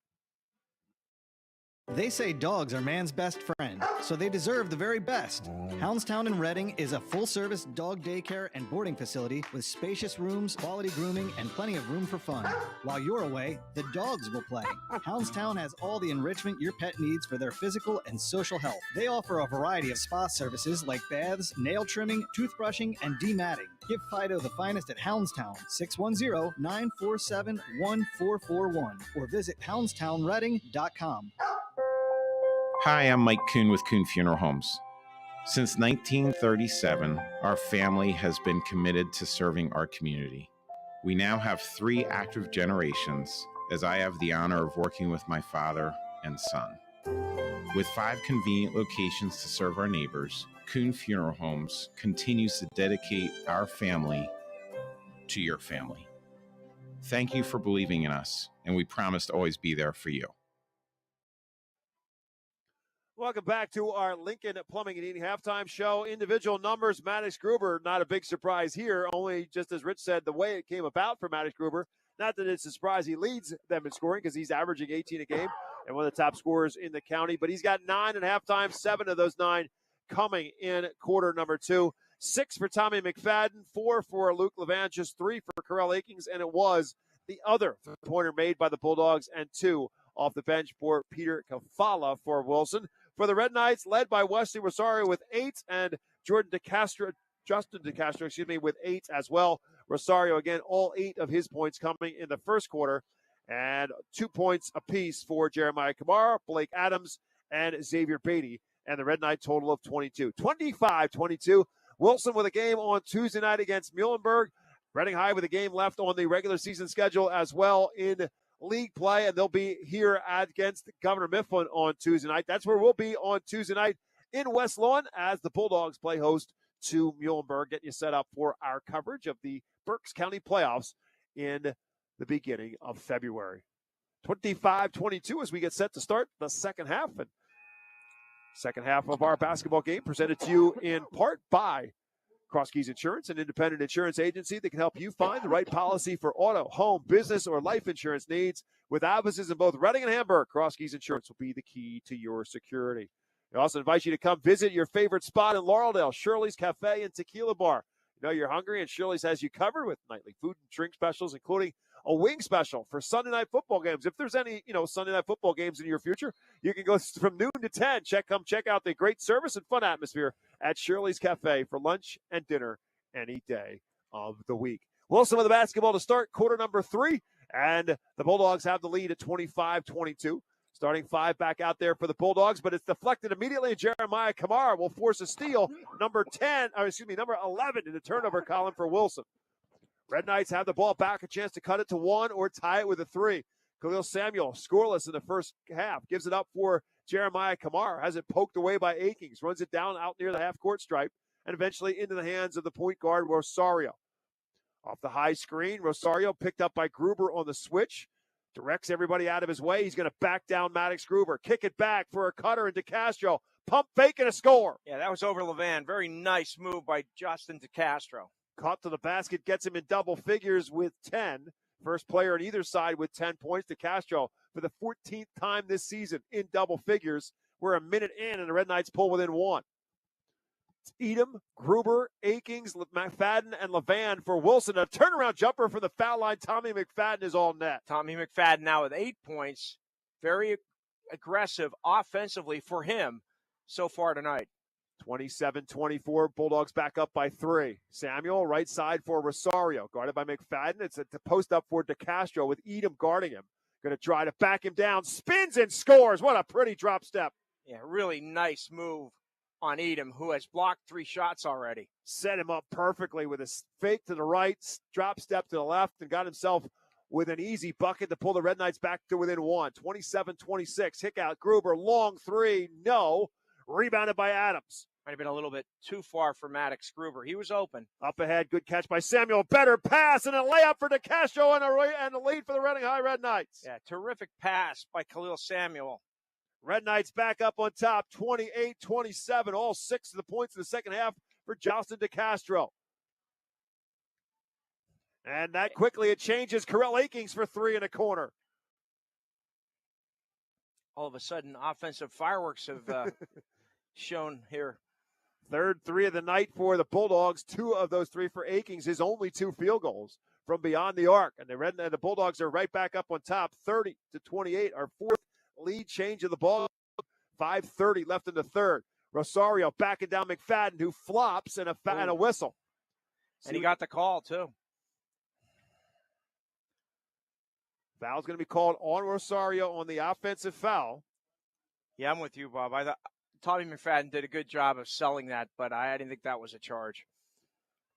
They say dogs are man's best friend, so they deserve the very best. Houndstown in Reading is a full-service dog daycare and boarding facility with spacious rooms, quality grooming, and plenty of room for fun. While you're away, the dogs will play. Houndstown has all the enrichment your pet needs for their physical and social health. They offer a variety of spa services like baths, nail trimming, toothbrushing, and dematting. Give Fido the finest at Houndstown, 610-947-1441, or visit houndstownreading.com. Hi, I'm Mike Kuhn with Kuhn Funeral Homes. Since 1937, our family has been committed to serving our community. We now have 3 active generations, as I have the honor of working with my father and son. With 5 convenient locations to serve our neighbors, Kuhn Funeral Homes continues to dedicate our family to your family. Thank you for believing in us, and we promise to always be there for you. Welcome back to our Lincoln Plumbing and Heating halftime show. Individual numbers, Maddox Gruber, not a big surprise here. Only, just as Rich said, the way it came about for Maddox Gruber. Not that it's a surprise he leads them in scoring because he's averaging 18 a game and one of the top scorers in the county. But he's got 9 at halftime, 7 of those 9 coming in quarter number 2. 6 for Tommy McFadden, 4 for Luke Levan, just 3 for Carell Akings, and it was the other pointer made by the Bulldogs and 2 off the bench for Peter Kafala for Wilson. For the Red Knights, led by Wesley Rosario with 8 and Justin DeCastro, with 8 as well. Rosario, again, all 8 of his points coming in the first quarter, and 2 points apiece for Jeremiah Kamara, Blake Adams, and Xavier Beatty, and the Red Knight total of 22. 25-22. Wilson with a game on Tuesday night against Muhlenberg. Reading High with a game left on the regular season schedule as well in league play, and they'll be here against Governor Mifflin on Tuesday night. That's where we'll be on Tuesday night in West Lawn as the Bulldogs play host to Muhlenberg, getting you set up for our coverage of the Berks County playoffs in the beginning of February. 25-22 as we get set to start the second half. And second half of our basketball game presented to you in part by Cross Keys Insurance, an independent insurance agency that can help you find the right policy for auto, home, business, or life insurance needs. With offices in both Reading and Hamburg, Cross Keys Insurance will be the key to your security. We also invite you to come visit your favorite spot in Laureldale, Shirley's Cafe and Tequila Bar. You know you're hungry, and Shirley's has you covered with nightly food and drink specials, including a wing special for Sunday night football games. If there's any, Sunday night football games in your future, you can go from noon to 10. Come check out the great service and fun atmosphere at Shirley's Cafe for lunch and dinner any day of the week. Wilson with the basketball to start quarter number 3, and the Bulldogs have the lead at 25-22. Starting 5 back out there for the Bulldogs, but it's deflected immediately. Jeremiah Kamara will force a steal. Number 11 in the turnover column for Wilson. Red Knights have the ball back, a chance to cut it to 1 or tie it with a 3. Khalil Samuel, scoreless in the first half, gives it up for Jeremiah Kamara, has it poked away by Akings, runs it down out near the half-court stripe, and eventually into the hands of the point guard, Rosario. Off the high screen, Rosario picked up by Gruber on the switch, directs everybody out of his way. He's going to back down Maddox Gruber, kick it back for a cutter into Castro, pump fake and a score. Yeah, that was over Levan. Very nice move by Justin DeCastro. Caught to the basket, gets him in double figures with 10. First player on either side with 10 points. DeCastro for the 14th time this season in double figures. We're a minute in, and the Red Knights pull within 1. It's Edom, Gruber, Akings, McFadden, and Levan for Wilson. A turnaround jumper from the foul line. Tommy McFadden is all net. Tommy McFadden now with 8 points. Very aggressive offensively for him so far tonight. 27-24, Bulldogs back up by 3. Samuel, right side for Rosario, guarded by McFadden. It's a post up for DeCastro with Edom guarding him. Going to try to back him down, spins and scores. What a pretty drop step. Yeah, really nice move on Edom, who has blocked 3 shots already. Set him up perfectly with a fake to the right, drop step to the left, and got himself with an easy bucket to pull the Red Knights back to within 1. 27-26, kick out Gruber, long 3, no. Rebounded by Adams. Might have been a little bit too far for Maddox Gruber. He was open. Up ahead, good catch by Samuel. Better pass and a layup for DeCastro and a lead for the Reading High Red Knights. Yeah, terrific pass by Khalil Samuel. Red Knights back up on top, 28-27. All 6 of the points in the second half for Justin DeCastro. And that quickly it changes. Carell Akings for 3 in a corner. All of a sudden, offensive fireworks have shown here. Third 3 of the night for the Bulldogs. 2 of those 3 for Akings. His only 2 field goals from beyond the arc. And the Bulldogs are right back up on top, 30-28. Our 4th lead change of the ball. 5:30 left in the third. Rosario backing down McFadden, who flops and a whistle. And he got the call, too. Foul's going to be called on Rosario on the offensive foul. Yeah, I'm with you, Bob. I thought Tommy McFadden did a good job of selling that, but I didn't think that was a charge.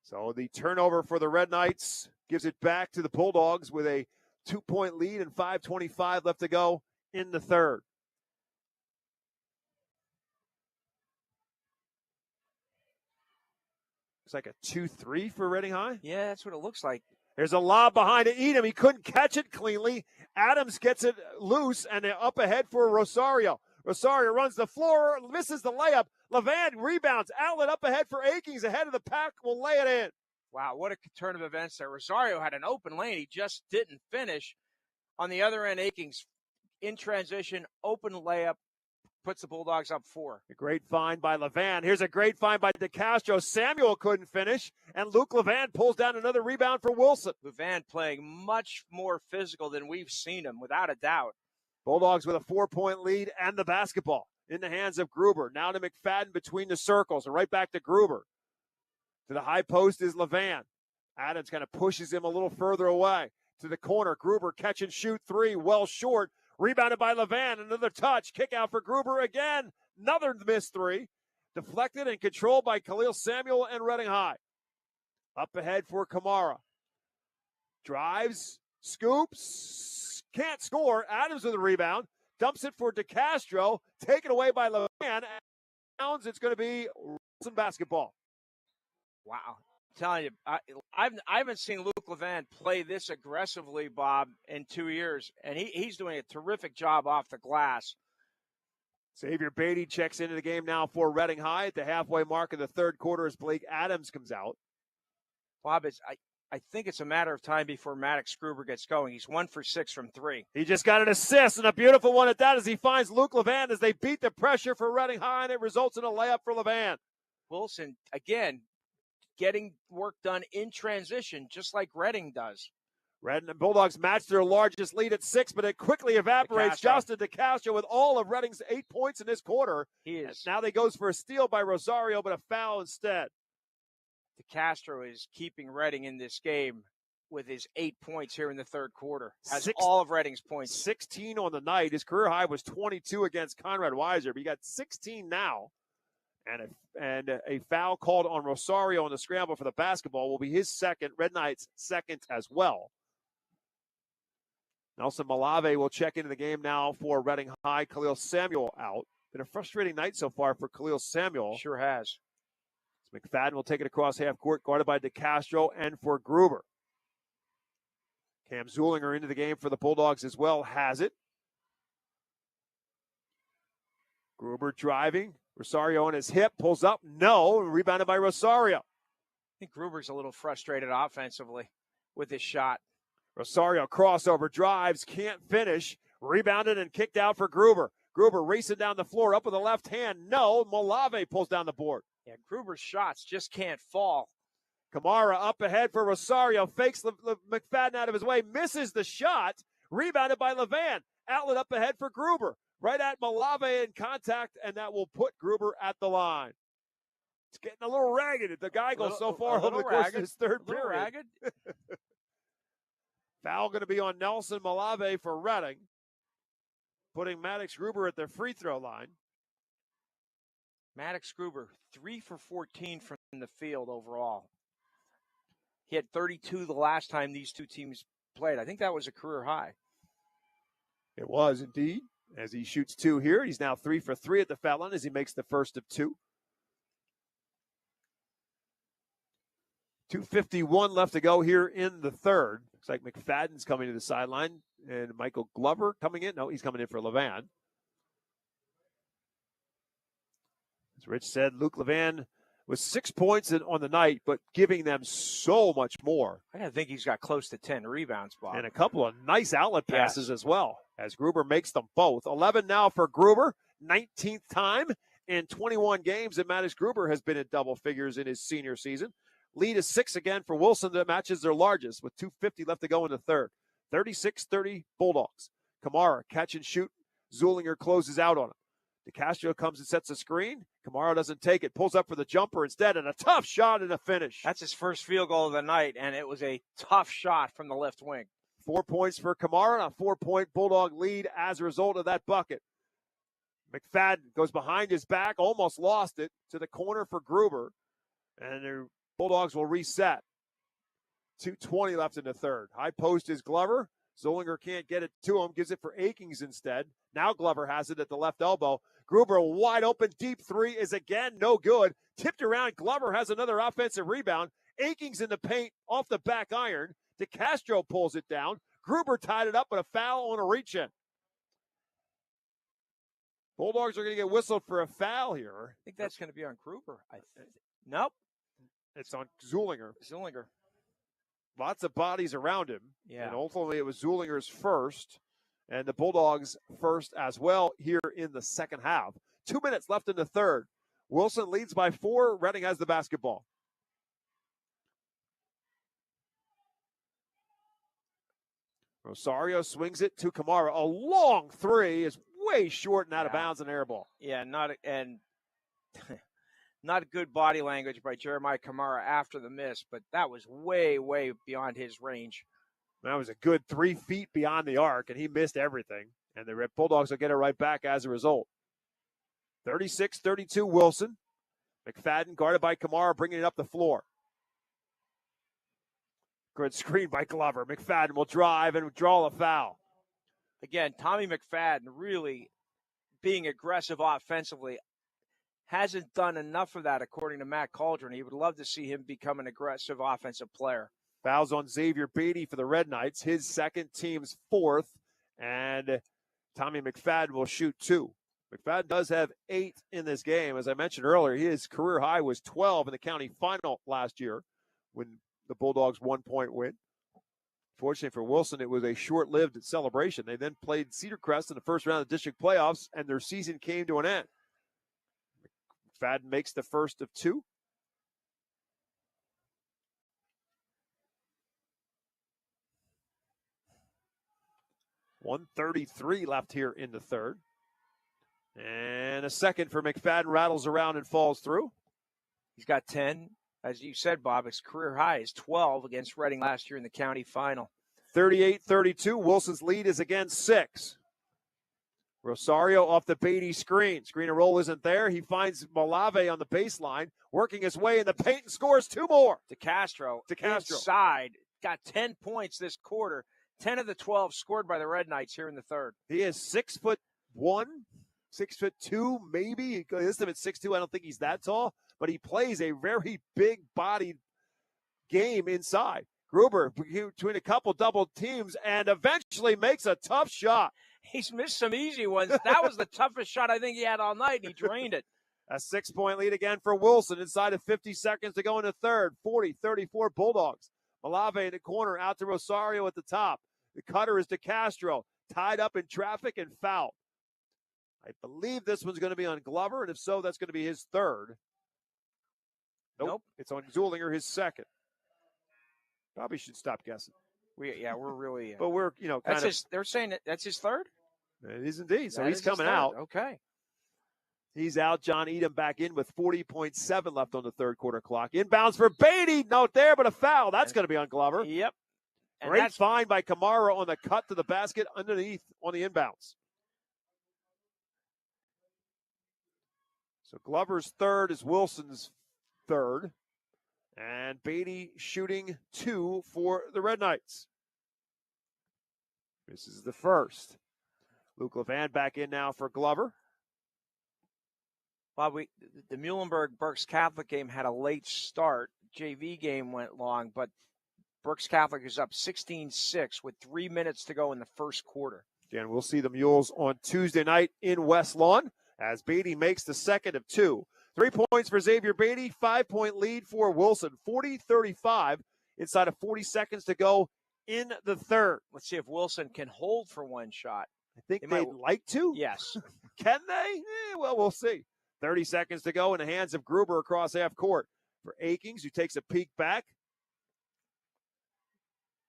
So the turnover for the Red Knights gives it back to the Bulldogs with a 2-point lead and 5:25 left to go in the third. Looks like a 2-3 for Reading High. Yeah, that's what it looks like. There's a lob behind to Edom. He couldn't catch it cleanly. Adams gets it loose and up ahead for Rosario. Rosario runs the floor, misses the layup. Levan rebounds. Outlet up ahead for Akings. Ahead of the pack, will lay it in. Wow, what a turn of events there. Rosario had an open lane. He just didn't finish. On the other end, Akings in transition, open layup, puts the Bulldogs up 4. A great find by Levan. Here's a great find by DeCastro. Samuel couldn't finish, and Luke Levan pulls down another rebound for Wilson. Levan playing much more physical than we've seen him, without a doubt. Bulldogs with a 4-point lead and the basketball in the hands of Gruber. Now to McFadden between the circles, and right back to Gruber. To the high post is Levan. Adams kind of pushes him a little further away. To the corner, Gruber catch and shoot 3, well short. Rebounded by Levan, another touch. Kick out for Gruber again. Another missed 3. Deflected and controlled by Khalil Samuel and Reading High. Up ahead for Kamara. Drives, scoops, can't score. Adams with a rebound. Dumps it for DeCastro. Taken away by Levan. It's going to be Wilson basketball. Wow. I'm telling you, I haven't seen Luke Levan play this aggressively, Bob, in 2 years, and he's doing a terrific job off the glass. Xavier Beatty checks into the game now for Reading High at the halfway mark of the third quarter as Blake Adams comes out. Bob, I think it's a matter of time before Maddox Gruber gets going. He's 1 for 6 from 3. He just got an assist, and a beautiful one at that as he finds Luke Levan as they beat the pressure for Reading High, and it results in a layup for Levan. Wilson, again, getting work done in transition, just like Reading does. Reading and Bulldogs match their largest lead at 6, but it quickly evaporates. Justin DeCastro with all of Reading's 8 points in this quarter. He is. Now they goes for a steal by Rosario, but a foul instead. DeCastro is keeping Reading in this game with his 8 points here in the third quarter. Has 6, all of Reading's points. 16 on the night. His career high was 22 against Conrad Weiser, but he got 16 now. And a foul called on Rosario on the scramble for the basketball will be his second, Red Knight's second as well. Nelson Malave will check into the game now for Reading High. Khalil Samuel out. Been a frustrating night so far for Khalil Samuel. Sure has. McFadden will take it across half court, guarded by DeCastro and for Gruber. Cam Zulinger into the game for the Bulldogs as well, has it. Gruber driving. Rosario on his hip, pulls up, no, rebounded by Rosario. I think Gruber's a little frustrated offensively with his shot. Rosario crossover, drives, can't finish, rebounded and kicked out for Gruber. Gruber racing down the floor, up with the left hand, no, Malave pulls down the board. Yeah, Gruber's shots just can't fall. Kamara up ahead for Rosario, fakes McFadden out of his way, misses the shot, rebounded by Levan. Outlet up ahead for Gruber. Right at Malave in contact, and that will put Gruber at the line. It's getting a little ragged. The guy goes so far over the course of his third period. Ragged. Foul going to be on Nelson Malave for Reading, putting Maddox Gruber at the free throw line. Maddox Gruber, 3 for 14 from the field overall. He had 32 the last time these two teams played. I think that was a career high. It was indeed. As he shoots 2 here, he's now 3 for 3 at the foul line as he makes the first of 2. 2:51 left to go here in the third. Looks like McFadden's coming to the sideline and Michael Glover coming in. No, he's coming in for Levan. As Rich said, Luke Levan with 6 points on the night, but giving them so much more. I think he's got close to 10 rebounds, Bob. And a couple of nice outlet passes as well, as Gruber makes them both. 11 now for Gruber, 19th time in 21 games that Maddox Gruber has been in double figures in his senior season. Lead is 6 again for Wilson that matches their largest with 2:50 left to go in the third. 36-30 Bulldogs. Kamara catch and shoot. Zulinger closes out on him. DeCastro comes and sets a screen. Kamara doesn't take it, pulls up for the jumper instead, and a tough shot and a finish. That's his first field goal of the night, and it was a tough shot from the left wing. 4 points for Kamara, and a 4-point Bulldog lead as a result of that bucket. McFadden goes behind his back, almost lost it, to the corner for Gruber, and the Bulldogs will reset. 2:20 left in the third. High post is Glover. Zollinger can't get it to him, gives it for Akings instead. Now Glover has it at the left elbow. Gruber wide open, deep three is again no good. Tipped around, Glover has another offensive rebound. Akings in the paint off the back iron. DeCastro pulls it down. Gruber tied it up, but a foul on a reach-in. Bulldogs are going to get whistled for a foul here. I think that's going to be on Gruber. Nope. It's on Zollinger. Zollinger. Lots of bodies around him. Yeah. And ultimately it was Zollinger's first and the Bulldogs first as well here in the second half. 2 minutes left in the third. Wilson leads by 4. Reading has the basketball. Rosario swings it to Kamara. A long three is way short and out of bounds, an air ball. Yeah, not good body language by Jeremiah Kamara after the miss, but that was way, way beyond his range. That was a good 3 feet beyond the arc, and he missed everything. And the Red Bulldogs will get it right back as a result. 36-32 Wilson. McFadden guarded by Kamara, bringing it up the floor. Good screen by Glover. McFadden will drive and draw a foul. Again, Tommy McFadden really being aggressive offensively. Hasn't done enough of that, according to Matt Cauldron. He would love to see him become an aggressive offensive player. Fouls on Xavier Beatty for the Red Knights, his second, team's fourth, and Tommy McFadden will shoot 2. McFadden does have 8 in this game. As I mentioned earlier, his career high was 12 in the county final last year when the Bulldogs 1-point win. Fortunately for Wilson, it was a short-lived celebration. They then played Cedar Crest in the first round of the district playoffs, and their season came to an end. McFadden makes the first of 2. .133 left here in the third. And a second for McFadden, rattles around and falls through. He's got 10. As you said, Bob, his career high is 12 against Reading last year in the county final. 38-32. Wilson's lead is again 6. Rosario off the Beatty screen. Screen and roll isn't there. He finds Malave on the baseline, working his way in the paint and scores 2 more. DeCastro inside, got 10 points this quarter. 10 of the 12 scored by the Red Knights here in the third. He is 6'1", 6'2", maybe. He lists him at 6'2". I don't think he's that tall, but he plays a very big-bodied game inside. Gruber between a couple double teams and eventually makes a tough shot. He's missed some easy ones. That was the toughest shot I think he had all night, and he drained it. A 6-point lead again for Wilson inside of 50 seconds to go in the third. 40-34 Bulldogs. Malave in the corner, out to Rosario at the top. The cutter is DeCastro, tied up in traffic and fouled. I believe this one's going to be on Glover, and if so, that's going to be his third. Nope. It's on Zollinger, his second. Probably should stop guessing. We're really. But we're, kind of. They're saying that's his third? It is indeed. So that he's coming out. Okay. He's out. John Edom back in with 40.7 left on the third quarter clock. Inbounds for Beatty. Note there, but a foul. That's going to be on Glover. Yep. And great find by Kamara on the cut to the basket underneath on the inbounds. So Glover's third is Wilson's third. And Beatty shooting 2 for the Red Knights. This is the first. Luke Levan back in now for Glover. Bob, the Muhlenberg-Berks Catholic game had a late start. JV game went long, but Berks Catholic is up 16-6 with 3 minutes to go in the first quarter. Again, we'll see the Mules on Tuesday night in West Lawn as Beatty makes the second of 2. 3 points for Xavier Beatty, 5-point lead for Wilson, 40-35, inside of 40 seconds to go in the third. Let's see if Wilson can hold for one shot. I think they'd like to. Yes. Can they? Well, we'll see. 30 seconds to go in the hands of Gruber across half court. For Akings, who takes a peek back.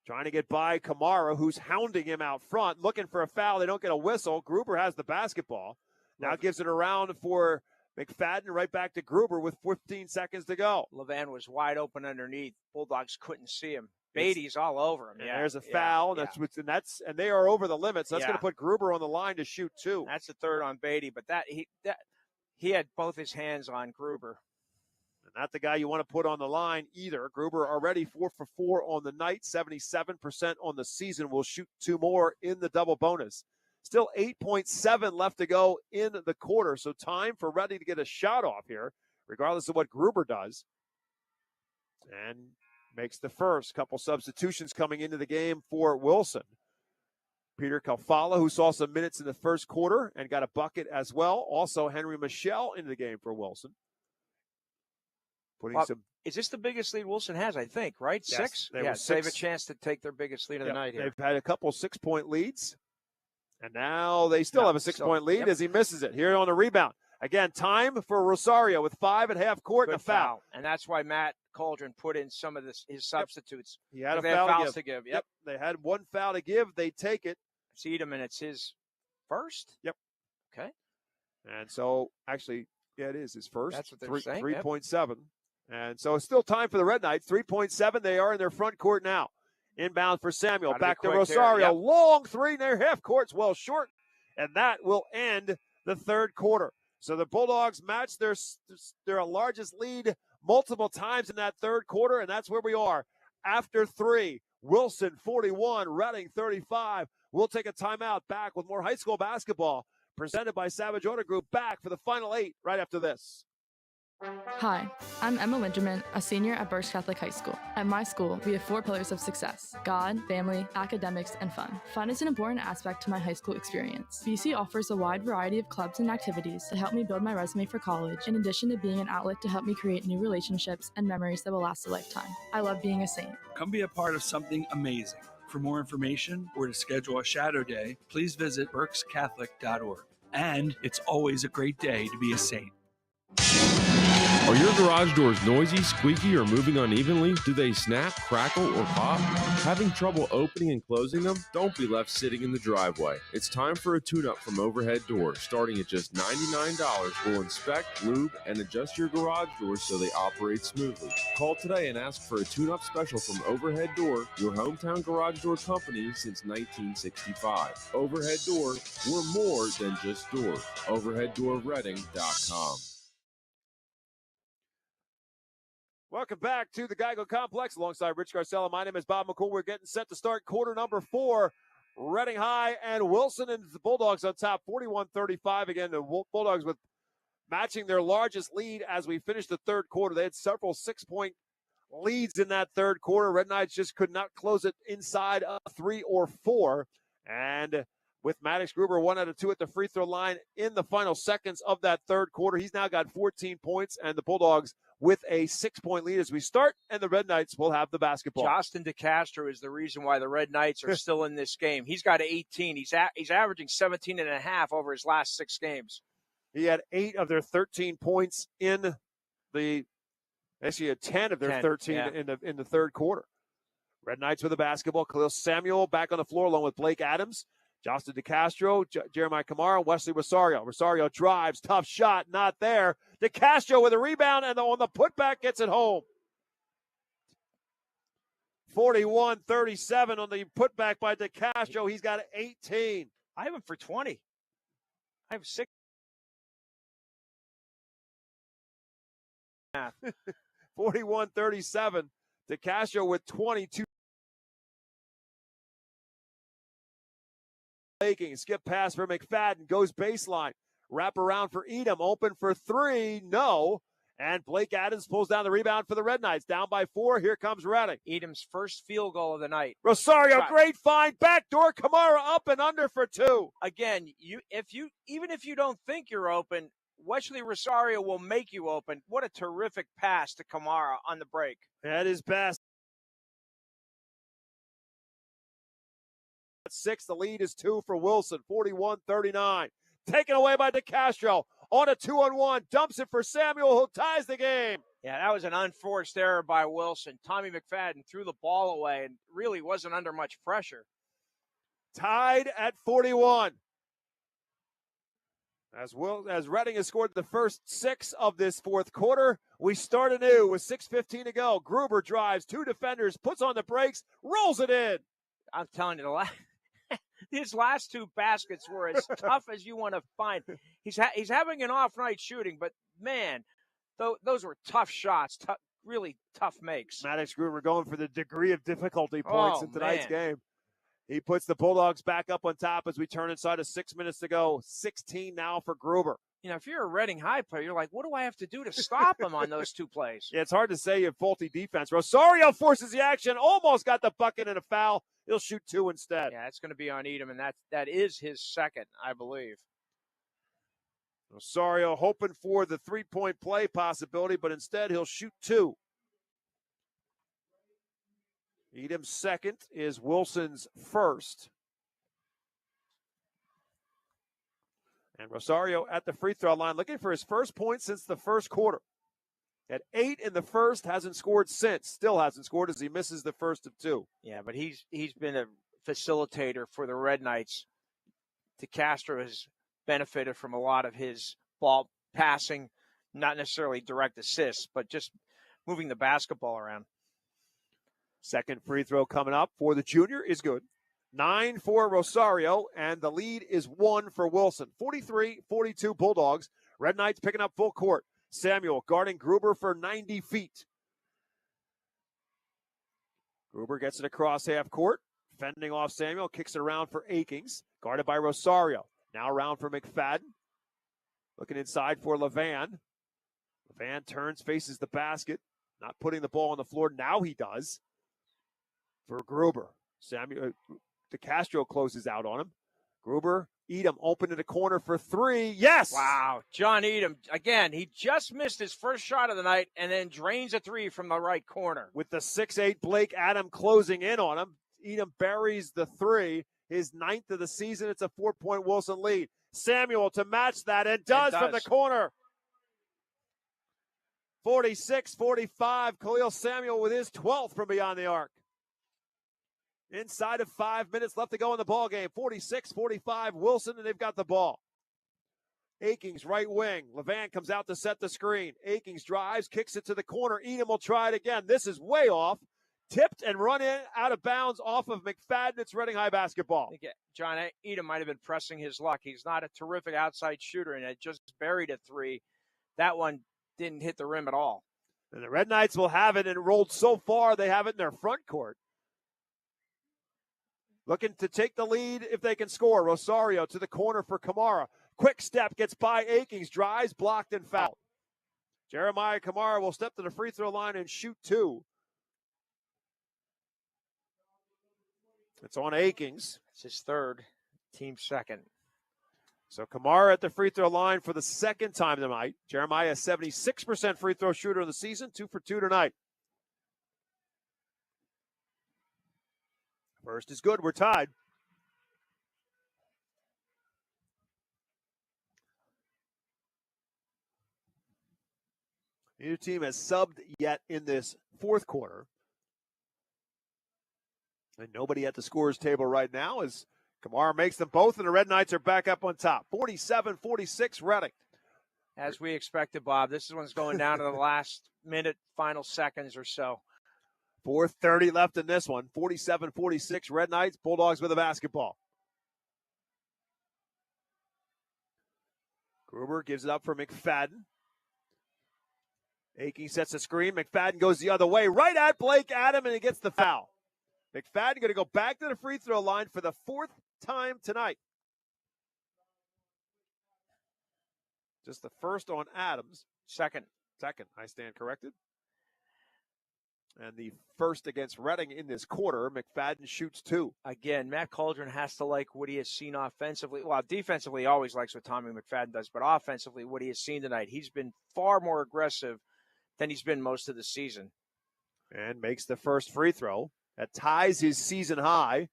Trying to get by Kamara, who's hounding him out front, looking for a foul. They don't get a whistle. Gruber has the basketball. Now gives it around for McFadden, right back to Gruber with 15 seconds to go. Levan was wide open underneath. Bulldogs couldn't see him. Beatty's all over him. And there's a foul. And they are over the limits. That's going to put Gruber on the line to shoot 2. That's the third on Beatty, but he had both his hands on Gruber. And Not the guy you want to put on the line either. Gruber already 4 for 4 on the night, 77% on the season. Will shoot 2 more in the double bonus. Still 8.7 left to go in the quarter, so time for Reading to get a shot off here, regardless of what Gruber does. And makes the first. Couple substitutions coming into the game for Wilson. Peter Kalfala, who saw some minutes in the first quarter and got a bucket as well. Also, Henry Michelle into the game for Wilson. Is this the biggest lead Wilson has, I think, right? Yes, 6? they Yeah, were so they have a 6. chance to take their biggest lead of the night here. They've had a couple 6-point leads, and now they still have a 6-point lead as he misses it. Here on the rebound. Again, time for Rosario with 5 at half court and a foul. And that's why Matt Cauldron put in some of his substitutes. He had a fouls to give. Yep. They had 1 foul to give. They take it. It's Edom, and it's his first? Yep. Okay. And so, actually, yeah, it is his first. That's what they're saying. 3.7. And so it's still time for the Red Knights. 3.7. They are in their front court now. Inbound for Samuel. Back to Rosario. Yep. Long three in their half court's well short. And that will end the third quarter. So the Bulldogs match their largest lead multiple times in that third quarter, and that's where we are. After 3, Wilson 41, Reading 35. We'll take a timeout. Back with more high school basketball presented by Savage Auto Group. Back for the final 8 right after this. Hi, I'm Emma Winterman, a senior at Berks Catholic High School. At my school, we have 4 pillars of success: God, family, academics, and fun. Fun is an important aspect to my high school experience. BC offers a wide variety of clubs and activities to help me build my resume for college, in addition to being an outlet to help me create new relationships and memories that will last a lifetime. I love being a Saint. Come be a part of something amazing. For more information or to schedule a shadow day, please visit berkscatholic.org. And it's always a great day to be a Saint. Are your garage doors noisy, squeaky, or moving unevenly? Do they snap, crackle, or pop? Having trouble opening and closing them? Don't be left sitting in the driveway. It's time for a tune-up from Overhead Doors. Starting at just $99, we'll inspect, lube, and adjust your garage doors so they operate smoothly. Call today and ask for a tune-up special from Overhead Door, your hometown garage door company since 1965. Overhead Door, we're more than just doors. OverheadDoorReading.com. Welcome back to the Geico Complex alongside Rich Garcella. My name is Bob McCool. We're getting set to start quarter number 4. Reading High and Wilson and the Bulldogs on top, 41-35. Again, the Bulldogs with matching their largest lead as we finish the third quarter. They had several 6-point leads in that third quarter. Red Knights just could not close it inside of 3 or 4. And with Maddox Gruber 1 out of 2 at the free throw line in the final seconds of that third quarter, he's now got 14 points, and the Bulldogs with a 6-point lead as we start, and the Red Knights will have the basketball. Justin DeCastro is the reason why the Red Knights are still in this game. He's got 18. He's averaging 17.5 over his last 6 games. He had 8 of their 13 points in the – actually, he had 10 of their 13 in the third quarter. Red Knights with the basketball. Khalil Samuel back on the floor along with Blake Adams. Justin DeCastro, Jeremiah Kamara, Wesley Rosario. Rosario drives, tough shot, not there. DeCastro with a rebound, and on the putback gets it home. 41-37 on the putback by DeCastro. He's got 18. I have him for 20. I have 6. 41-37. DeCastro with 22. Skip pass for McFadden, goes baseline. Wrap around for Edom, open for 3, no. And Blake Adams pulls down the rebound for the Red Knights. Down by 4, here comes Reading. Edom's first field goal of the night. Rosario, great find, backdoor, Kamara up and under for 2. Again, even if you don't think you're open, Wesley Rosario will make you open. What a terrific pass to Kamara on the break. That is best. 6, the lead is 2 for Wilson, 41-39. Taken away by DeCastro. On a 2-on-1, dumps it for Samuel, who ties the game. Yeah, that was an unforced error by Wilson. Tommy McFadden threw the ball away and really wasn't under much pressure. Tied at 41. As Reading has scored the first 6 of this fourth quarter, we start anew with 6:15 to go. Gruber drives, 2 defenders, puts on the brakes, rolls it in. I'm telling you, his last 2 baskets were as tough as you want to find. He's having an off night shooting, but man, those were tough shots, really tough makes. Maddox Gruber going for the degree of difficulty points in tonight's man. game. He puts the Bulldogs back up on top as we turn inside of 6 minutes to go. 16 now for Gruber. You know, if you're a Reading High player, you're like, what do I have to do to stop him on those 2 plays? Yeah, it's hard to say you have faulty defense. Rosario forces the action, almost got the bucket and a foul. He'll shoot 2 instead. Yeah, it's going to be on Edom, and that is his second, I believe. Rosario hoping for the 3-point play possibility, but instead he'll shoot 2. Edom's second is Wilson's first. And Rosario at the free throw line looking for his first point since the first quarter. At 8 in the first, hasn't scored since. Still hasn't scored as he misses the first of 2. Yeah, but he's been a facilitator for the Red Knights. DeCastro has benefited from a lot of his ball passing, not necessarily direct assists, but just moving the basketball around. Second free throw coming up for the junior is good. 9 for Rosario, and the lead is 1 for Wilson. 43-42 Bulldogs. Red Knights picking up full court. Samuel guarding Gruber for 90 feet. Gruber gets it across half court. Fending off Samuel, kicks it around for Akings. Guarded by Rosario. Now around for McFadden. Looking inside for Levan. Levan turns, faces the basket. Not putting the ball on the floor. Now he does. For Gruber. Samuel DeCastro closes out on him. Gruber, Edom open in the corner for 3. Yes! Wow. John Edom, again, he just missed his first shot of the night and then drains a 3 from the right corner. With the 6'8 Blake Adam closing in on him, Edom buries the 3. His 9th of the season. It's a 4-point Wilson lead. Samuel to match that, and does from the corner. 46-45. Khalil Samuel with his 12th from beyond the arc. Inside of 5 minutes left to go in the ball game. 46-45 Wilson, and they've got the ball. Akings right wing. Levan comes out to set the screen. Akings drives, kicks it to the corner. Edom will try it again. This is way off. Tipped and run in out of bounds off of McFadden. It's Reading High basketball. John Edom might have been pressing his luck. He's not a terrific outside shooter, and it just buried a 3. That one didn't hit the rim at all. And the Red Knights will have it, and rolled so far they have it in their front court. Looking to take the lead if they can score. Rosario to the corner for Kamara. Quick step, gets by Akings, drives, blocked, and fouled. Jeremiah Kamara will step to the free throw line and shoot 2. It's on Akings. It's his third, team second. So Kamara at the free throw line for the second time tonight. Jeremiah, 76% free throw shooter of the season, 2 for 2 tonight. First is good. We're tied. Neither team has subbed yet in this fourth quarter. And nobody at the scorer's table right now as Kamara makes them both, and the Red Knights are back up on top. 47-46 Reading. As we expected, Bob, this one's going down to the last minute, final seconds or so. 4:30 left in this one. 47-46 Red Knights. Bulldogs with the basketball. Gruber gives it up for McFadden. Akings sets a screen. McFadden goes the other way, right at Blake Adam, and he gets the foul. McFadden going to go back to the free throw line for the 4th time tonight. Just the first on Adams. Second. I stand corrected. And the first against Reading in this quarter. McFadden shoots 2. Again, Matt Cauldron has to like what he has seen offensively. Well, defensively, he always likes what Tommy McFadden does, but offensively, what he has seen tonight, he's been far more aggressive than he's been most of the season. And makes the first free throw. That ties his season high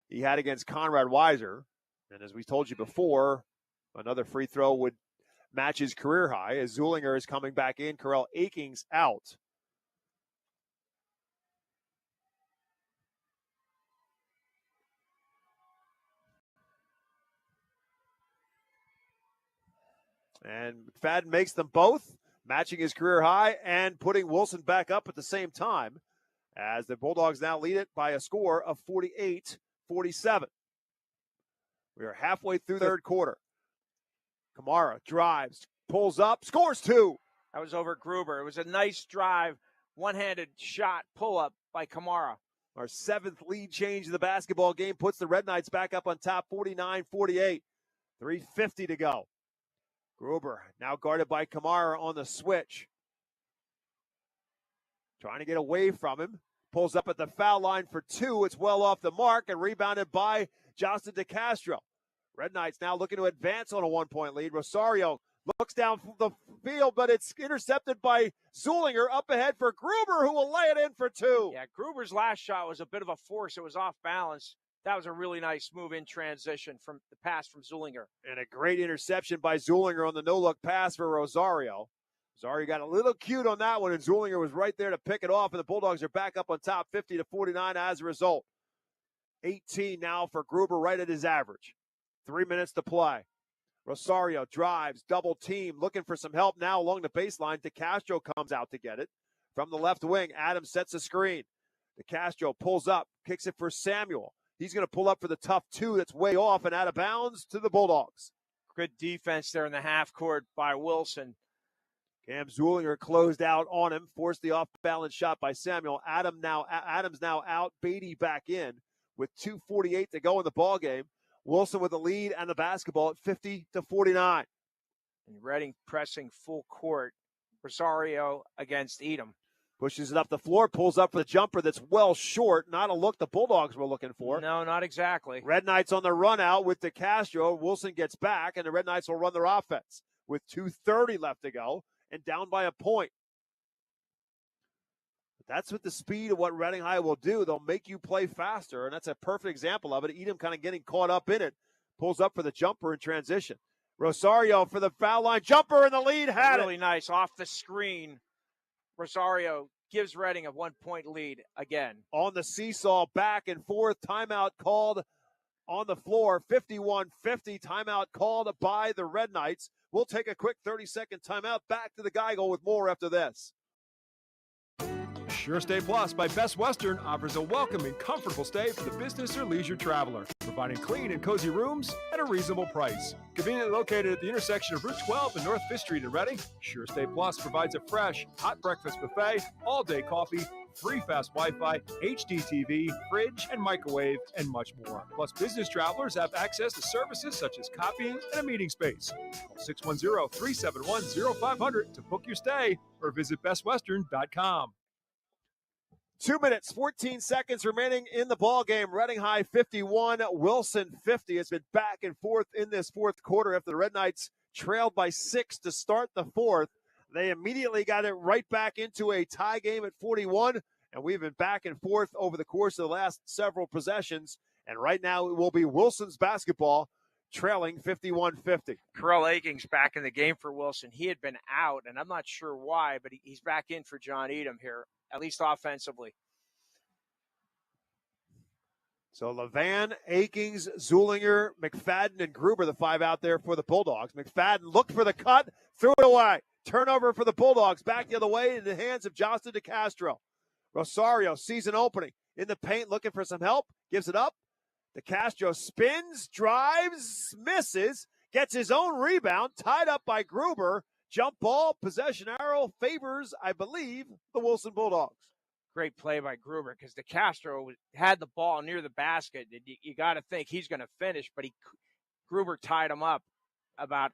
he had against Conrad Weiser. And as we told you before, another free throw would match his career high as Zulinger is coming back in. Karel Akings out. And McFadden makes them both, matching his career high and putting Wilson back up at the same time as the Bulldogs now lead it by a score of 48-47. We are halfway through the third quarter. Kamara drives, pulls up, scores 2. That was over Gruber. It was a nice drive, one-handed shot, pull-up by Kamara. Our 7th lead change in the basketball game puts the Red Knights back up on top 49-48. 3:50 to go. Gruber now guarded by Kamara on the switch. Trying to get away from him. Pulls up at the foul line for 2. It's well off the mark and rebounded by Justin DeCastro. Red Knights now looking to advance on a 1-point lead. Rosario looks down the field, but it's intercepted by Zulinger up ahead for Gruber, who will lay it in for 2. Yeah, Gruber's last shot was a bit of a force. It was off balance. That was a really nice move in transition from the pass from Zulinger. And a great interception by Zulinger on the no-look pass for Rosario. Rosario got a little cute on that one, and Zulinger was right there to pick it off, and the Bulldogs are back up on top 50-49 as a result. 18 now for Gruber, right at his average. 3 minutes to play. Rosario drives, double team, looking for some help now along the baseline. DeCastro comes out to get it. From the left wing, Adams sets a screen. DeCastro pulls up, kicks it for Samuel. He's going to pull up for the tough 2 that's way off and out of bounds to the Bulldogs. Good defense there in the half court by Wilson. Cam Zulinger closed out on him, forced the off-balance shot by Samuel. Adams now out, Beatty back in with 2:48 to go in the ballgame. Wilson with the lead and the basketball at 50-49. And Reading pressing full court. Rosario against Edom. Pushes it up the floor, pulls up for the jumper that's well short. Not a look the Bulldogs were looking for. No, not exactly. Red Knights on the run out with DeCastro. Wilson gets back, and the Red Knights will run their offense with 2:30 left to go and down by a point. But that's what the speed of what Reading High will do. They'll make you play faster, and that's a perfect example of it. Edom kind of getting caught up in it. Pulls up for the jumper in transition. Rosario for the foul line. Jumper in the lead. Had really nice off the screen. Rosario gives Reading a 1-point lead again. On the seesaw, back and forth. Timeout called on the floor. 51-50. Timeout called by the Red Knights. We'll take a quick 30-second timeout. Back to the Geigle with more after this. Sure Stay Plus by Best Western offers a welcoming, comfortable stay for the business or leisure traveler, providing clean and cozy rooms at a reasonable price. Conveniently located at the intersection of Route 12 and North 5th Street in Reading, Sure Stay Plus provides a fresh, hot breakfast buffet, all-day coffee, free fast Wi-Fi, HD TV, fridge and microwave, and much more. Plus, business travelers have access to services such as copying and a meeting space. Call 610-371-0500 to book your stay or visit bestwestern.com. 2 minutes, 14 seconds remaining in the ball game. Reading High 51, Wilson 50. It's been back and forth in this fourth quarter after the Red Knights trailed by 6 to start the fourth. They immediately got it right back into a tie game at 41, and we've been back and forth over the course of the last several possessions. And right now it will be Wilson's basketball trailing 51-50. Carell Aking's back in the game for Wilson. He had been out, and I'm not sure why, but he's back in for John Edom here, at least offensively. So Levan, Akings, Zulinger, McFadden, and Gruber, the 5 out there for the Bulldogs. McFadden looked for the cut, threw it away. Turnover for the Bulldogs, back the other way in the hands of Justin DeCastro. Rosario sees an opening in the paint, looking for some help, gives it up. DeCastro spins, drives, misses, gets his own rebound, tied up by Gruber. Jump ball, possession arrow favors, I believe, the Wilson Bulldogs. Great play by Gruber because DeCastro had the ball near the basket. You got to think he's going to finish, but Gruber tied him up about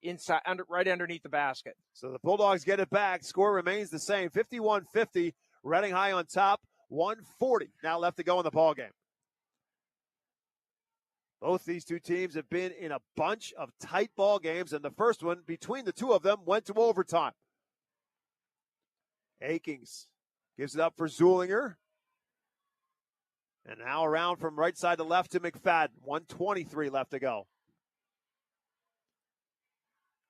inside, right underneath the basket. So the Bulldogs get it back. Score remains the same, 51-50. Reading High on top, 1:40 now left to go in the ballgame. Both these two teams have been in a bunch of tight ball games, and the first one between the two of them went to overtime. Akings gives it up for Zulinger. And now around from right side to left to McFadden. 1:23 left to go.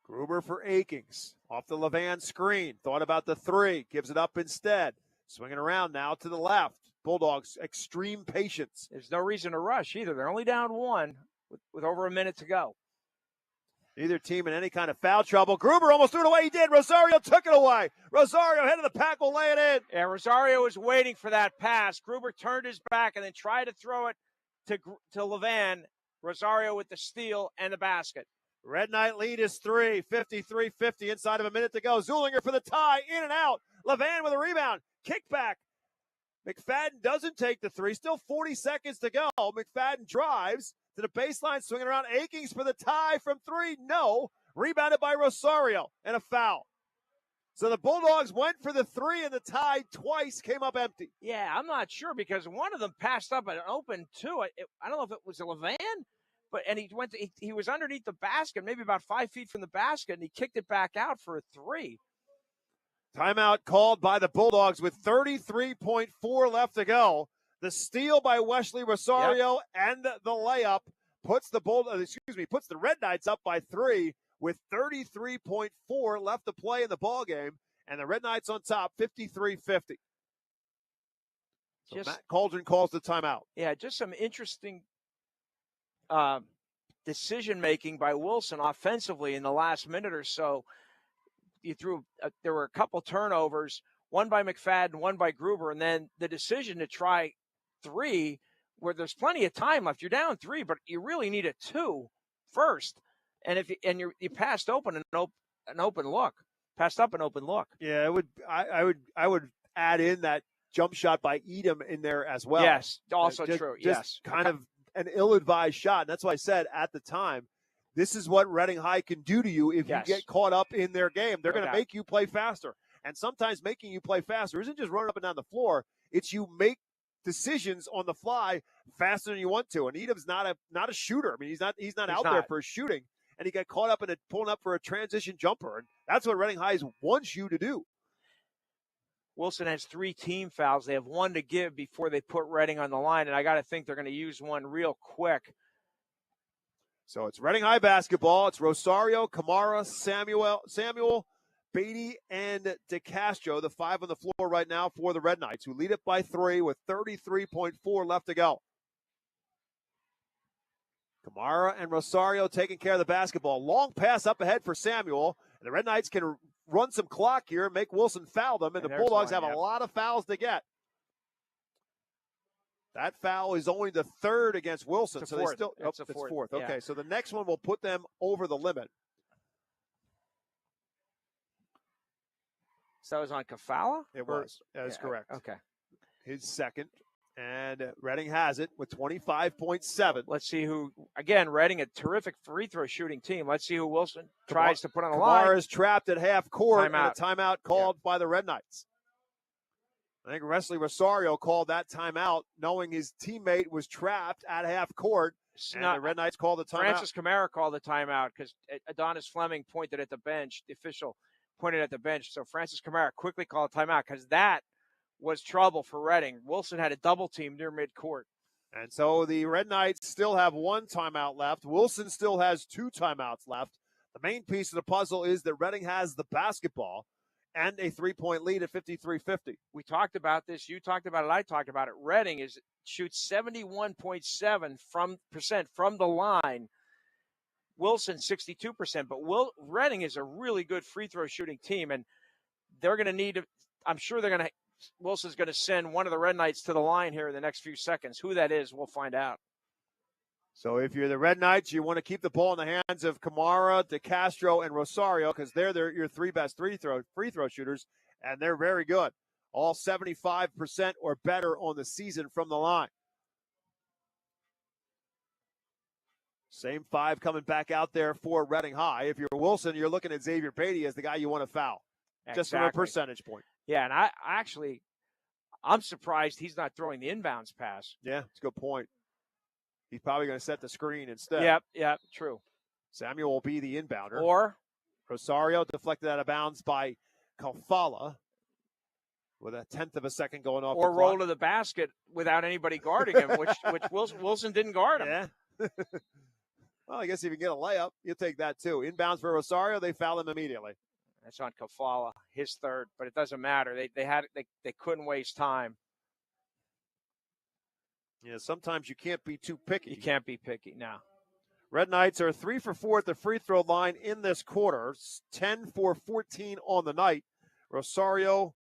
Gruber for Akings. Off the Levan screen. Thought about the 3. Gives it up instead. Swinging around now to the left. Bulldogs, extreme patience. There's no reason to rush either. They're only down 1 with over a minute to go. Neither team in any kind of foul trouble. Gruber almost threw it away. He did. Rosario took it away. Rosario, head of the pack, will lay it in. Yeah, Rosario was waiting for that pass. Gruber turned his back and then tried to throw it to Levan. Rosario with the steal and the basket. Red Knight lead is 3, 53-50 inside of a minute to go. Zulinger for the tie, in and out. Levan with a rebound, kickback. McFadden doesn't take the three, still 40 seconds to go. McFadden drives to the baseline, swinging around. Akings for the tie from 3, no. Rebounded by Rosario, and a foul. So the Bulldogs went for the 3, and the tie twice came up empty. Yeah, I'm not sure because one of them passed up an open 2. I don't know if it was a Levan. But he was underneath the basket, maybe about 5 feet from the basket, and he kicked it back out for a 3. Timeout called by the Bulldogs with 33.4 left to go. The steal by Wesley Rosario and the layup puts the Red Knights up by 3 with 33.4 left to play in the ball game, and the Red Knights on top, 53-50. So Matt Cauldron calls the timeout. Yeah, just some interesting decision-making by Wilson offensively in the last minute or so. There were a couple turnovers, one by McFadden, one by Gruber, and then the decision to try 3 where there's plenty of time left. You're down 3, but you really need a 2 first. And you passed open an open look. Passed up an open look. Yeah, I would add in that jump shot by Edom in there as well. Yes, also true. Yes. Kind of an ill-advised shot. And that's why I said at the time, this is what Reading High can do to you if you get caught up in their game. They're going to make you play faster. And sometimes making you play faster isn't just running up and down the floor. It's you make decisions on the fly faster than you want to. And Edom's not a shooter. I mean, he's not out there for shooting. And he got caught up in pulling up for a transition jumper. And that's what Reading High wants you to do. Wilson has 3 team fouls. They have 1 to give before they put Reading on the line, and I got to think they're going to use one real quick. So it's Reading High basketball. It's Rosario, Kamara, Samuel, Beatty, and DeCastro, the 5 on the floor right now for the Red Knights, who lead it by 3 with 33.4 left to go. Kamara and Rosario taking care of the basketball. Long pass up ahead for Samuel, and the Red Knights can run some clock here and make Wilson foul them, and the Bulldogs have a lot of fouls to get. That foul is only the 3rd against Wilson, so they still it's 4th. Okay, yeah. So the next one will put them over the limit. So that was on Kafala? It was. That is correct. Okay. His second. And Reading has it with 25.7. Let's see who, again, Reading, a terrific free throw shooting team. Let's see who Wilson tries to put on the line. Kamara is trapped at half court, and a timeout called by the Red Knights. I think Wesley Rosario called that timeout, knowing his teammate was trapped at half court, and the Red Knights called the timeout. Francis Kamara called the timeout because Adonis Fleming pointed at the bench. The official pointed at the bench. So Francis Kamara quickly called a timeout because that was trouble for Reading. Wilson had a double team near midcourt. And so the Red Knights still have 1 timeout left. Wilson still has 2 timeouts left. The main piece of the puzzle is that Reading has the basketball and a 3-point lead at 53-50. We talked about this. You talked about it. I talked about it. Reading shoots 71.7% from the line. Wilson 62%. But Reading is a really good free throw shooting team, and they're going to need – I'm sure they're going to – Wilson's going to send one of the Red Knights to the line here in the next few seconds. Who that is, we'll find out. So if you're the Red Knights, you want to keep the ball in the hands of Kamara, DeCastro, and Rosario because they're your 3 best free throw shooters, and they're very good. All 75% or better on the season from the line. Same 5 coming back out there for Reading High. If you're Wilson, you're looking at Xavier Beatty as the guy you want to foul. Exactly. Just from a percentage point. Yeah, and I'm surprised he's not throwing the inbounds pass. Yeah, it's a good point. He's probably going to set the screen instead. Yep, true. Samuel will be the inbounder. Or Rosario deflected out of bounds by Kafala with a 1/10 of a second going off. Or roll to the basket without anybody guarding him, which Wilson didn't guard him. Yeah. Well, I guess if you get a layup, you'll take that too. Inbounds for Rosario, they foul him immediately. That's on Kafala, his 3rd, but it doesn't matter. They couldn't waste time. Yeah, sometimes you can't be too picky. You can't be picky now. Red Knights are 3 for 4 at the free throw line in this quarter. 10 for 14 on the night. Rosario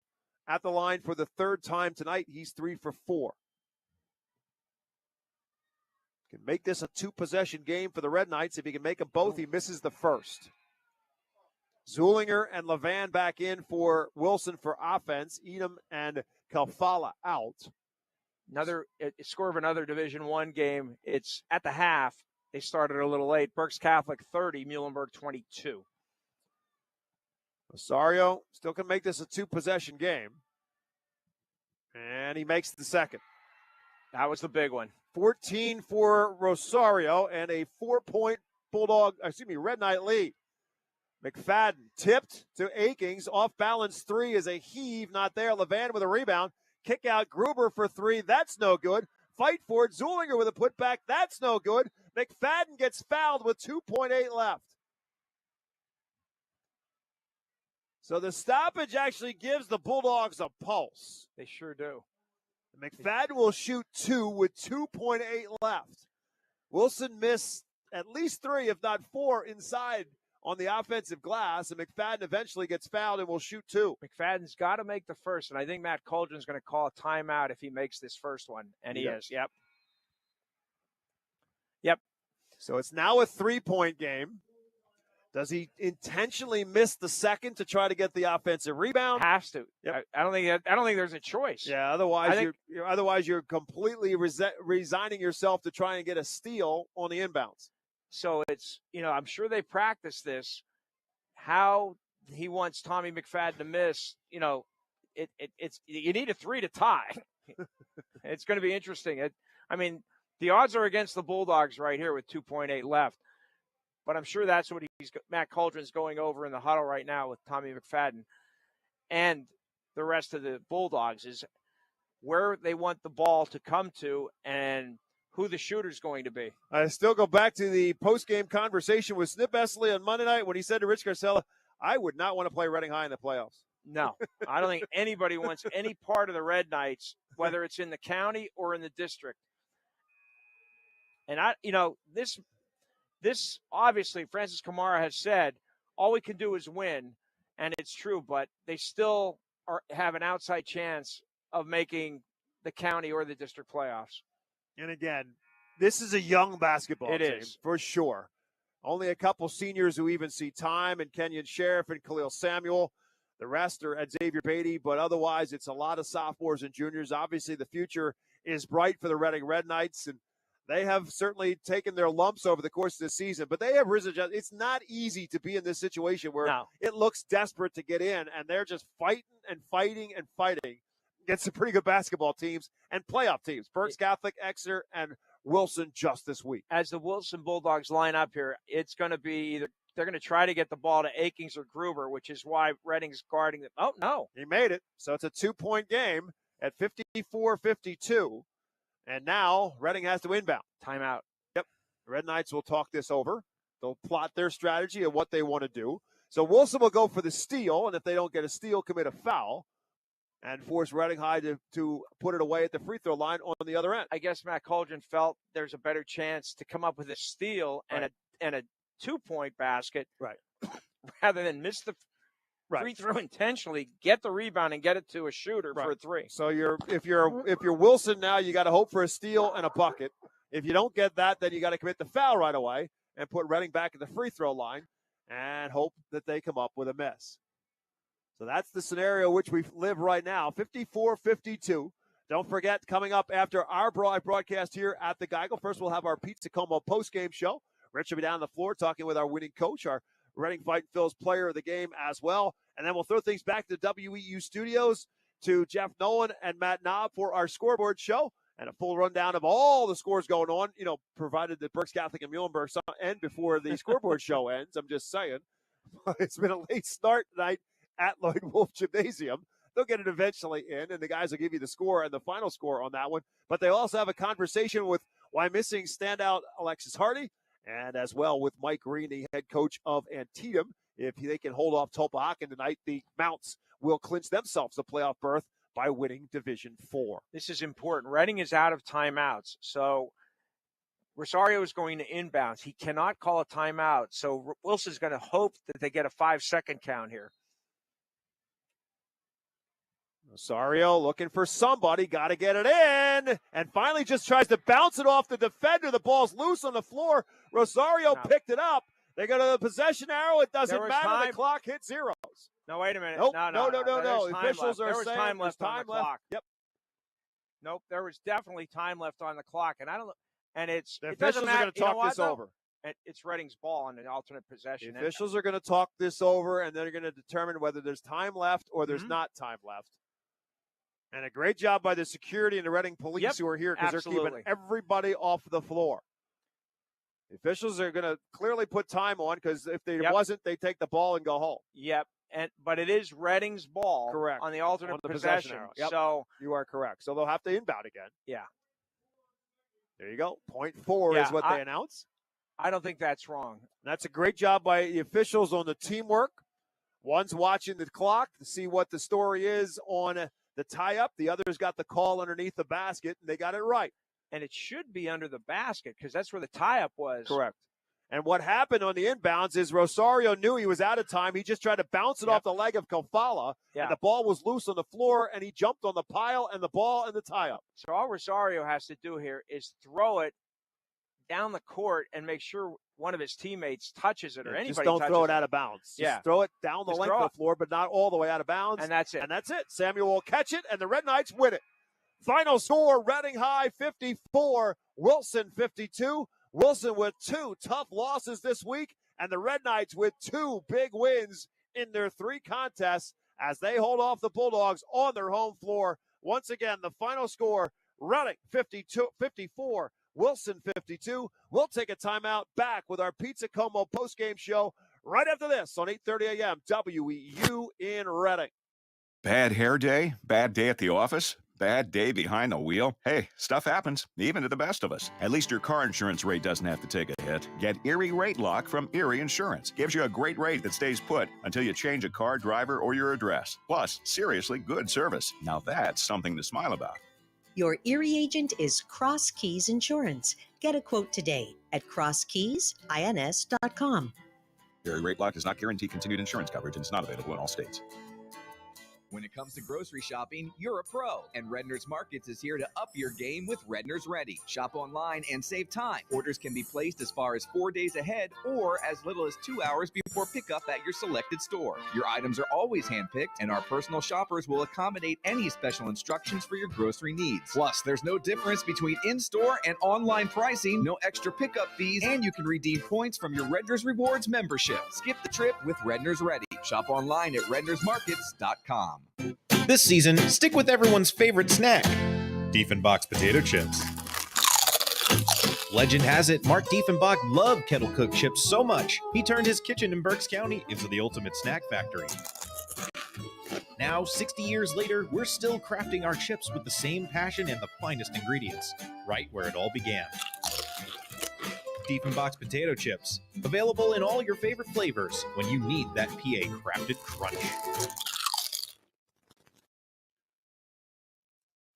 at the line for the 3rd time tonight. He's 3 for 4. Can make this a 2-possession game for the Red Knights. If he can make them both, he misses the first. Zulinger and Levan back in for Wilson for offense. Edom and Kalfala out. Another score of another Division I game. It's at the half. They started a little late. Berks Catholic 30, Muhlenberg 22. Rosario still can make this a 2-possession game. And he makes the second. That was the big one. 14 for Rosario and a 4-point Red Knight lead. McFadden tipped to Akings. Off balance 3 is a heave, not there. Levan with a rebound. Kick out Gruber for 3. That's no good. Fight for it. Zulinger with a putback. That's no good. McFadden gets fouled with 2.8 left. So the stoppage actually gives the Bulldogs a pulse. They sure do. McFadden will shoot 2 with 2.8 left. Wilson missed at least 3, if not 4, inside on the offensive glass, and McFadden eventually gets fouled and will shoot 2. McFadden's got to make the first, and I think Matt Coldren's going to call a timeout if he makes this first one, and he is. Yep. So it's now a 3-point game. Does he intentionally miss the second to try to get the offensive rebound? Has to. Yep. I don't think there's a choice. Yeah. Otherwise, you're completely resigning yourself to try and get a steal on the inbounds. So it's, I'm sure they practice this. How he wants Tommy McFadden to miss. It's you need a 3 to tie. It's going to be interesting. The odds are against the Bulldogs right here with 2.8 left. But I'm sure that's what Matt Coldren's going over in the huddle right now with Tommy McFadden and the rest of the Bulldogs is where they want the ball to come to and who the shooter's going to be. I still go back to the post-game conversation with Snip Essley on Monday night when he said to Rich Garcella, I would not want to play Reading High in the playoffs. No, I don't think anybody wants any part of the Red Knights, whether it's in the county or in the district. And this obviously, Francis Kamara has said, all we can do is win, and it's true, but they still have an outside chance of making the county or the district playoffs. And again, this is a young basketball team. It is. For sure. Only a couple seniors who even see time, and Kenyon Sheriff and Khalil Samuel. The rest are at Xavier Beatty, but otherwise it's a lot of sophomores and juniors. Obviously, the future is bright for the Reading Red Knights, and they have certainly taken their lumps over the course of the season, but they have risen. It's not easy to be in this situation where it looks desperate to get in, and they're just fighting and fighting and fighting against some pretty good basketball teams and playoff teams. Berks Catholic, Exeter, and Wilson just this week. As the Wilson Bulldogs line up here, it's going to be either they're going to try to get the ball to Akings or Gruber, which is why Reading's guarding them. Oh, no. He made it. So it's a 2-point game at 54-52. And now Reading has to inbound. Timeout. Yep. The Red Knights will talk this over. They'll plot their strategy of what they want to do. So Wilson will go for the steal, and if they don't get a steal, commit a foul and force Reading High to put it away at the free throw line on the other end. I guess Matt Coldren felt there's a better chance to come up with a steal and a 2-point basket rather than miss the free throw intentionally, get the rebound and get it to a shooter for a 3. So if you're Wilson now, you got to hope for a steal and a bucket. If you don't get that, then you got to commit the foul right away and put Reading back at the free throw line and hope that they come up with a miss. So that's the scenario which we live right now, 54-52. Don't forget, coming up after our broadcast here at the Geigel, first we'll have our Pizza Como postgame show. Rich will be down on the floor talking with our winning coach, our Reading Fighting Phil's player of the game as well. And then we'll throw things back to WEEU Studios to Jeff Nolan and Matt Knob for our scoreboard show and a full rundown of all the scores going on, provided that Berks Catholic and Muhlenberg end before the scoreboard show ends. I'm just saying. It's been a late start tonight at Lloyd Wolf Gymnasium. They'll get it eventually in, and the guys will give you the score and the final score on that one. But they also have a conversation with why missing standout Alexis Hardy, and as well with Mike Green, the head coach of Antietam. If they can hold off Tulpehocken tonight, the Mounts will clinch themselves a playoff berth by winning Division 4. This is important. Reading is out of timeouts, so Rosario is going to inbounds. He cannot call a timeout, so Wilson's going to hope that they get a 5-second count here. Rosario looking for somebody, got to get it in, and finally just tries to bounce it off the defender. The ball's loose on the floor. Rosario picked it up. They go to the possession arrow. It doesn't matter. The clock hit zeros. No, wait a minute. Nope. No. The officials are saying time left there's on time the left. clock. Yep. Nope, there was definitely time left on the clock, and The it officials doesn't are matter. going to talk this over. It's Reading's ball on the alternate possession. The officials are going to talk this over, and they're going to determine whether there's time left or there's not time left. And a great job by the security and the Reading police who are here because they're keeping everybody off the floor. The officials are going to clearly put time on because if they wasn't, they take the ball and go home. Yep, but it is Reading's ball on the alternate possession. arrow. Yep. So you are correct. So they'll have to inbound again. Yeah. There you go. 0.4 is what they announce. I don't think that's wrong. That's a great job by the officials on the teamwork. One's watching the clock to see what the story is on the tie-up. The other's got the call underneath the basket, and they got it right. And it should be under the basket because that's where the tie-up was. Correct. And what happened on the inbounds is Rosario knew he was out of time. He just tried to bounce it off the leg of Kofala, and the ball was loose on the floor, and he jumped on the pile and the ball and the tie-up. So all Rosario has to do here is throw it down the court and make sure one of his teammates touches it or anybody just don't touches throw it out of bounds. Just throw it down the Just length throw of the floor, but not all the way out of bounds. And that's it. And that's it. Samuel will catch it, and the Red Knights win it. Final score, Reading High 54, Wilson 52. Wilson with 2 tough losses this week, and the Red Knights with 2 big wins in their 3 contests as they hold off the Bulldogs on their home floor. Once again, the final score, Reading 54, Wilson 52. We'll take a timeout, back with our Pizza Como postgame show right after this on 8:30 a.m. WEEU in Reading. Bad hair day? Bad day at the office? Bad day behind the wheel? Hey, stuff happens, even to the best of us. At least your car insurance rate doesn't have to take a hit. Get Erie Rate Lock from Erie Insurance. Gives you a great rate that stays put until you change a car, driver, or your address. Plus, seriously good service. Now that's something to smile about. Your Erie agent is Cross Keys Insurance. Get a quote today at crosskeysins.com. Erie Rate Lock does not guarantee continued insurance coverage and is not available in all states. When it comes to grocery shopping, you're a pro, and Redner's Markets is here to up your game with Redner's Ready. Shop online and save time. Orders can be placed as far as 4 days ahead or as little as 2 hours before pickup at your selected store. Your items are always handpicked, and our personal shoppers will accommodate any special instructions for your grocery needs. Plus, there's no difference between in-store and online pricing, no extra pickup fees, and you can redeem points from your Redner's Rewards membership. Skip the trip with Redner's Ready. Shop online at rednersmarkets.com. This season, stick with everyone's favorite snack, Diefenbach's potato chips. Legend has it, Mark Diefenbach loved kettle-cooked chips so much, he turned his kitchen in Berks County into the ultimate snack factory. Now, 60 years later, we're still crafting our chips with the same passion and the finest ingredients, right where it all began. Diefenbach's potato chips, available in all your favorite flavors when you need that PA-crafted crunch.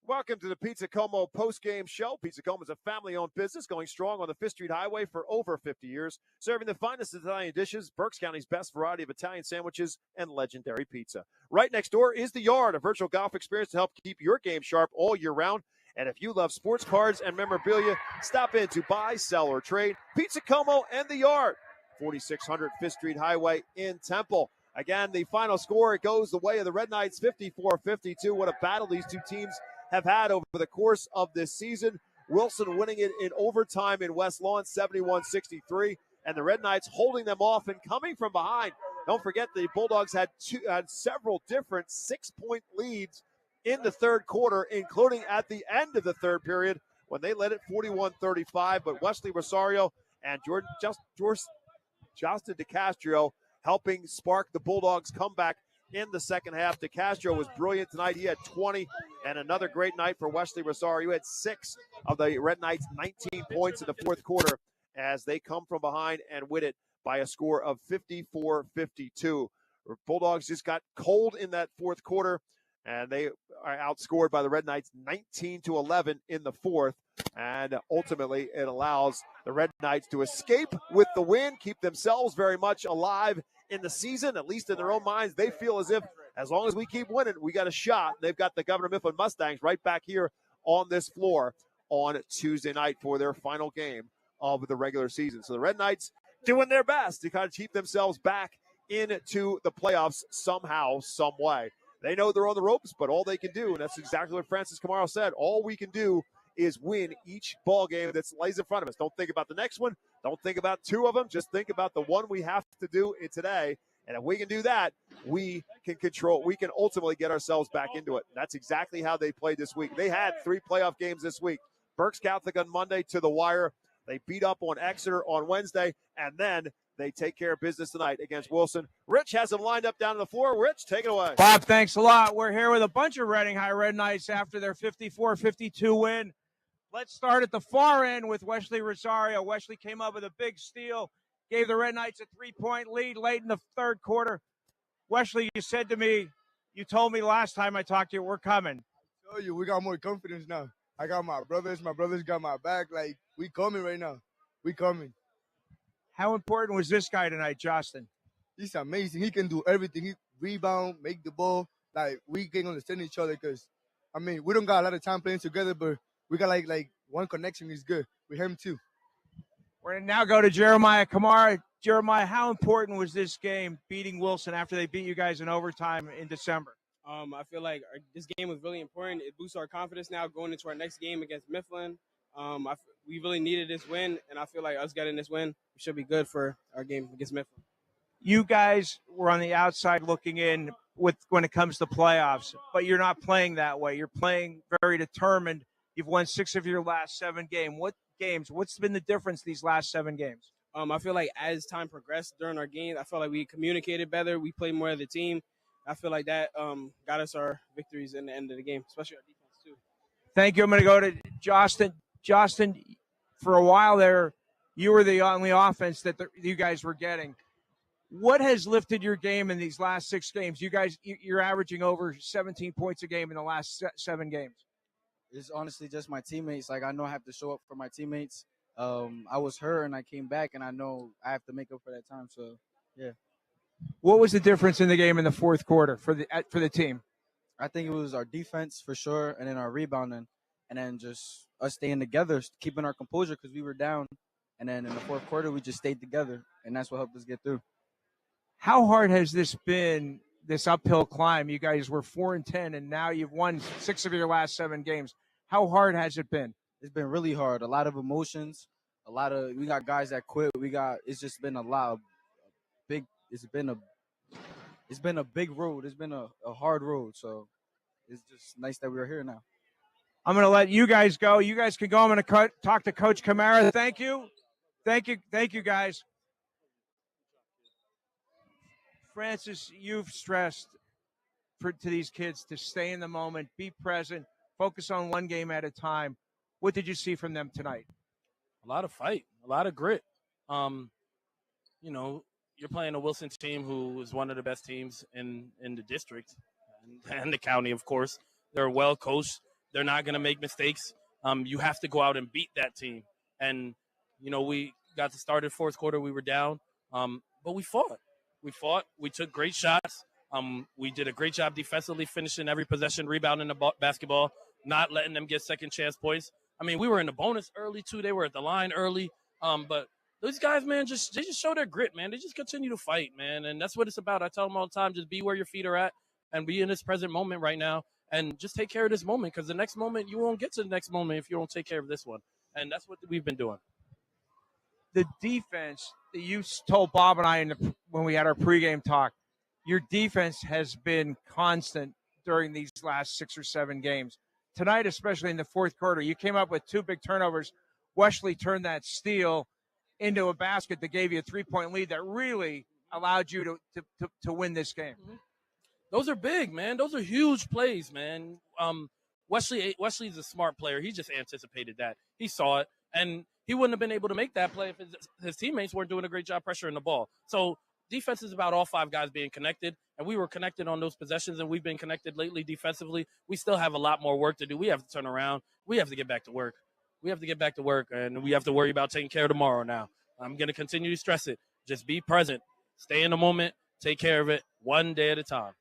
Welcome to the Pizza Como post-game show. Pizza Como is a family-owned business going strong on the 5th Street Highway for over 50 years, serving the finest Italian dishes, Berks County's best variety of Italian sandwiches, and legendary pizza. Right next door is The Yard, a virtual golf experience to help keep your game sharp all year round. And if you love sports cards and memorabilia, stop in to buy, sell, or trade. Pizza Como and The Yard, 4600 5th Street Highway in Temple. Again, the final score, it goes the way of the Red Knights, 54-52. What a battle these two teams have had over the course of this season. Wilson winning it in overtime in West Lawn, 71-63, and the Red Knights holding them off and coming from behind. Don't forget the Bulldogs had several different 6-point leads in the third quarter, including at the end of the third period when they led it 41-35. But Wesley Rosario and Justin DeCastro helping spark the Bulldogs' comeback in the second half. DeCastro was brilliant tonight. He had 20, and another great night for Wesley Rosario. He had 6 of the Red Knights' 19 points in the fourth quarter as they come from behind and win it by a score of 54-52. Bulldogs just got cold in that fourth quarter, and they are outscored by the Red Knights 19-11 in the fourth. And ultimately, it allows the Red Knights to escape with the win, keep themselves very much alive in the season, at least in their own minds. They feel as if as long as we keep winning, we got a shot. They've got the Governor Mifflin Mustangs right back here on this floor on Tuesday night for their final game of the regular season. So the Red Knights doing their best to kind of keep themselves back into the playoffs somehow, some way. They know they're on the ropes, but all they can do, and that's exactly what Francis Camaro said, all we can do is win each ball game that lays in front of us. Don't think about the next one. Don't think about two of them. Just think about the one we have to do today. And if we can do that, we can ultimately get ourselves back into it. That's exactly how they played this week. They had 3 playoff games this week. Berks Catholic on Monday to the wire. They beat up on Exeter on Wednesday, and then they take care of business tonight against Wilson. Rich has them lined up down on the floor. Rich, take it away. Bob, thanks a lot. We're here with a bunch of Reading High Red Knights after their 54-52 win. Let's start at the far end with Wesley Rosario. Wesley came up with a big steal, gave the Red Knights a 3-point lead late in the third quarter. Wesley, you said to me, you told me last time I talked to you, we're coming. I tell you, we got more confidence now. I got my brothers got my back. Like, we coming right now. We coming. How important was this guy tonight, Justin? He's amazing. He can do everything. He rebound, make the ball. Like, we can understand each other because, I mean, we don't got a lot of time playing together, but we got like one connection is good. With him too. We're going to now go to Jeremiah Kamara. Jeremiah, how important was this game beating Wilson after they beat you guys in overtime in December? I feel like this game was really important. It boosts our confidence now going into our next game against Mifflin. We really needed this win, and I feel like us getting this win, we should be good for our game against Mifflin. You guys were on the outside looking in when it comes to playoffs, but you're not playing that way. You're playing very determined. You've won 6 of your last 7 games. What's been the difference these last 7 games? I feel like as time progressed during our game, I felt like we communicated better. We played more as a team. I feel like that got us our victories in the end of the game, especially our defense too. Thank you. I'm going to go to Justin. Justin, for a while there, you were the only offense that you guys were getting. What has lifted your game in these last 6 games? You're averaging over 17 points a game in the last 7 games. It's honestly just my teammates. Like, I know I have to show up for my teammates. I was hurt and I came back, and I know I have to make up for that time. So, yeah. What was the difference in the game in the fourth quarter for the team? I think it was our defense for sure, and then our rebounding, and then just us staying together, keeping our composure because we were down. And then in the fourth quarter, we just stayed together, and that's what helped us get through. How hard has this been, this uphill climb? You guys were 4-10, and now you've won 6 of your last 7 games. How hard has it been? It's been really hard. A lot of emotions. We got guys that quit. It's just been a lot of big. It's been a big road. It's been a hard road. So it's just nice that we're here now. I'm going to let you guys go. You guys can go. I'm going to talk to Coach Kamara. Thank you. Thank you, guys. Francis, you've stressed to these kids to stay in the moment, be present, focus on one game at a time. What did you see from them tonight? A lot of fight, a lot of grit. You're playing a Wilson team who is one of the best teams in the district and the county, of course. They're well coached. They're not going to make mistakes. You have to go out and beat that team. And, we got to start in fourth quarter. We were down, but we fought. We took great shots. We did a great job defensively, finishing every possession, rebounding the basketball, not letting them get second chance points. I mean, we were in the bonus early, too. They were at the line early. But those guys, man, they just show their grit, man. They just continue to fight, man. And that's what it's about. I tell them all the time, just be where your feet are at and be in this present moment right now and just take care of this moment because the next moment, you won't get to the next moment if you don't take care of this one. And that's what we've been doing. The defense that you told Bob and I when we had our pregame talk, your defense has been constant during these last 6 or 7 games. Tonight, especially in the fourth quarter, you came up with 2 big turnovers. Wesley turned that steal into a basket that gave you a 3-point lead that really allowed you to win this game. Those are big, man. Those are huge plays, man. Wesley's a smart player. He just anticipated that. He saw it, and he wouldn't have been able to make that play if his teammates weren't doing a great job pressuring the ball. So defense is about all 5 guys being connected, and we were connected on those possessions, and we've been connected lately defensively. We still have a lot more work to do. We have to turn around. We have to get back to work. And we have to worry about taking care of tomorrow now. I'm going to continue to stress it. Just be present. Stay in the moment. Take care of it one day at a time.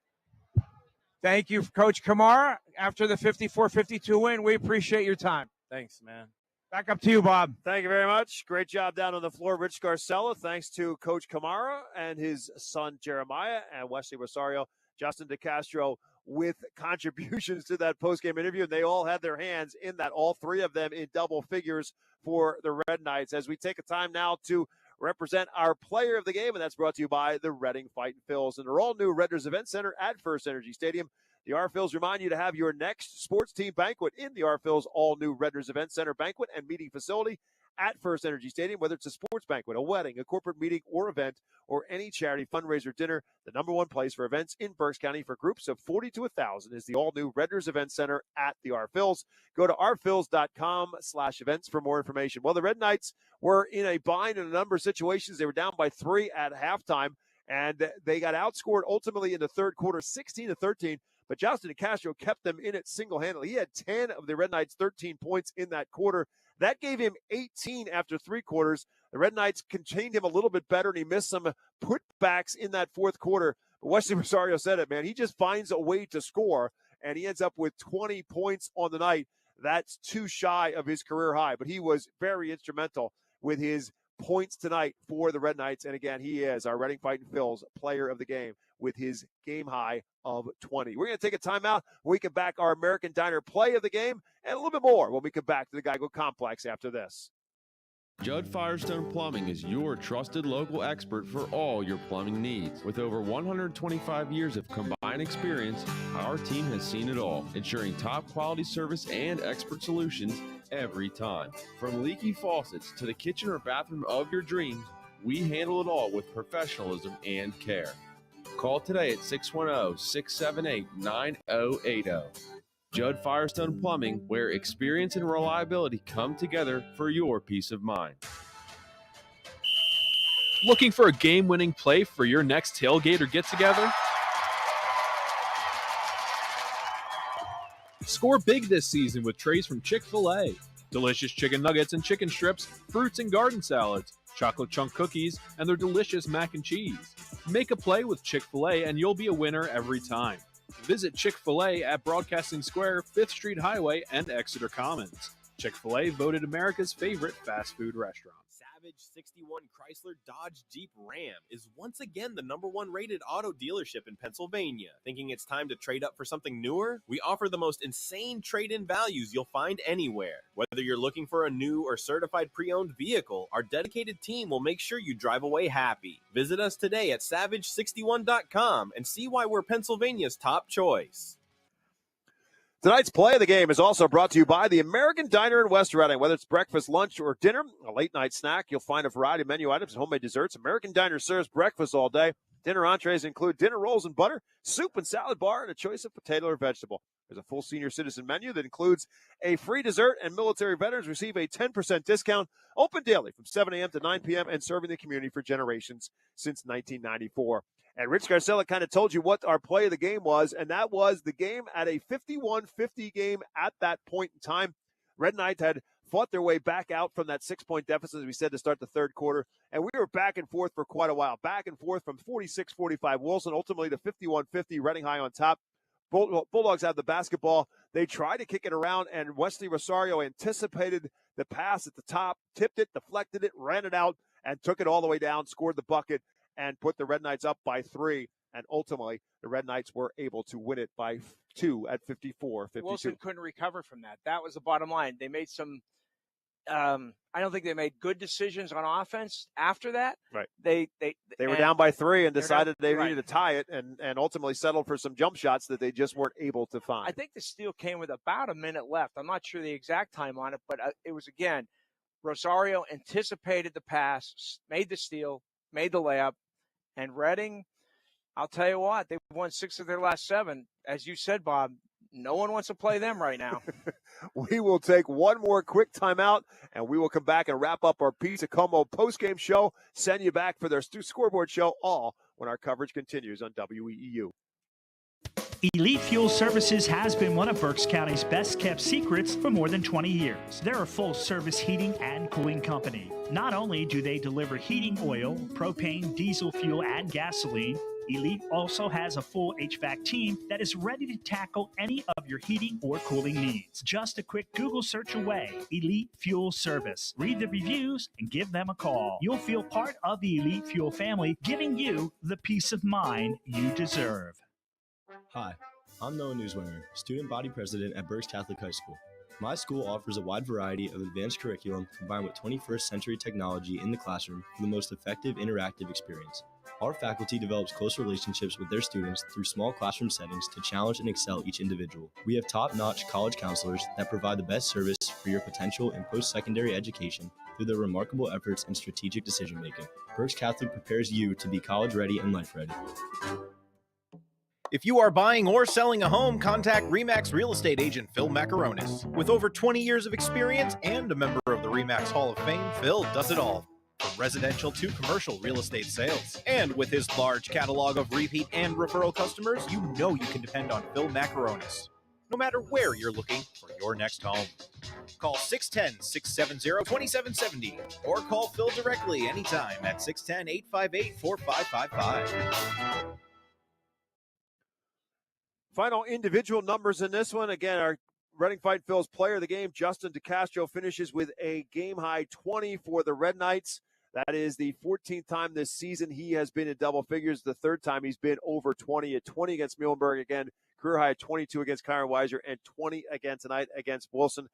Thank you, Coach Kamara. After the 54-52 win, we appreciate your time. Thanks, man. Back up to you, Bob. Thank you very much. Great job down on the floor, Rich Garcella. Thanks to Coach Kamara and his son Jeremiah and Wesley Rosario, Justin DeCastro with contributions to that postgame interview. And they all had their hands in that, all three of them in double figures for the Red Knights. As we take a time now to represent our player of the game, and that's brought to you by the Reading Fightin' Phils and their all-new Redders Event Center at First Energy Stadium. The R-Phils remind you to have your next sports team banquet in the R-Phils all-new Redders Event Center banquet and meeting facility at First Energy Stadium. Whether it's a sports banquet, a wedding, a corporate meeting or event, or any charity fundraiser dinner, the number one place for events in Berks County for groups of 40 to 1,000 is the all-new Redders Event Center at the R-Phils. Go to rphils.com/events for more information. Well, the Red Knights were in a bind in a number of situations. They were down by 3 at halftime, and they got outscored ultimately in the third quarter, 16-13. But Justin DeCastro kept them in it single-handedly. He had 10 of the Red Knights' 13 points in that quarter. That gave him 18 after 3 quarters. The Red Knights contained him a little bit better, and he missed some putbacks in that fourth quarter. But Wesley Rosario said it, man. He just finds a way to score, and he ends up with 20 points on the night. That's too shy of his career high, but he was very instrumental with his points tonight for the Red Knights. And again, he is our Reading Fightin' Phils player of the game with his game high of 20. We're going to take a timeout. We come back our American Diner play of the game and a little bit more when we come back to the Geico Complex after this. Judd Firestone Plumbing is your trusted local expert for all your plumbing needs. With over 125 years of combined experience, our team has seen it all, ensuring top quality service and expert solutions every time. From leaky faucets to the kitchen or bathroom of your dreams, we handle it all with professionalism and care. Call today at 610-678-9080. Judd Firestone Plumbing, where experience and reliability come together for your peace of mind. Looking for a game-winning play for your next tailgate or get-together? Score big this season with trays from Chick-fil-A. Delicious chicken nuggets and chicken strips, fruits and garden salads, chocolate chunk cookies, and their delicious mac and cheese. Make a play with Chick-fil-A and you'll be a winner every time. Visit Chick-fil-A at Broadcasting Square, 5th Street Highway, and Exeter Commons. Chick-fil-A voted America's favorite fast food restaurant. Savage 61 Chrysler Dodge Jeep Ram is once again the #1 rated auto dealership in Pennsylvania. Thinking it's time to trade up for something newer? We offer the most insane trade-in values you'll find anywhere. Whether you're looking for a new or certified pre-owned vehicle, our dedicated team will make sure you drive away happy. Visit us today at savage61.com and see why we're Pennsylvania's top choice. Tonight's play of the game is also brought to you by the American Diner in West Reading. Whether it's breakfast, lunch, or dinner, a late-night snack, you'll find a variety of menu items and homemade desserts. American Diner serves breakfast all day. Dinner entrees include dinner rolls and butter, soup and salad bar, and a choice of potato or vegetable. There's a full senior citizen menu that includes a free dessert, and military veterans receive a 10% discount. Open daily from 7 a.m. to 9 p.m. and serving the community for generations since 1994. And Rich Garcella kind of told you what our play of the game was, and that was the game at a 51-50 game at that point in time. Red Knights had fought their way back out from that 6-point deficit, as we said, to start the third quarter. And we were back and forth for quite a while. Back and forth from 46-45 Wilson, ultimately to 51-50, Reading High on top. Bulldogs have the basketball. They tried to kick it around, and Wesley Rosario anticipated the pass at the top, tipped it, deflected it, ran it out, and took it all the way down, scored the bucket, and put the Red Knights up by 3. And ultimately, the Red Knights were able to win it by 2 at 54-52. Wilson couldn't recover from that. That was the bottom line. They made some I don't think they made good decisions on offense after that. Right. They were down by 3 and decided they right. needed to tie it and ultimately settled for some jump shots that they just weren't able to find. I think the steal came with about a minute left. I'm not sure the exact time on it, but it was, again, Rosario anticipated the pass, made the steal, made the layup, and Reading, I'll tell you what, they've won 6 of their last 7. As you said, Bob, no one wants to play them right now. We will take one more quick timeout, and we will come back and wrap up our Pizza Como postgame show, send you back for their scoreboard show, all when our coverage continues on WEEU. Elite Fuel Services has been one of Berks County's best-kept secrets for more than 20 years. They're a full-service heating and cooling company. Not only do they deliver heating oil, propane, diesel fuel, and gasoline, Elite also has a full HVAC team that is ready to tackle any of your heating or cooling needs. Just a quick Google search away. Elite Fuel Service. Read the reviews and give them a call. You'll feel part of the Elite Fuel family, giving you the peace of mind you deserve. Hi, I'm Noah Newswinger, student body president at Berks Catholic High School. My school offers a wide variety of advanced curriculum combined with 21st century technology in the classroom for the most effective interactive experience. Our faculty develops close relationships with their students through small classroom settings to challenge and excel each individual. We have top-notch college counselors that provide the best service for your potential in post-secondary education through their remarkable efforts and strategic decision-making. Berks Catholic prepares you to be college-ready and life-ready. If you are buying or selling a home, contact RE/MAX real estate agent Phil Macaronis. With over 20 years of experience and a member of the RE/MAX Hall of Fame, Phil does it all. From residential to commercial real estate sales. And with his large catalog of repeat and referral customers, you know you can depend on Phil Macaronis, no matter where you're looking for your next home. Call 610-670-2770 or call Phil directly anytime at 610-858-4555. Final individual numbers in this one. Again, our Reading Fight Phil's player of the game, Justin DeCastro, finishes with a game-high 20 for the Red Knights. That is the 14th time this season he has been in double figures. The third time he's been over 20 at 20 against Muhlenberg. Again, career high at 22 against Kyron Weiser and 20 again tonight against Wilson.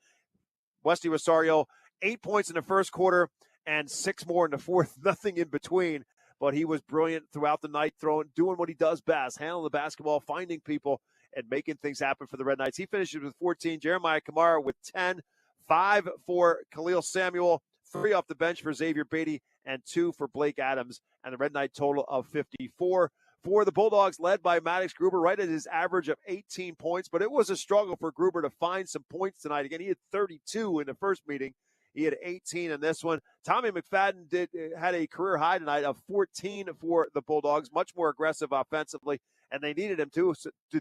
Westy Rosario, 8 points in the first quarter and 6 more in the fourth. Nothing in between, but he was brilliant throughout the night, doing what he does best, handling the basketball, finding people, and making things happen for the Red Knights. He finishes with 14. Jeremiah Kamara with 10. 5 for Khalil Samuel. 3 off the bench for Xavier Beatty, and 2 for Blake Adams. And the Red Knight total of 54. For the Bulldogs, led by Maddox Gruber, right at his average of 18 points. But it was a struggle for Gruber to find some points tonight. Again, he had 32 in the first meeting. He had 18 in this one. Tommy McFadden had a career high tonight of 14 for the Bulldogs, much more aggressive offensively, and they needed him to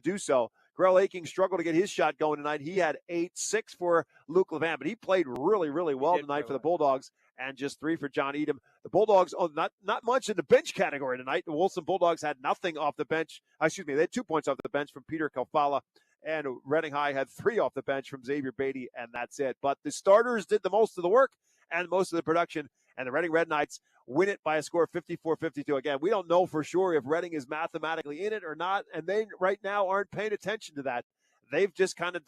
do so. Grell Aking struggled to get his shot going tonight. He had 8, 6 for Luke Levan, but he played really, really well tonight for the Bulldogs, and just 3 for John Edom. The Bulldogs, not much in the bench category tonight. The Wilson Bulldogs had nothing off the bench. They had 2 points off the bench from Peter Kalfala, and Reading High had 3 off the bench from Xavier Beatty, and that's it. But the starters did the most of the work and most of the production, and the Reading Red Knights win it by a score of 54-52. Again, we don't know for sure if Reading is mathematically in it or not, and they right now aren't paying attention to that. They've just kind of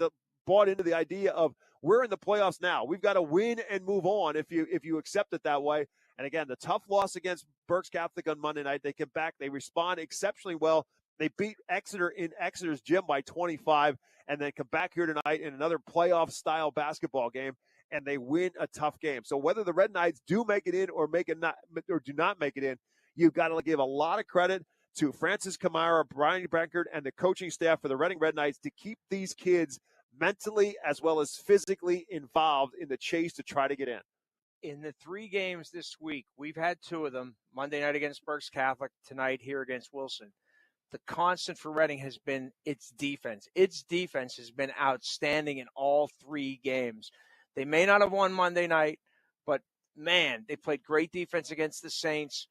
bought into the idea of we're in the playoffs now. We've got to win and move on if you accept it that way. And again, the tough loss against Berks Catholic on Monday night, they come back, they respond exceptionally well. They beat Exeter in Exeter's gym by 25, and then come back here tonight in another playoff-style basketball game, and they win a tough game. So whether the Red Knights do make it in or do not make it in, you've got to give a lot of credit to Francis Kamara, Brian Brankert, and the coaching staff for the Reading Red Knights to keep these kids mentally as well as physically involved in the chase to try to get in. In the 3 games this week, we've had 2 of them, Monday night against Berks Catholic, tonight here against Wilson. The constant for Reading has been its defense. Its defense has been outstanding in all 3 games. They may not have won Monday night, but, man, they played great defense against the Saints.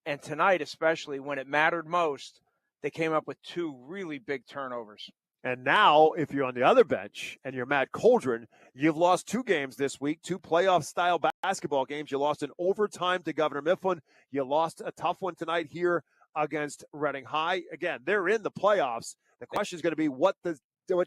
And tonight, especially, when it mattered most, they came up with 2 really big turnovers. And now, if you're on the other bench and you're Matt Coldren, you've lost 2 games this week, 2 playoff-style basketball games. You lost in overtime to Governor Mifflin. You lost a tough one tonight here against Reading High. Again, they're in the playoffs. The question is going to be what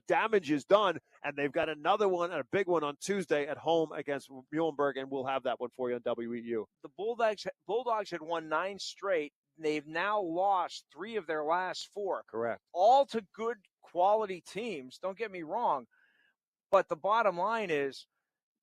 damage is done, and they've got another one, and a big one on Tuesday at home against Muhlenberg, and we'll have that one for you on WEEU. The Bulldogs had won 9 straight. They've now lost 3 of their last 4. Correct. All to good quality teams, don't get me wrong, but the bottom line is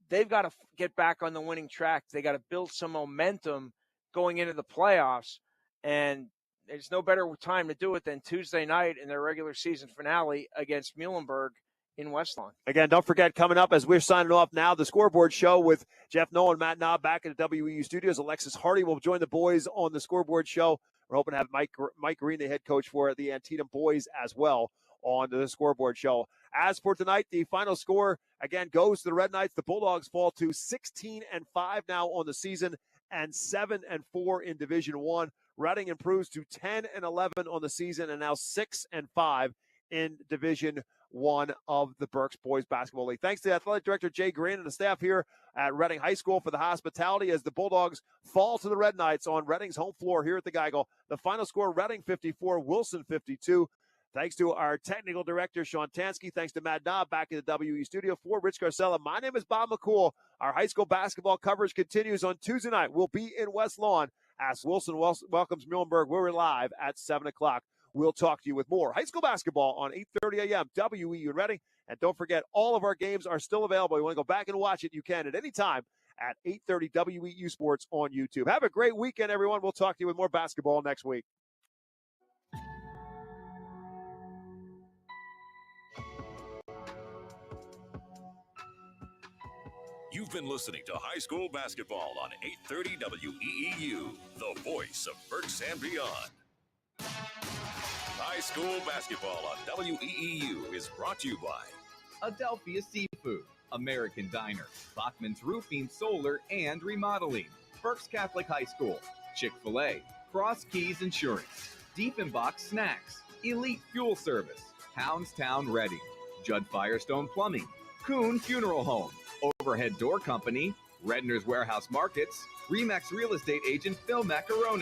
they've got to get back on the winning track. They got to build some momentum going into the playoffs, and there's no better time to do it than Tuesday night in their regular season finale against Muhlenberg in West Lawn. Again, don't forget, coming up as we're signing off now, the Scoreboard Show with Jeff Nolan and Matt Knob back at the WEU studios. Alexis Hardy will join the boys on the Scoreboard Show. We're hoping to have Mike Green, the head coach for the Antietam boys, as well on the Scoreboard Show. As for tonight, the final score, again, goes to the Red Knights. The Bulldogs fall to 16-5 now on the season and 7-4 in Division I. Reading improves to 10-11 on the season and now 6-5 in Division I of the Berks Boys Basketball League. Thanks to Athletic Director Jay Green and the staff here at Reading High School for the hospitality as the Bulldogs fall to the Red Knights on Reading's home floor here at the Geigle. The final score, Reading 54, Wilson 52. Thanks to our technical director, Sean Tansky. Thanks to Matt Knob back in the WE studio. For Rich Garcella, my name is Bob McCool. Our high school basketball coverage continues on Tuesday night. We'll be in West Lawn as Wilson welcomes Muhlenberg. We're live at 7 o'clock. We'll talk to you with more high school basketball on 8:30 a.m. WEU in Reading. And don't forget, all of our games are still available. You want to go back and watch it, you can at any time at 8:30 WEU Sports on YouTube. Have a great weekend, everyone. We'll talk to you with more basketball next week. You've been listening to High School Basketball on 830 WEEU, the voice of Berks and beyond. High School Basketball on WEEU is brought to you by Adelphia Seafood, American Diner, Bachman's Roofing, Solar, and Remodeling, Berks Catholic High School, Chick-fil-A, Cross Keys Insurance, Diefenbach Snacks, Elite Fuel Service, Houndstown Reading, Judd Firestone Plumbing, Kuhn Funeral Home, Overhead Door Company, Redner's Warehouse Markets, Remax Real Estate Agent Phil Macaronis,